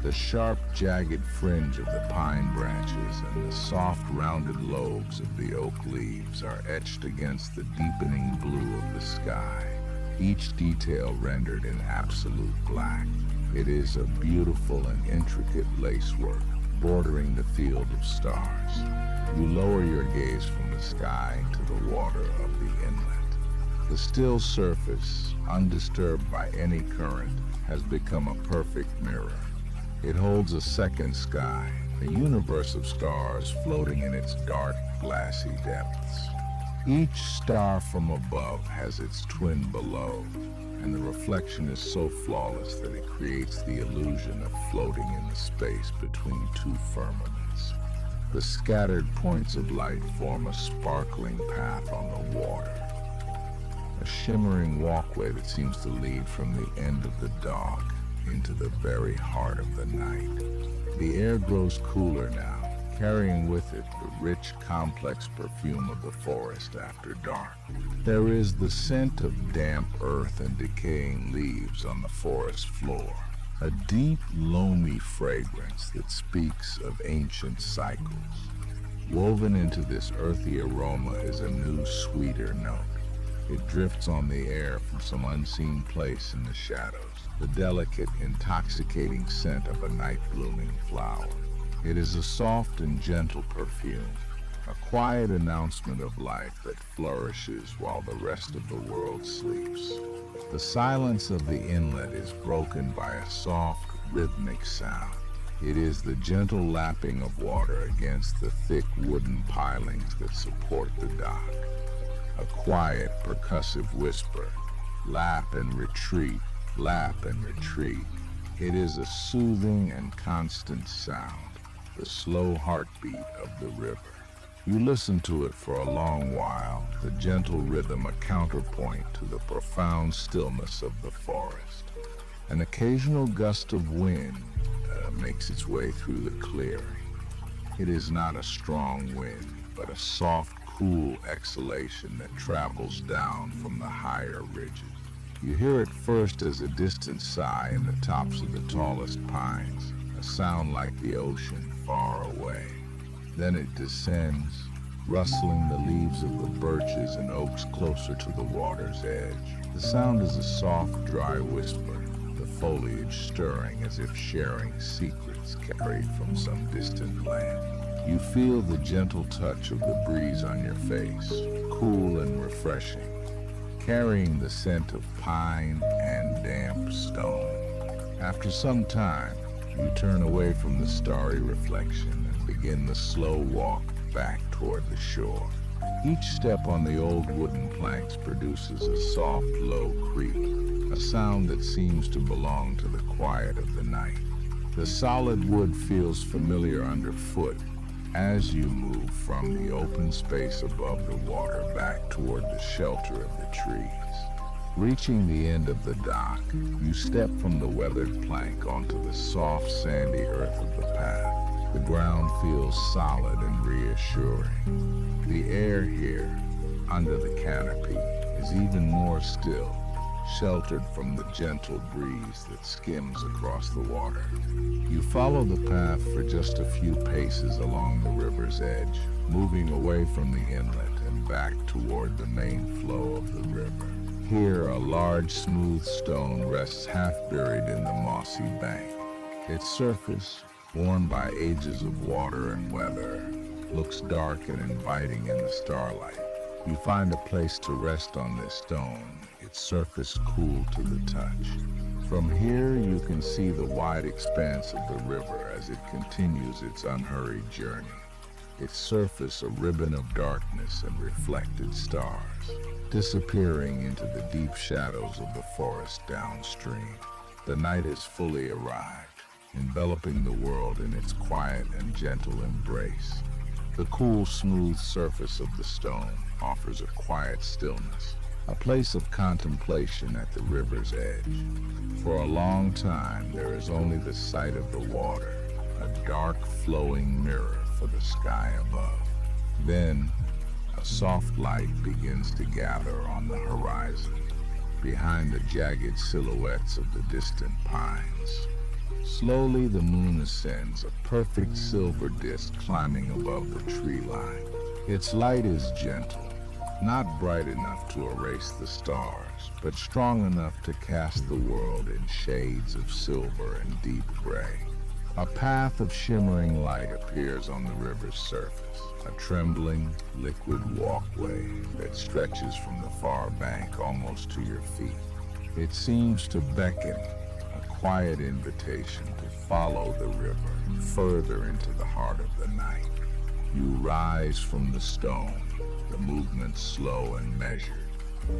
The sharp, jagged fringe of the pine branches and the soft, rounded lobes of the oak leaves are etched against the deepening blue of the sky, each detail rendered in absolute black. It is a beautiful and intricate lacework bordering the field of stars. You lower your gaze from the sky to the water of the inlet. The still surface, undisturbed by any current, has become a perfect mirror. It holds a second sky, a universe of stars floating in its dark, glassy depths. Each star from above has its twin below, and the reflection is so flawless that it creates the illusion of floating in the space between two firmaments. The scattered points of light form a sparkling path on the water, a shimmering walkway that seems to lead from the end of the dock into the very heart of the night. The air grows cooler now, carrying with it the rich, complex perfume of the forest after dark. There is the scent of damp earth and decaying leaves on the forest floor, a deep, loamy fragrance that speaks of ancient cycles. Woven into this earthy aroma is a new, sweeter note. It drifts on the air from some unseen place in the shadows, the delicate, intoxicating scent of a night-blooming flower. It is a soft and gentle perfume, a quiet announcement of life that flourishes while the rest of the world sleeps. The silence of the inlet is broken by a soft, rhythmic sound. It is the gentle lapping of water against the thick wooden pilings that support the dock. A quiet, percussive whisper, lap and retreat, lap and retreat. It is a soothing and constant sound, the slow heartbeat of the river. You listen to it for a long while, the gentle rhythm a counterpoint to the profound stillness of the forest. An occasional gust of wind makes its way through the clearing. It is not a strong wind, but a soft, cool exhalation that travels down from the higher ridges. You hear it first as a distant sigh in the tops of the tallest pines, a sound like the ocean far away. Then it descends, rustling the leaves of the birches and oaks closer to the water's edge. The sound is a soft, dry whisper, the foliage stirring as if sharing secrets carried from some distant land. You feel the gentle touch of the breeze on your face, cool and refreshing, carrying the scent of pine and damp stone. After some time, you turn away from the starry reflection and begin the slow walk back toward the shore. Each step on the old wooden planks produces a soft, low creak, a sound that seems to belong to the quiet of the night. The solid wood feels familiar underfoot, as you move from the open space above the water back toward the shelter of the trees. Reaching the end of the dock, you step from the weathered plank onto the soft sandy earth of the path. The ground feels solid and reassuring. The air here, under the canopy, is even more still, sheltered from the gentle breeze that skims across the water. You follow the path for just a few paces along the river's edge, moving away from the inlet and back toward the main flow of the river. Here, a large smooth stone rests half buried in the mossy bank. Its surface, worn by ages of water and weather, looks dark and inviting in the starlight. You find a place to rest on this stone, its surface cool to the touch. From here, you can see the wide expanse of the river as it continues its unhurried journey. Its surface a ribbon of darkness and reflected stars, disappearing into the deep shadows of the forest downstream. The night has fully arrived, enveloping the world in its quiet and gentle embrace. The cool, smooth surface of the stone offers a quiet stillness, a place of contemplation at the river's edge. For a long time, there is only the sight of the water, a dark, flowing mirror for the sky above. Then, a soft light begins to gather on the horizon, behind the jagged silhouettes of the distant pines. Slowly, the moon ascends, a perfect silver disk climbing above the tree line. Its light is gentle, not bright enough to erase the stars, but strong enough to cast the world in shades of silver and deep gray. A path of shimmering light appears on the river's surface, a trembling, liquid walkway that stretches from the far bank almost to your feet. It seems to beckon, a quiet invitation to follow the river further into the heart of the night. You rise from the stone, the movement slow and measured.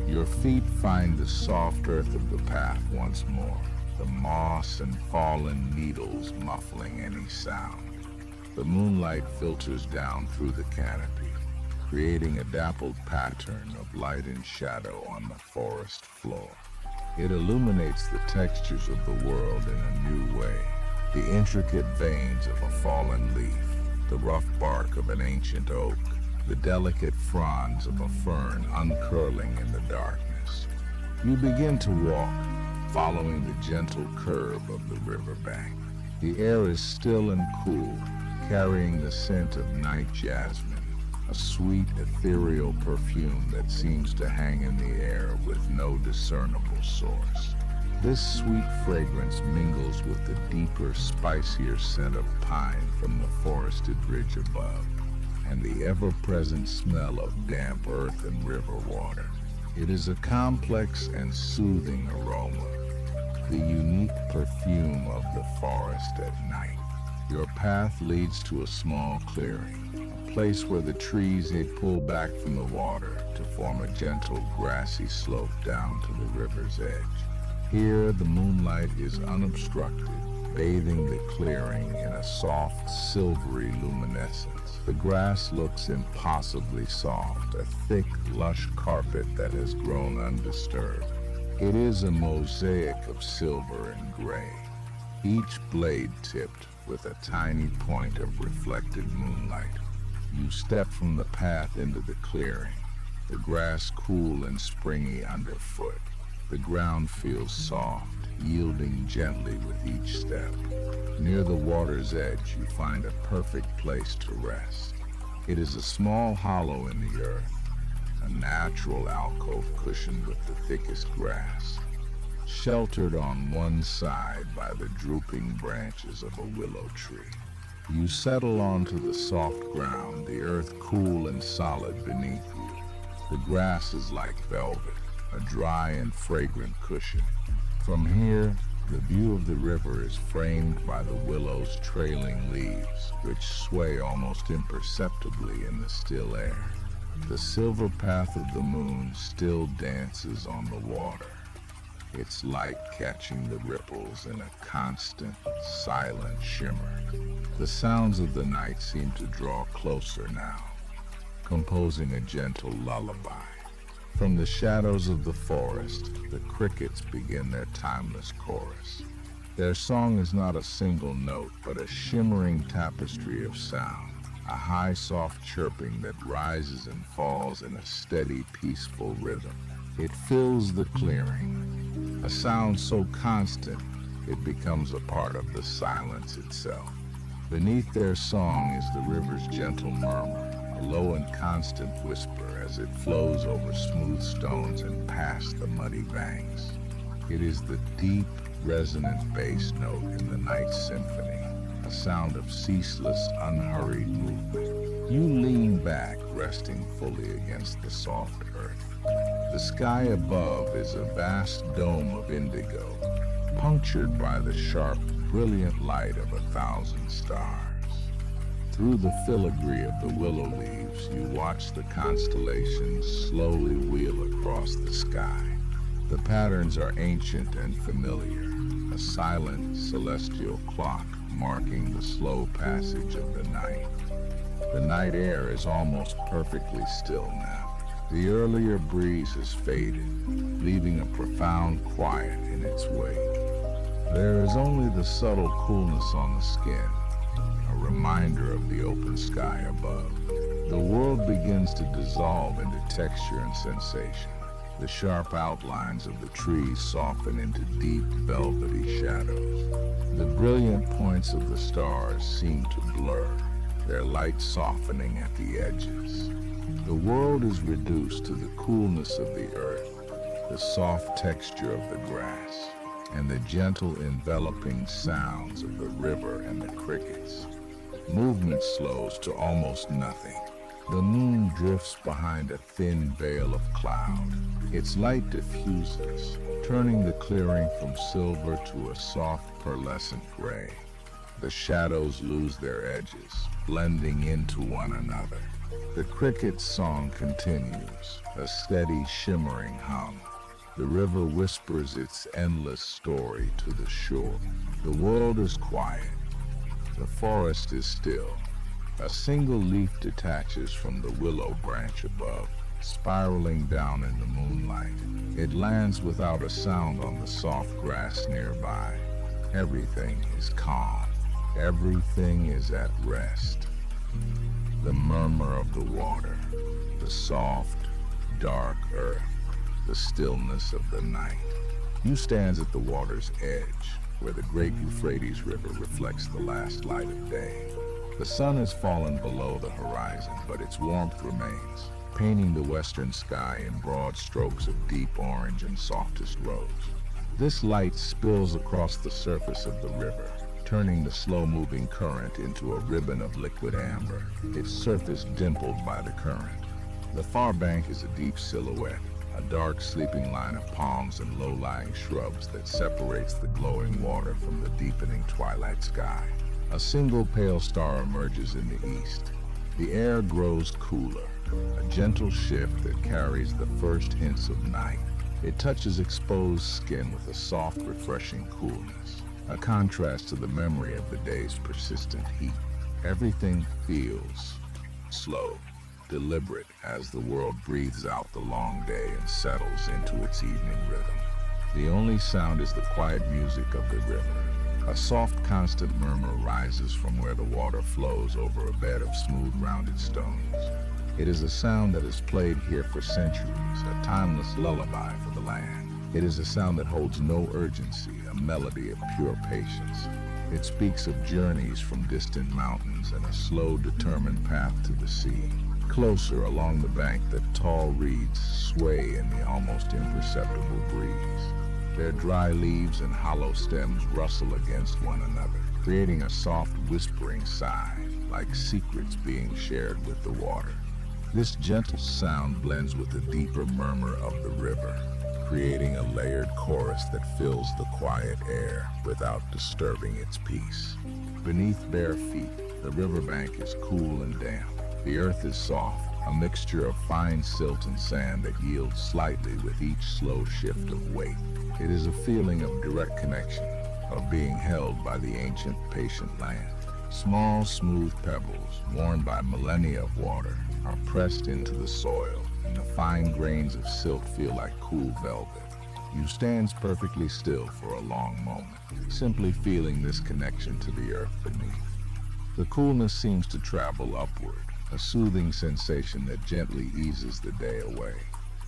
Your feet find the soft earth of the path once more, the moss and fallen needles muffling any sound. The moonlight filters down through the canopy, creating a dappled pattern of light and shadow on the forest floor. It illuminates the textures of the world in a new way, the intricate veins of a fallen leaf, the rough bark of an ancient oak, the delicate fronds of a fern uncurling in the darkness. You begin to walk, following the gentle curve of the riverbank. The air is still and cool, carrying the scent of night jasmine, a sweet, ethereal perfume that seems to hang in the air with no discernible source. This sweet fragrance mingles with the deeper, spicier scent of pine from the forested ridge above, and the ever-present smell of damp earth and river water. It is a complex and soothing aroma, the unique perfume of the forest at night. Your path leads to a small clearing, a place where the trees pull back from the water to form a gentle, grassy slope down to the river's edge. Here, the moonlight is unobstructed, bathing the clearing in a soft, silvery luminescence. The grass looks impossibly soft, a thick, lush carpet that has grown undisturbed. It is a mosaic of silver and gray, each blade tipped with a tiny point of reflected moonlight. You step from the path into the clearing, the grass cool and springy underfoot. The ground feels soft, yielding gently with each step. Near the water's edge, you find a perfect place to rest. It is a small hollow in the earth, a natural alcove cushioned with the thickest grass, sheltered on one side by the drooping branches of a willow tree. You settle onto the soft ground, the earth cool and solid beneath you. The grass is like velvet, a dry and fragrant cushion. From here, the view of the river is framed by the willow's trailing leaves, which sway almost imperceptibly in the still air. The silver path of the moon still dances on the water, its light catching the ripples in a constant, silent shimmer. The sounds of the night seem to draw closer now, composing a gentle lullaby. From the shadows of the forest, the crickets begin their timeless chorus. Their song is not a single note, but a shimmering tapestry of sound, a high, soft chirping that rises and falls in a steady, peaceful rhythm. It fills the clearing, a sound so constant it becomes a part of the silence itself. Beneath their song is the river's gentle murmur, a low and constant whisper as it flows over smooth stones and past the muddy banks. It is the deep, resonant bass note in the night symphony, a sound of ceaseless, unhurried movement. You lean back, resting fully against the soft earth. The sky above is a vast dome of indigo, punctured by the sharp, brilliant light of 1,000 stars. Through the filigree of the willow leaves, you watch the constellations slowly wheel across the sky. The patterns are ancient and familiar, a silent, celestial clock marking the slow passage of the night. The night air is almost perfectly still now. The earlier breeze has faded, leaving a profound quiet in its wake. There is only the subtle coolness on the skin, a reminder of the open sky above. The world begins to dissolve into texture and sensation. The sharp outlines of the trees soften into deep, velvety shadows. The brilliant points of the stars seem to blur, their light softening at the edges. The world is reduced to the coolness of the earth, the soft texture of the grass, and the gentle enveloping sounds of the river and the crickets. Movement slows to almost nothing. The moon drifts behind a thin veil of cloud. Its light diffuses, turning the clearing from silver to a soft pearlescent gray. The shadows lose their edges, blending into one another. The cricket's song continues, a steady, shimmering hum. The river whispers its endless story to the shore. The world is quiet. The forest is still. A single leaf detaches from the willow branch above, spiraling down in the moonlight. It lands without a sound on the soft grass nearby. Everything is calm. Everything is at rest. The murmur of the water, the soft, dark earth, the stillness of the night. You stand at the water's edge, where the great Euphrates River reflects the last light of day. The sun has fallen below the horizon, but its warmth remains, painting the western sky in broad strokes of deep orange and softest rose. This light spills across the surface of the river, turning the slow-moving current into a ribbon of liquid amber, its surface dimpled by the current. The far bank is a deep silhouette, a dark sleeping line of palms and low-lying shrubs that separates the glowing water from the deepening twilight sky. A single pale star emerges in the east. The air grows cooler, a gentle shift that carries the first hints of night. It touches exposed skin with a soft, refreshing coolness, a contrast to the memory of the day's persistent heat. Everything feels slow, deliberate as the world breathes out the long day and settles into its evening rhythm. The only sound is the quiet music of the river. A soft, constant murmur rises from where the water flows over a bed of smooth, rounded stones. It is a sound that has played here for centuries, a timeless lullaby for the land. It is a sound that holds no urgency, a melody of pure patience. It speaks of journeys from distant mountains and a slow, determined path to the sea. Closer along the bank, the tall reeds sway in the almost imperceptible breeze. Their dry leaves and hollow stems rustle against one another, creating a soft, whispering sigh, like secrets being shared with the water. This gentle sound blends with the deeper murmur of the river, creating a layered chorus that fills the quiet air without disturbing its peace. Beneath bare feet, the riverbank is cool and damp. The earth is soft, a mixture of fine silt and sand that yields slightly with each slow shift of weight. It is a feeling of direct connection, of being held by the ancient, patient land. Small, smooth pebbles, worn by millennia of water, are pressed into the soil, and the fine grains of silt feel like cool velvet. You stand perfectly still for a long moment, simply feeling this connection to the earth beneath. The coolness seems to travel upward, a soothing sensation that gently eases the day away.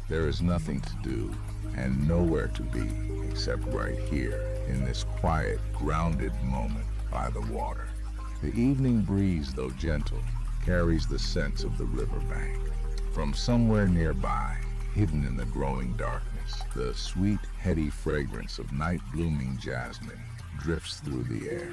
There is nothing to do and nowhere to be except right here in this quiet, grounded moment by the water. The evening breeze, though gentle, carries the scent of the riverbank. From somewhere nearby, hidden in the growing darkness, the sweet, heady fragrance of night-blooming jasmine drifts through the air.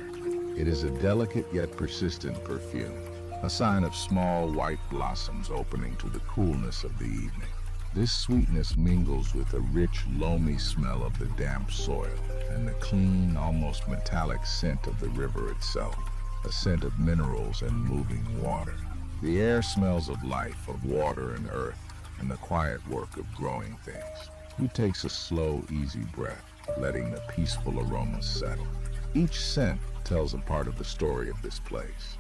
It is a delicate yet persistent perfume, a sign of small white blossoms opening to the coolness of the evening. This sweetness mingles with a rich, loamy smell of the damp soil and the clean, almost metallic scent of the river itself, a scent of minerals and moving water. The air smells of life, of water and earth, and the quiet work of growing things. You take a slow, easy breath, letting the peaceful aroma settle. Each scent tells a part of the story of this place,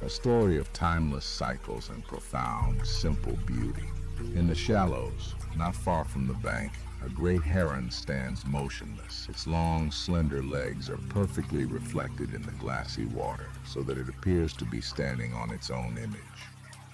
a story of timeless cycles and profound, simple beauty. In the shallows, not far from the bank, a great heron stands motionless. Its long, slender legs are perfectly reflected in the glassy water, so that it appears to be standing on its own image.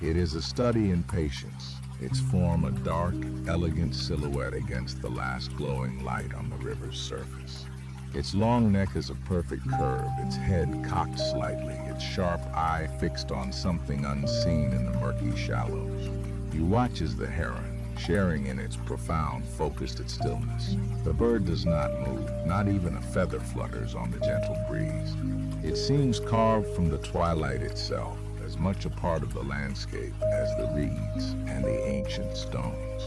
It is a study in patience, its form a dark, elegant silhouette against the last glowing light on the river's surface. Its long neck is a perfect curve, its head cocked slightly, its sharp eye fixed on something unseen in the murky shallows. You watch as the heron, sharing in its profound, focused stillness. The bird does not move, not even a feather flutters on the gentle breeze. It seems carved from the twilight itself, as much a part of the landscape as the reeds and the ancient stones.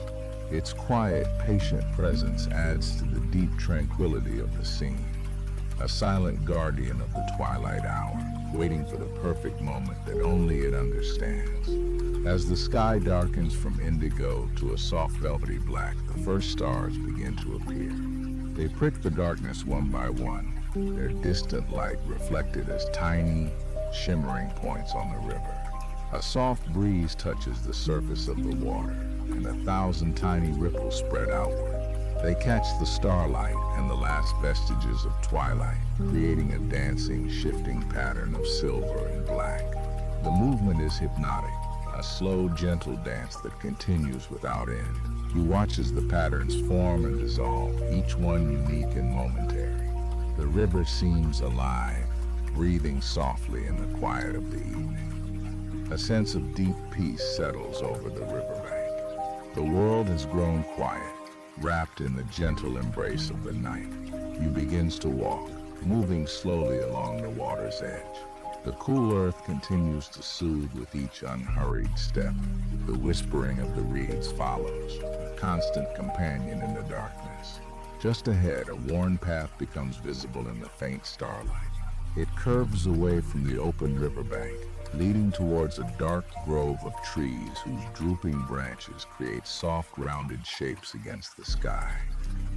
Its quiet, patient presence adds to the deep tranquility of the scene, a silent guardian of the twilight hour, waiting for the perfect moment that only it understands. As the sky darkens from indigo to a soft velvety black, the first stars begin to appear. They prick the darkness one by one, their distant light reflected as tiny, shimmering points on the river. A soft breeze touches the surface of the water, and 1,000 tiny ripples spread outward. They catch the starlight and the last vestiges of twilight, creating a dancing, shifting pattern of silver and black. The movement is hypnotic, a slow, gentle dance that continues without end. You watch as the patterns form and dissolve, each one unique and momentary. The river seems alive, breathing softly in the quiet of the evening. A sense of deep peace settles over the riverbank. The world has grown quiet, wrapped in the gentle embrace of the night. You begin to walk, moving slowly along the water's edge. The cool earth continues to soothe with each unhurried step. The whispering of the reeds follows, a constant companion in the darkness. Just ahead, a worn path becomes visible in the faint starlight. It curves away from the open riverbank, leading towards a dark grove of trees whose drooping branches create soft, rounded shapes against the sky.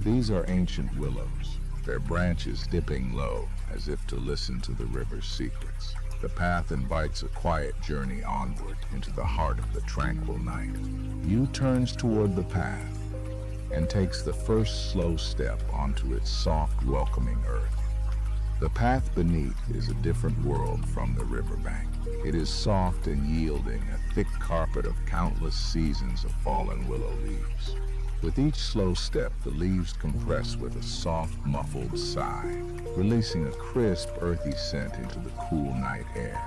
These are ancient willows, their branches dipping low as if to listen to the river's secrets. The path invites a quiet journey onward into the heart of the tranquil night. You turns toward the path and takes the first slow step onto its soft, welcoming earth. The path beneath is a different world from the riverbank. It is soft and yielding, a thick carpet of countless seasons of fallen willow leaves. With each slow step, the leaves compress with a soft, muffled sigh, releasing a crisp, earthy scent into the cool night air.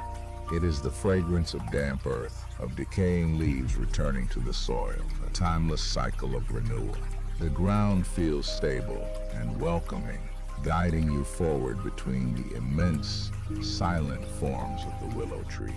It is the fragrance of damp earth, of decaying leaves returning to the soil, a timeless cycle of renewal. The ground feels stable and welcoming, guiding you forward between the immense, silent forms of the willow trees.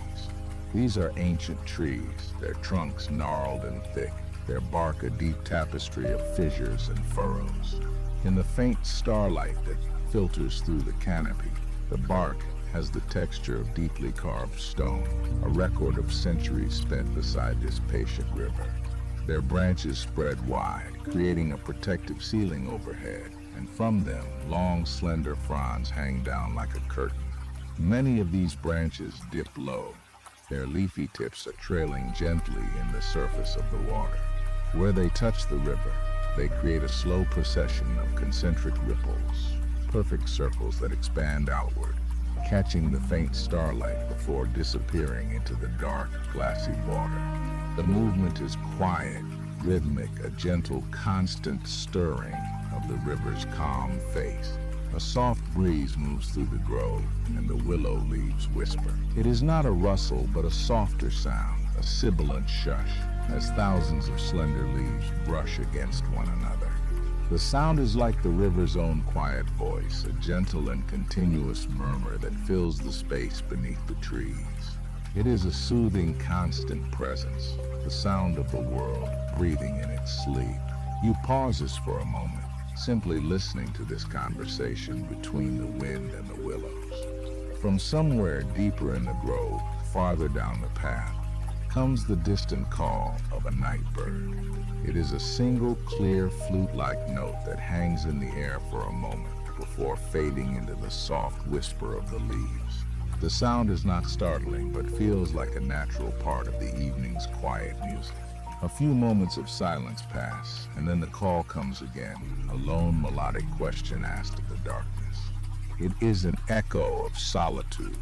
These are ancient trees, their trunks gnarled and thick, their bark a deep tapestry of fissures and furrows. In the faint starlight that filters through the canopy, the bark has the texture of deeply carved stone, a record of centuries spent beside this patient river. Their branches spread wide, creating a protective ceiling overhead, and from them, long, slender fronds hang down like a curtain. Many of these branches dip low. Their leafy tips are trailing gently in the surface of the water. Where they touch the river, they create a slow procession of concentric ripples, perfect circles that expand outward, catching the faint starlight before disappearing into the dark, glassy water. The movement is quiet, rhythmic, a gentle, constant stirring of the river's calm face. A soft breeze moves through the grove, and the willow leaves whisper. It is not a rustle, but a softer sound, a sibilant shush, as thousands of slender leaves brush against one another. The sound is like the river's own quiet voice, a gentle and continuous murmur that fills the space beneath the trees. It is a soothing, constant presence, the sound of the world breathing in its sleep. You pauses for a moment, simply listening to this conversation between the wind and the willows. From somewhere deeper in the grove, farther down the path, comes the distant call of a night bird. It is a single, clear, flute-like note that hangs in the air for a moment before fading into the soft whisper of the leaves. The sound is not startling, but feels like a natural part of the evening's quiet music. A few moments of silence pass, and then the call comes again, a lone melodic question asked of the darkness. It is an echo of solitude,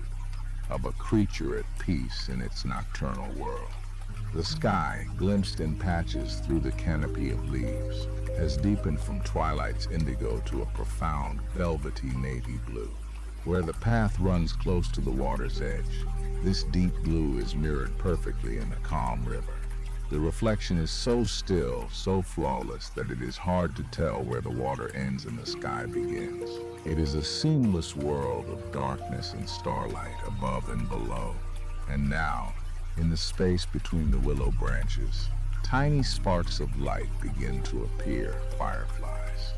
of a creature at peace in its nocturnal world. The sky, glimpsed in patches through the canopy of leaves, has deepened from twilight's indigo to a profound, velvety navy blue. Where the path runs close to the water's edge, this deep blue is mirrored perfectly in the calm river. The reflection is so still, so flawless, that it is hard to tell where the water ends and the sky begins. It is a seamless world of darkness and starlight above and below. And now, in the space between the willow branches, tiny sparks of light begin to appear, fireflies.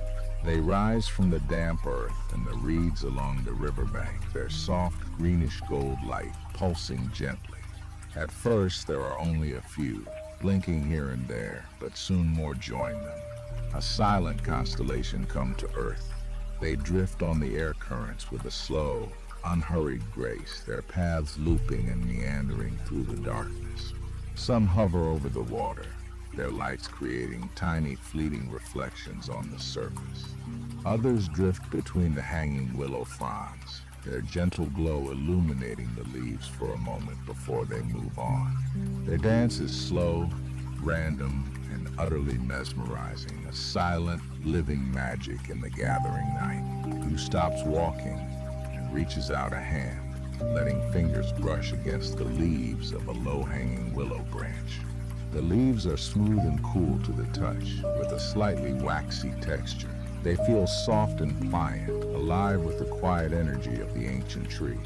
They rise from the damp earth and the reeds along the riverbank, their soft greenish gold light pulsing gently. At first, there are only a few, blinking here and there, but soon more join them. A silent constellation come to earth. They drift on the air currents with a slow, unhurried grace, their paths looping and meandering through the darkness. Some hover over the water, their lights creating tiny fleeting reflections on the surface. Others drift between the hanging willow fronds, their gentle glow illuminating the leaves for a moment before they move on. Their dance is slow, random, and utterly mesmerizing, a silent, living magic in the gathering night. You stops walking and reaches out a hand, letting fingers brush against the leaves of a low-hanging willow branch. The leaves are smooth and cool to the touch, with a slightly waxy texture. They feel soft and pliant, alive with the quiet energy of the ancient tree.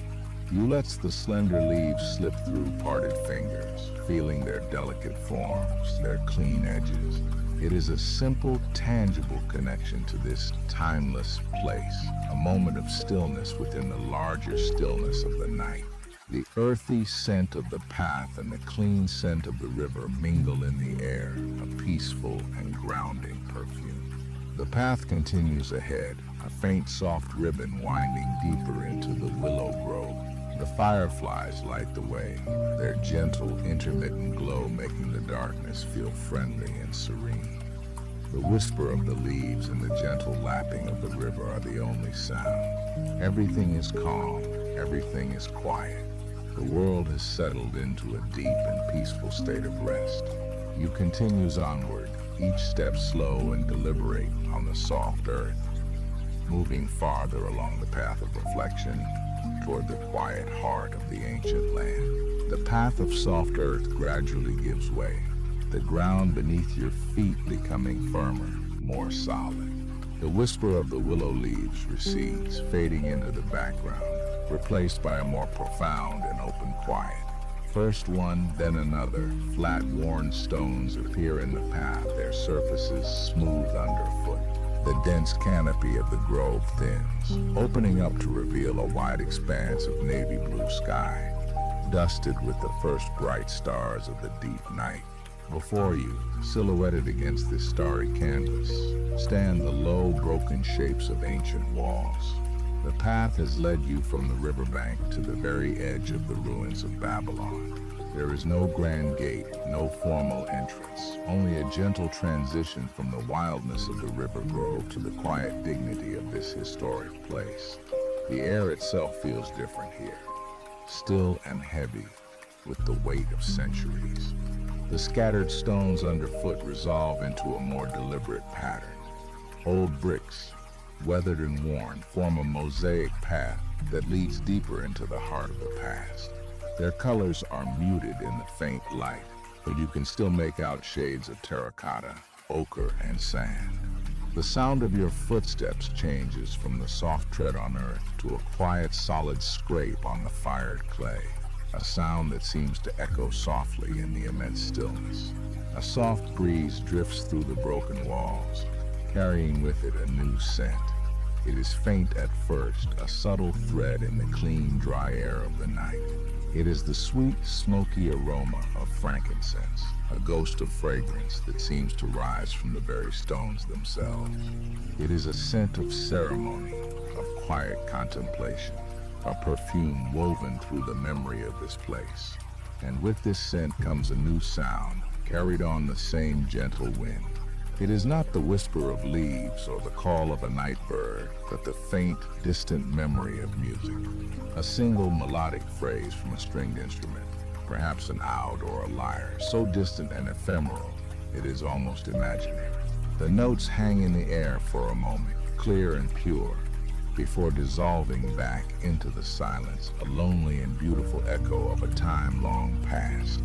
You let the slender leaves slip through parted fingers, feeling their delicate forms, their clean edges. It is a simple, tangible connection to this timeless place, a moment of stillness within the larger stillness of the night. The earthy scent of the path and the clean scent of the river mingle in the air, a peaceful and grounding perfume. The path continues ahead, a faint soft ribbon winding deeper into the willow grove. The fireflies light the way, their gentle, intermittent glow making the darkness feel friendly and serene. The whisper of the leaves and the gentle lapping of the river are the only sound. Everything is calm, everything is quiet. The world has settled into a deep and peaceful state of rest. You continues onward, each step slow and deliberate on the soft earth, moving farther along the path of reflection toward the quiet heart of the ancient land. The path of soft earth gradually gives way, the ground beneath your feet becoming firmer, more solid. The whisper of the willow leaves recedes, fading into the background, replaced by a more profound and open quiet. First one, then another, flat, worn stones appear in the path, their surfaces smooth underfoot. The dense canopy of the grove thins, opening up to reveal a wide expanse of navy blue sky, dusted with the first bright stars of the deep night. Before you, silhouetted against this starry canvas, stand the low, broken shapes of ancient walls. The path has led you from the riverbank to the very edge of the ruins of Babylon. There is no grand gate, no formal entrance, only a gentle transition from the wildness of the river grove to the quiet dignity of this historic place. The air itself feels different here, still and heavy, with the weight of centuries. The scattered stones underfoot resolve into a more deliberate pattern. Old bricks, weathered and worn, form a mosaic path that leads deeper into the heart of the past. Their colors are muted in the faint light, but you can still make out shades of terracotta, ochre, and sand. The sound of your footsteps changes from the soft tread on earth to a quiet, solid scrape on the fired clay, a sound that seems to echo softly in the immense stillness. A soft breeze drifts through the broken walls, carrying with it a new scent. It is faint at first, a subtle thread in the clean, dry air of the night. It is the sweet, smoky aroma of frankincense, a ghost of fragrance that seems to rise from the very stones themselves. It is a scent of ceremony, of quiet contemplation, a perfume woven through the memory of this place. And with this scent comes a new sound, carried on the same gentle wind. It is not the whisper of leaves or the call of a night bird, but the faint, distant memory of music. A single melodic phrase from a stringed instrument, perhaps an oud or a lyre, so distant and ephemeral, it is almost imaginary. The notes hang in the air for a moment, clear and pure, before dissolving back into the silence, a lonely and beautiful echo of a time long past.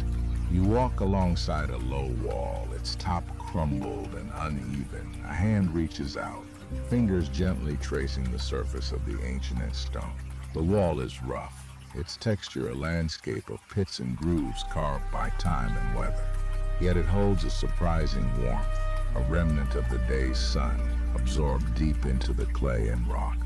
You walk alongside a low wall, its top crumbled and uneven. A hand reaches out, fingers gently tracing the surface of the ancient stone. The wall is rough, its texture a landscape of pits and grooves carved by time and weather. Yet it holds a surprising warmth, a remnant of the day's sun, absorbed deep into the clay and rock.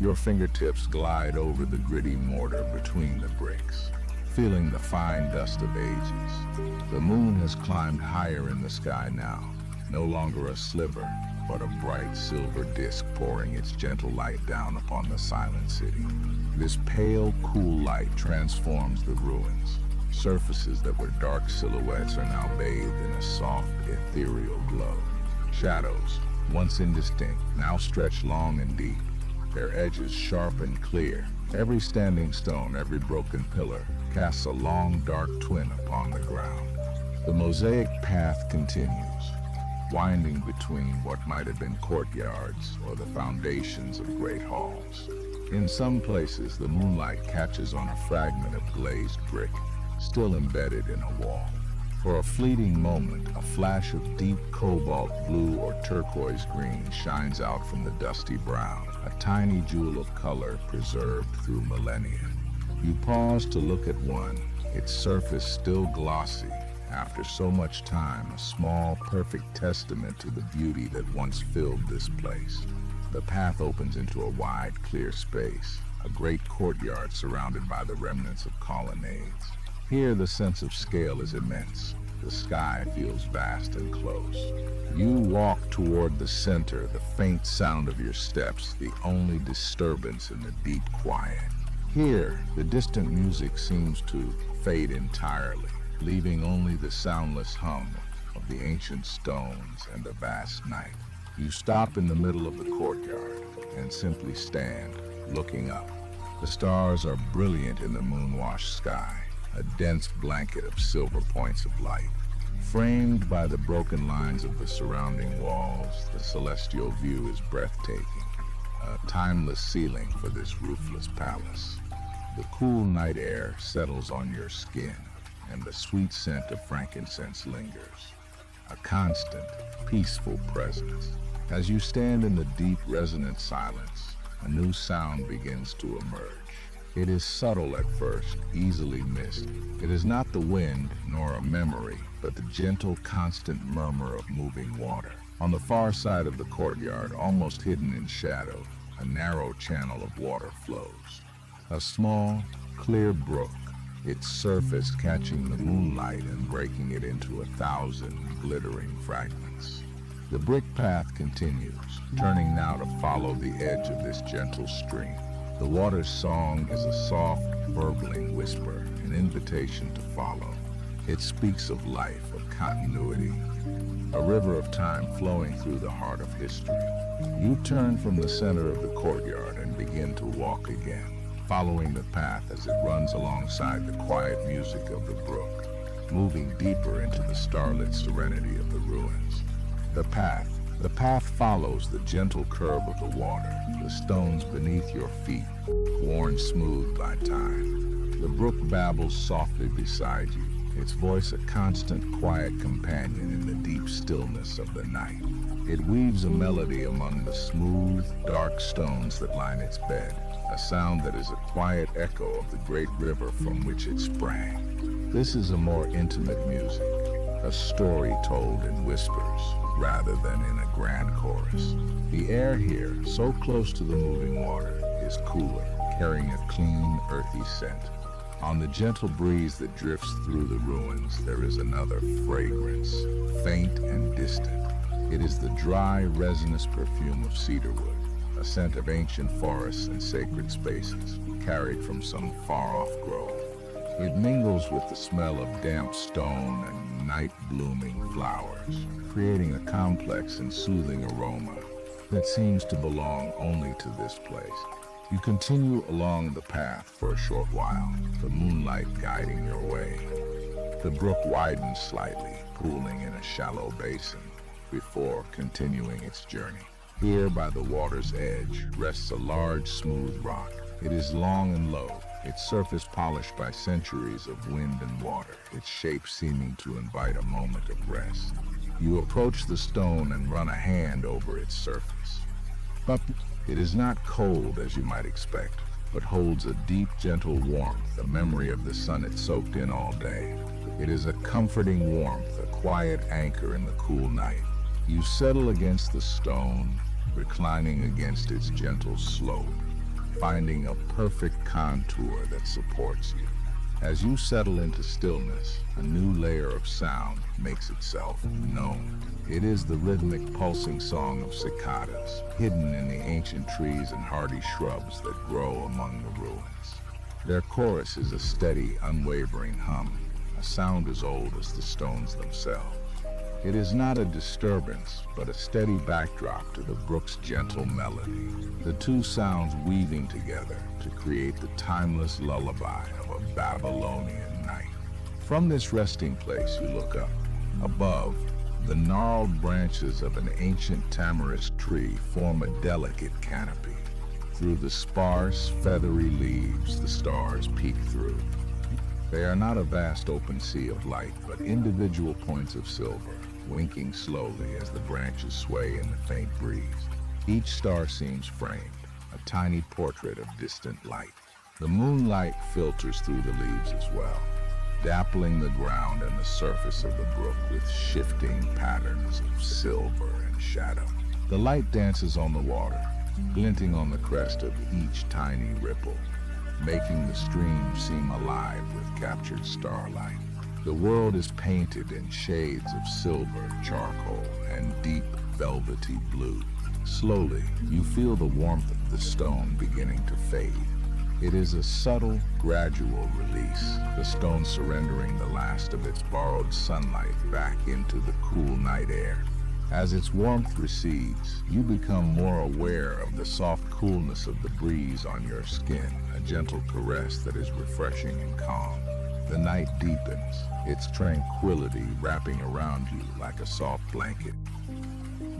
Your fingertips glide over the gritty mortar between the bricks, feeling the fine dust of ages. The moon has climbed higher in the sky now, no longer a sliver, but a bright silver disk pouring its gentle light down upon the silent city. This pale, cool light transforms the ruins. Surfaces that were dark silhouettes are now bathed in a soft, ethereal glow. Shadows, once indistinct, now stretch long and deep, their edges sharp and clear. Every standing stone, every broken pillar, casts a long, dark twin upon the ground. The mosaic path continues, winding between what might have been courtyards or the foundations of great halls. In some places, the moonlight catches on a fragment of glazed brick, still embedded in a wall. For a fleeting moment, a flash of deep cobalt blue or turquoise green shines out from the dusty brown, a tiny jewel of color preserved through millennia. You pause to look at one, its surface still glossy. After so much time, a small, perfect testament to the beauty that once filled this place. The path opens into a wide, clear space, a great courtyard surrounded by the remnants of colonnades. Here, the sense of scale is immense. The sky feels vast and close. You walk toward the center, the faint sound of your steps, the only disturbance in the deep quiet. Here, the distant music seems to fade entirely, leaving only the soundless hum of the ancient stones and the vast night. You stop in the middle of the courtyard and simply stand, looking up. The stars are brilliant in the moon-washed sky, a dense blanket of silver points of light. Framed by the broken lines of the surrounding walls, the celestial view is breathtaking, a timeless ceiling for this roofless palace. The cool night air settles on your skin, and the sweet scent of frankincense lingers, a constant, peaceful presence. As you stand in the deep, resonant silence, a new sound begins to emerge. It is subtle at first, easily missed. It is not the wind nor a memory, but the gentle, constant murmur of moving water. On the far side of the courtyard, almost hidden in shadow, a narrow channel of water flows. A small, clear brook, its surface catching the moonlight and breaking it into 1,000 glittering fragments. The brick path continues, turning now to follow the edge of this gentle stream. The water's song is a soft, burbling whisper, an invitation to follow. It speaks of life, of continuity, a river of time flowing through the heart of history. You turn from the center of the courtyard and begin to walk again, following the path as it runs alongside the quiet music of the brook, moving deeper into the starlit serenity of the ruins. The path follows the gentle curve of the water, the stones beneath your feet, worn smooth by time. The brook babbles softly beside you, its voice a constant, quiet companion in the deep stillness of the night. It weaves a melody among the smooth, dark stones that line its bed, a sound that is a quiet echo of the great river from which it sprang. This is a more intimate music, a story told in whispers rather than in a grand chorus. The air here, so close to the moving water, is cooler, carrying a clean, earthy scent. On the gentle breeze that drifts through the ruins, there is another fragrance, faint and distant. It is the dry, resinous perfume of cedarwood, a scent of ancient forests and sacred spaces, carried from some far-off grove. It mingles with the smell of damp stone and night-blooming flowers, creating a complex and soothing aroma that seems to belong only to this place. You continue along the path for a short while, the moonlight guiding your way. The brook widens slightly, pooling in a shallow basin, before continuing its journey. Here, by the water's edge, rests a large, smooth rock. It is long and low, its surface polished by centuries of wind and water, its shape seeming to invite a moment of rest. You approach the stone and run a hand over its surface. But it is not cold as you might expect, but holds a deep, gentle warmth, a memory of the sun it soaked in all day. It is a comforting warmth, a quiet anchor in the cool night. You settle against the stone, reclining against its gentle slope, finding a perfect contour that supports you. As you settle into stillness, a new layer of sound makes itself known. It is the rhythmic pulsing song of cicadas, hidden in the ancient trees and hardy shrubs that grow among the ruins. Their chorus is a steady, unwavering hum, a sound as old as the stones themselves. It is not a disturbance, but a steady backdrop to the brook's gentle melody, the two sounds weaving together to create the timeless lullaby of a Babylonian night. From this resting place you look up. Above, the gnarled branches of an ancient tamarisk tree form a delicate canopy. Through the sparse, feathery leaves, the stars peek through. They are not a vast open sea of light, but individual points of silver, winking slowly as the branches sway in the faint breeze. Each star seems framed, a tiny portrait of distant light. The moonlight filters through the leaves as well, dappling the ground and the surface of the brook with shifting patterns of silver and shadow. The light dances on the water, glinting on the crest of each tiny ripple, making the stream seem alive with captured starlight. The world is painted in shades of silver, charcoal, and deep, velvety blue. Slowly, you feel the warmth of the stone beginning to fade. It is a subtle, gradual release, the stone surrendering the last of its borrowed sunlight back into the cool night air. As its warmth recedes, you become more aware of the soft coolness of the breeze on your skin, a gentle caress that is refreshing and calm. The night deepens, its tranquility wrapping around you like a soft blanket.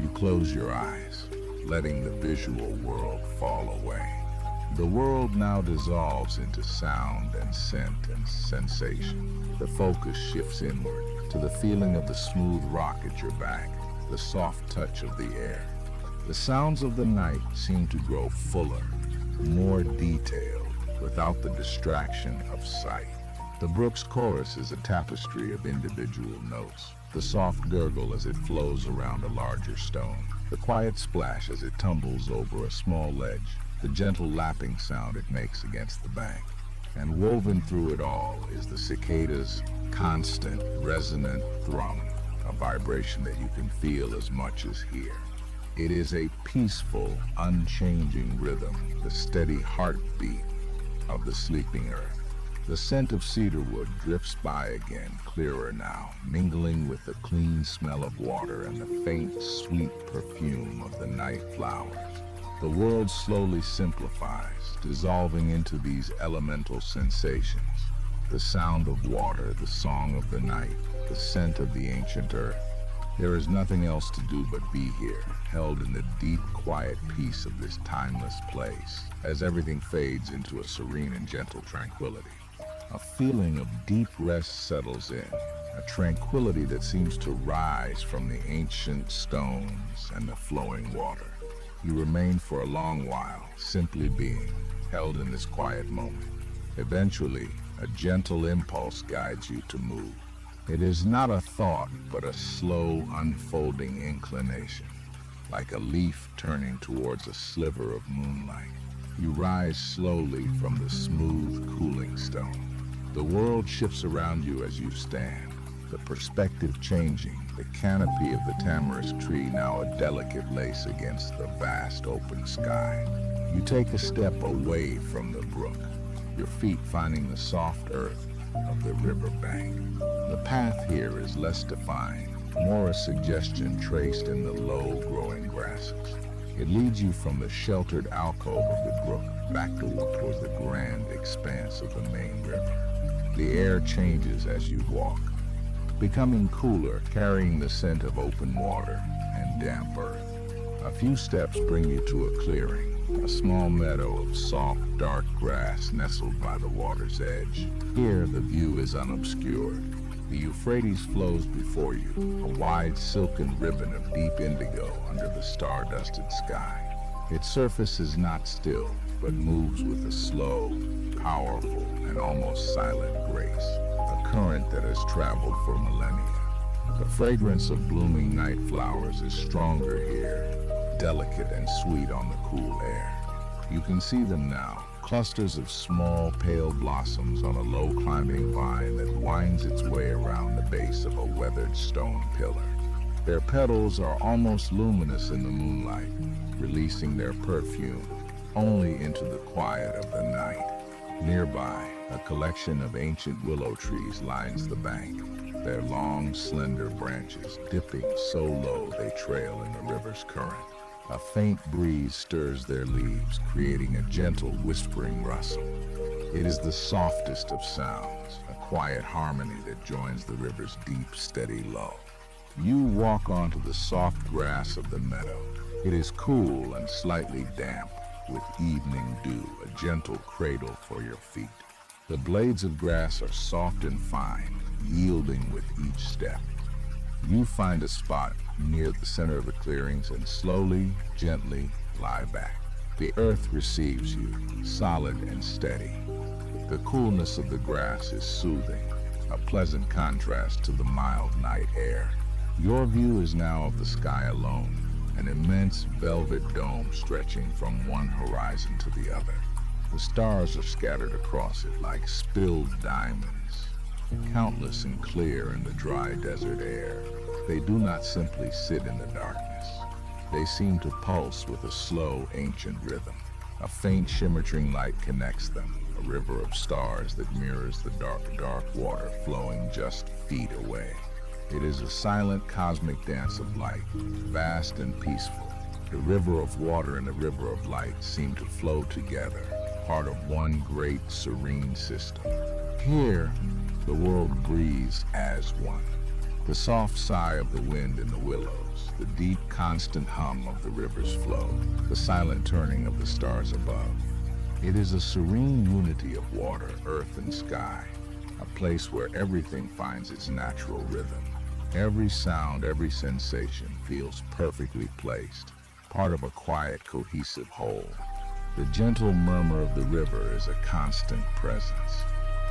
You close your eyes, letting the visual world fall away. The world now dissolves into sound and scent and sensation. The focus shifts inward to the feeling of the smooth rock at your back, the soft touch of the air. The sounds of the night seem to grow fuller, more detailed, without the distraction of sight. The brook's chorus is a tapestry of individual notes, The soft gurgle as it flows around a larger stone. The quiet splash as it tumbles over a small ledge. The gentle lapping sound it makes against the bank. And woven through it all is the cicada's constant, resonant thrum, a vibration that you can feel as much as hear. It is a peaceful, unchanging rhythm, the steady heartbeat of the sleeping earth. The scent of cedarwood drifts by again, clearer now, mingling with the clean smell of water and the faint, sweet perfume of the night flowers. The world slowly simplifies, dissolving into these elemental sensations. The sound of water, the song of the night, the scent of the ancient earth. There is nothing else to do but be here, held in the deep, quiet peace of this timeless place, as everything fades into a serene and gentle tranquility. A feeling of deep rest settles in, a tranquility that seems to rise from the ancient stones and the flowing water. You remain for a long while, simply being, held in this quiet moment. Eventually, a gentle impulse guides you to move. It is not a thought, but a slow, unfolding inclination, like a leaf turning towards a sliver of moonlight. You rise slowly from the smooth, cooling stone. The world shifts around you as you stand, the perspective changing, the canopy of the tamarisk tree now a delicate lace against the vast open sky. You take a step away from the brook, your feet finding the soft earth of the river bank. The path here is less defined, more a suggestion traced in the low-growing grasses. It leads you from the sheltered alcove of the brook back towards the grand expanse of the main river. The air changes as you walk, becoming cooler, carrying the scent of open water and damp earth. A few steps bring you to a clearing, a small meadow of soft, dark grass nestled by the water's edge. Here, the view is unobscured. The Euphrates flows before you, a wide silken ribbon of deep indigo under the star-dusted sky. Its surface is not still, but moves with a slow, powerful, and almost silent grace, a current that has traveled for millennia. The fragrance of blooming night flowers is stronger here, delicate and sweet on the cool air. You can see them now, clusters of small, pale blossoms on a low-climbing vine that winds its way around the base of a weathered stone pillar. Their petals are almost luminous in the moonlight, releasing their perfume only into the quiet of the night. Nearby, a collection of ancient willow trees lines the bank, their long, slender branches dipping so low they trail in the river's current. A faint breeze stirs their leaves, creating a gentle, whispering rustle. It is the softest of sounds, a quiet harmony that joins the river's deep, steady lull. You walk onto the soft grass of the meadow. It is cool and slightly damp, with evening dew, a gentle cradle for your feet. The blades of grass are soft and fine, yielding with each step. You find a spot near the center of the clearings and slowly, gently lie back. The earth receives you, solid and steady. The coolness of the grass is soothing, a pleasant contrast to the mild night air. Your view is now of the sky alone, an immense velvet dome stretching from one horizon to the other. The stars are scattered across it like spilled diamonds, countless and clear in the dry desert air. They do not simply sit in the darkness. They seem to pulse with a slow, ancient rhythm. A faint shimmering light connects them, a river of stars that mirrors the dark water flowing just feet away. It is a silent cosmic dance of light, vast and peaceful. The river of water and the river of light seem to flow together, part of one great serene system. Here, the world breathes as one. The soft sigh of the wind in the willows, the deep, constant hum of the river's flow, the silent turning of the stars above. It is a serene unity of water, earth, and sky, a place where everything finds its natural rhythm. Every sound, every sensation feels perfectly placed, part of a quiet, cohesive whole. The gentle murmur of the river is a constant presence.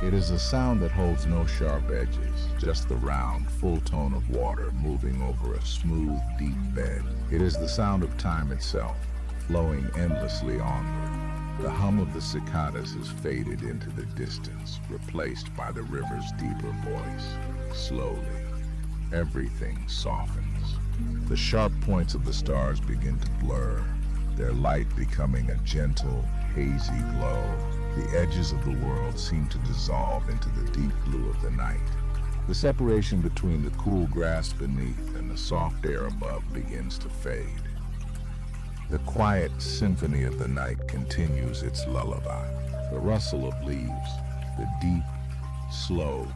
It is a sound that holds no sharp edges, just the round, full tone of water moving over a smooth, deep bed. It is the sound of time itself, flowing endlessly onward. The hum of the cicadas has faded into the distance, replaced by the river's deeper voice. Slowly, everything softens. The sharp points of the stars begin to blur, their light becoming a gentle, hazy glow. The edges of the world seem to dissolve into the deep blue of the night. The separation between the cool grass beneath and the soft air above begins to fade. The quiet symphony of the night continues its lullaby. The rustle of leaves, the deep, slow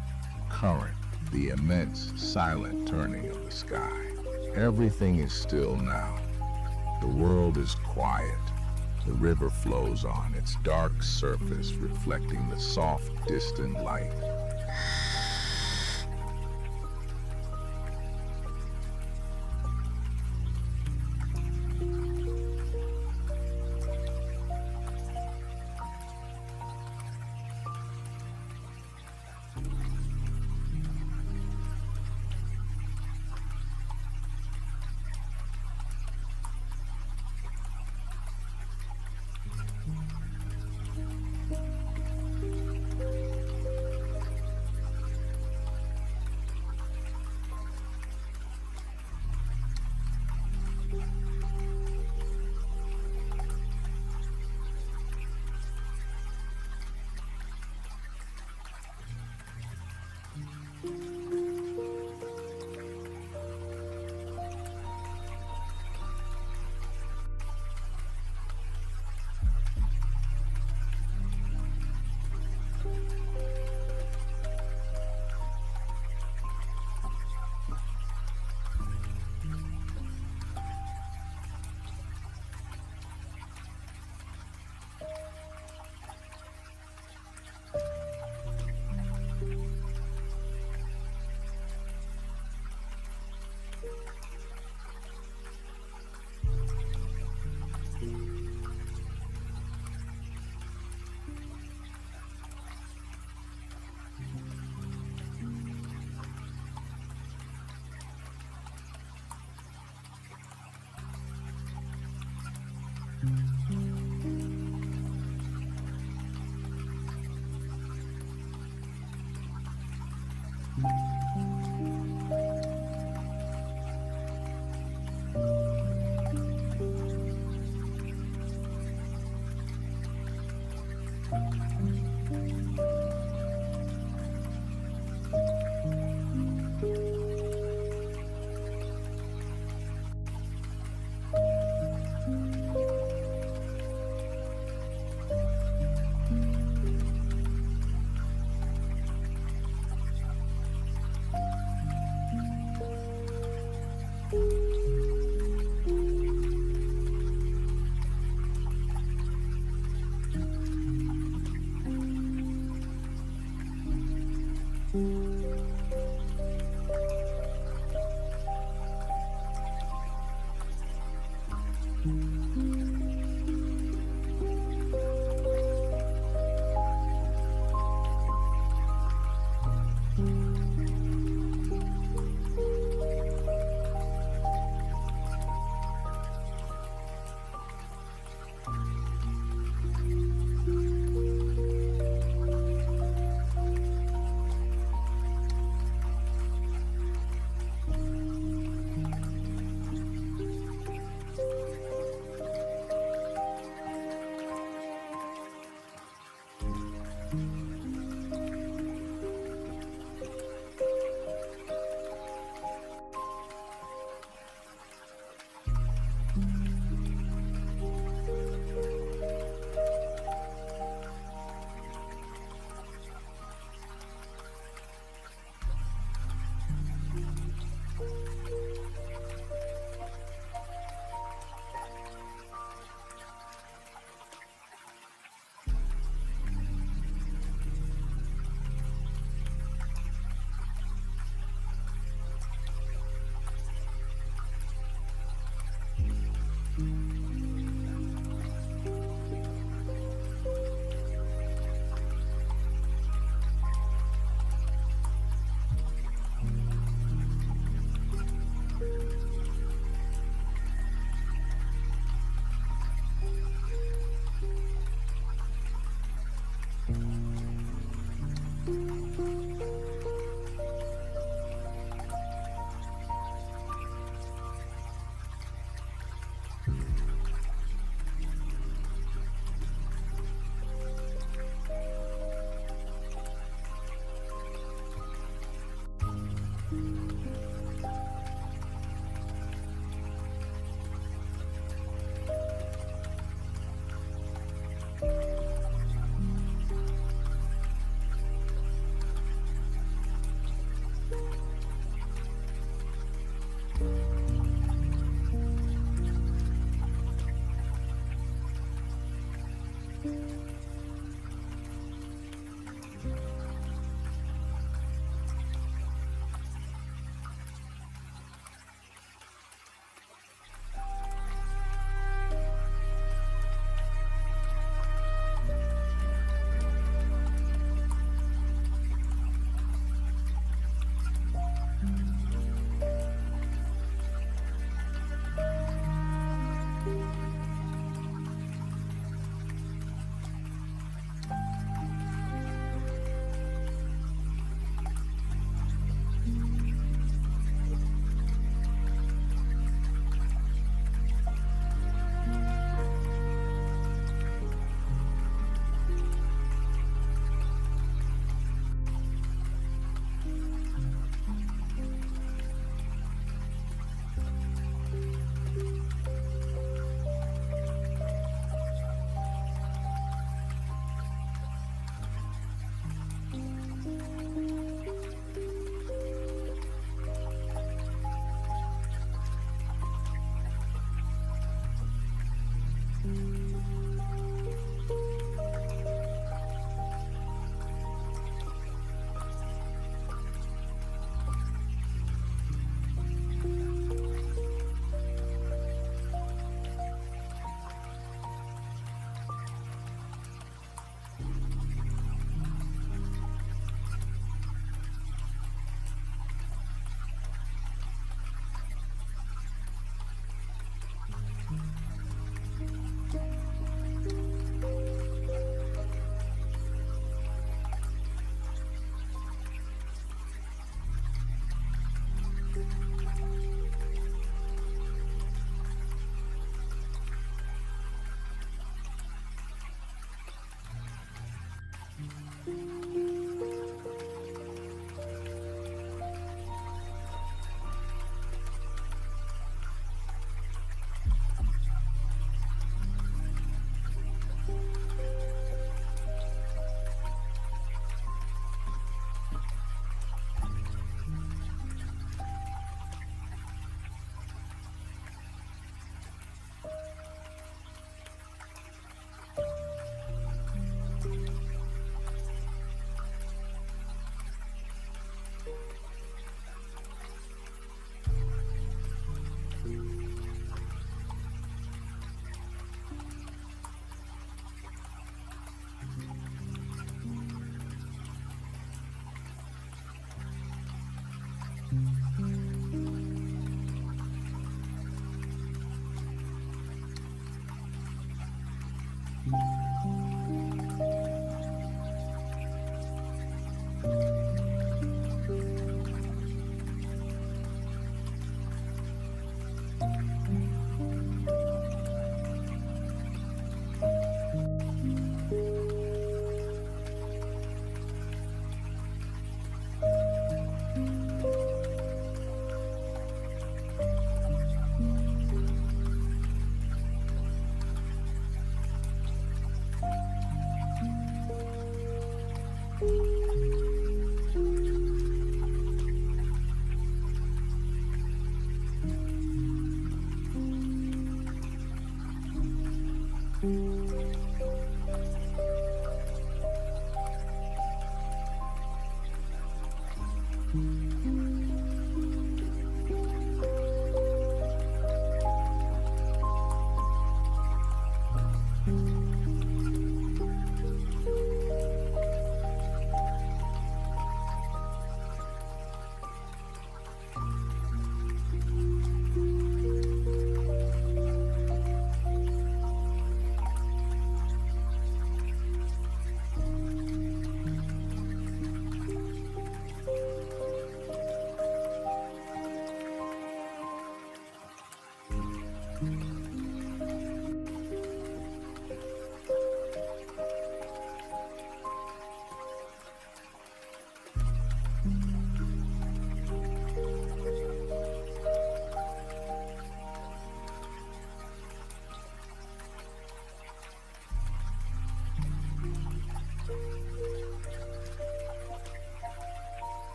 current, the immense, silent turning of the sky. Everything is still now. The world is quiet. The river flows on, its dark surface reflecting the soft, distant light.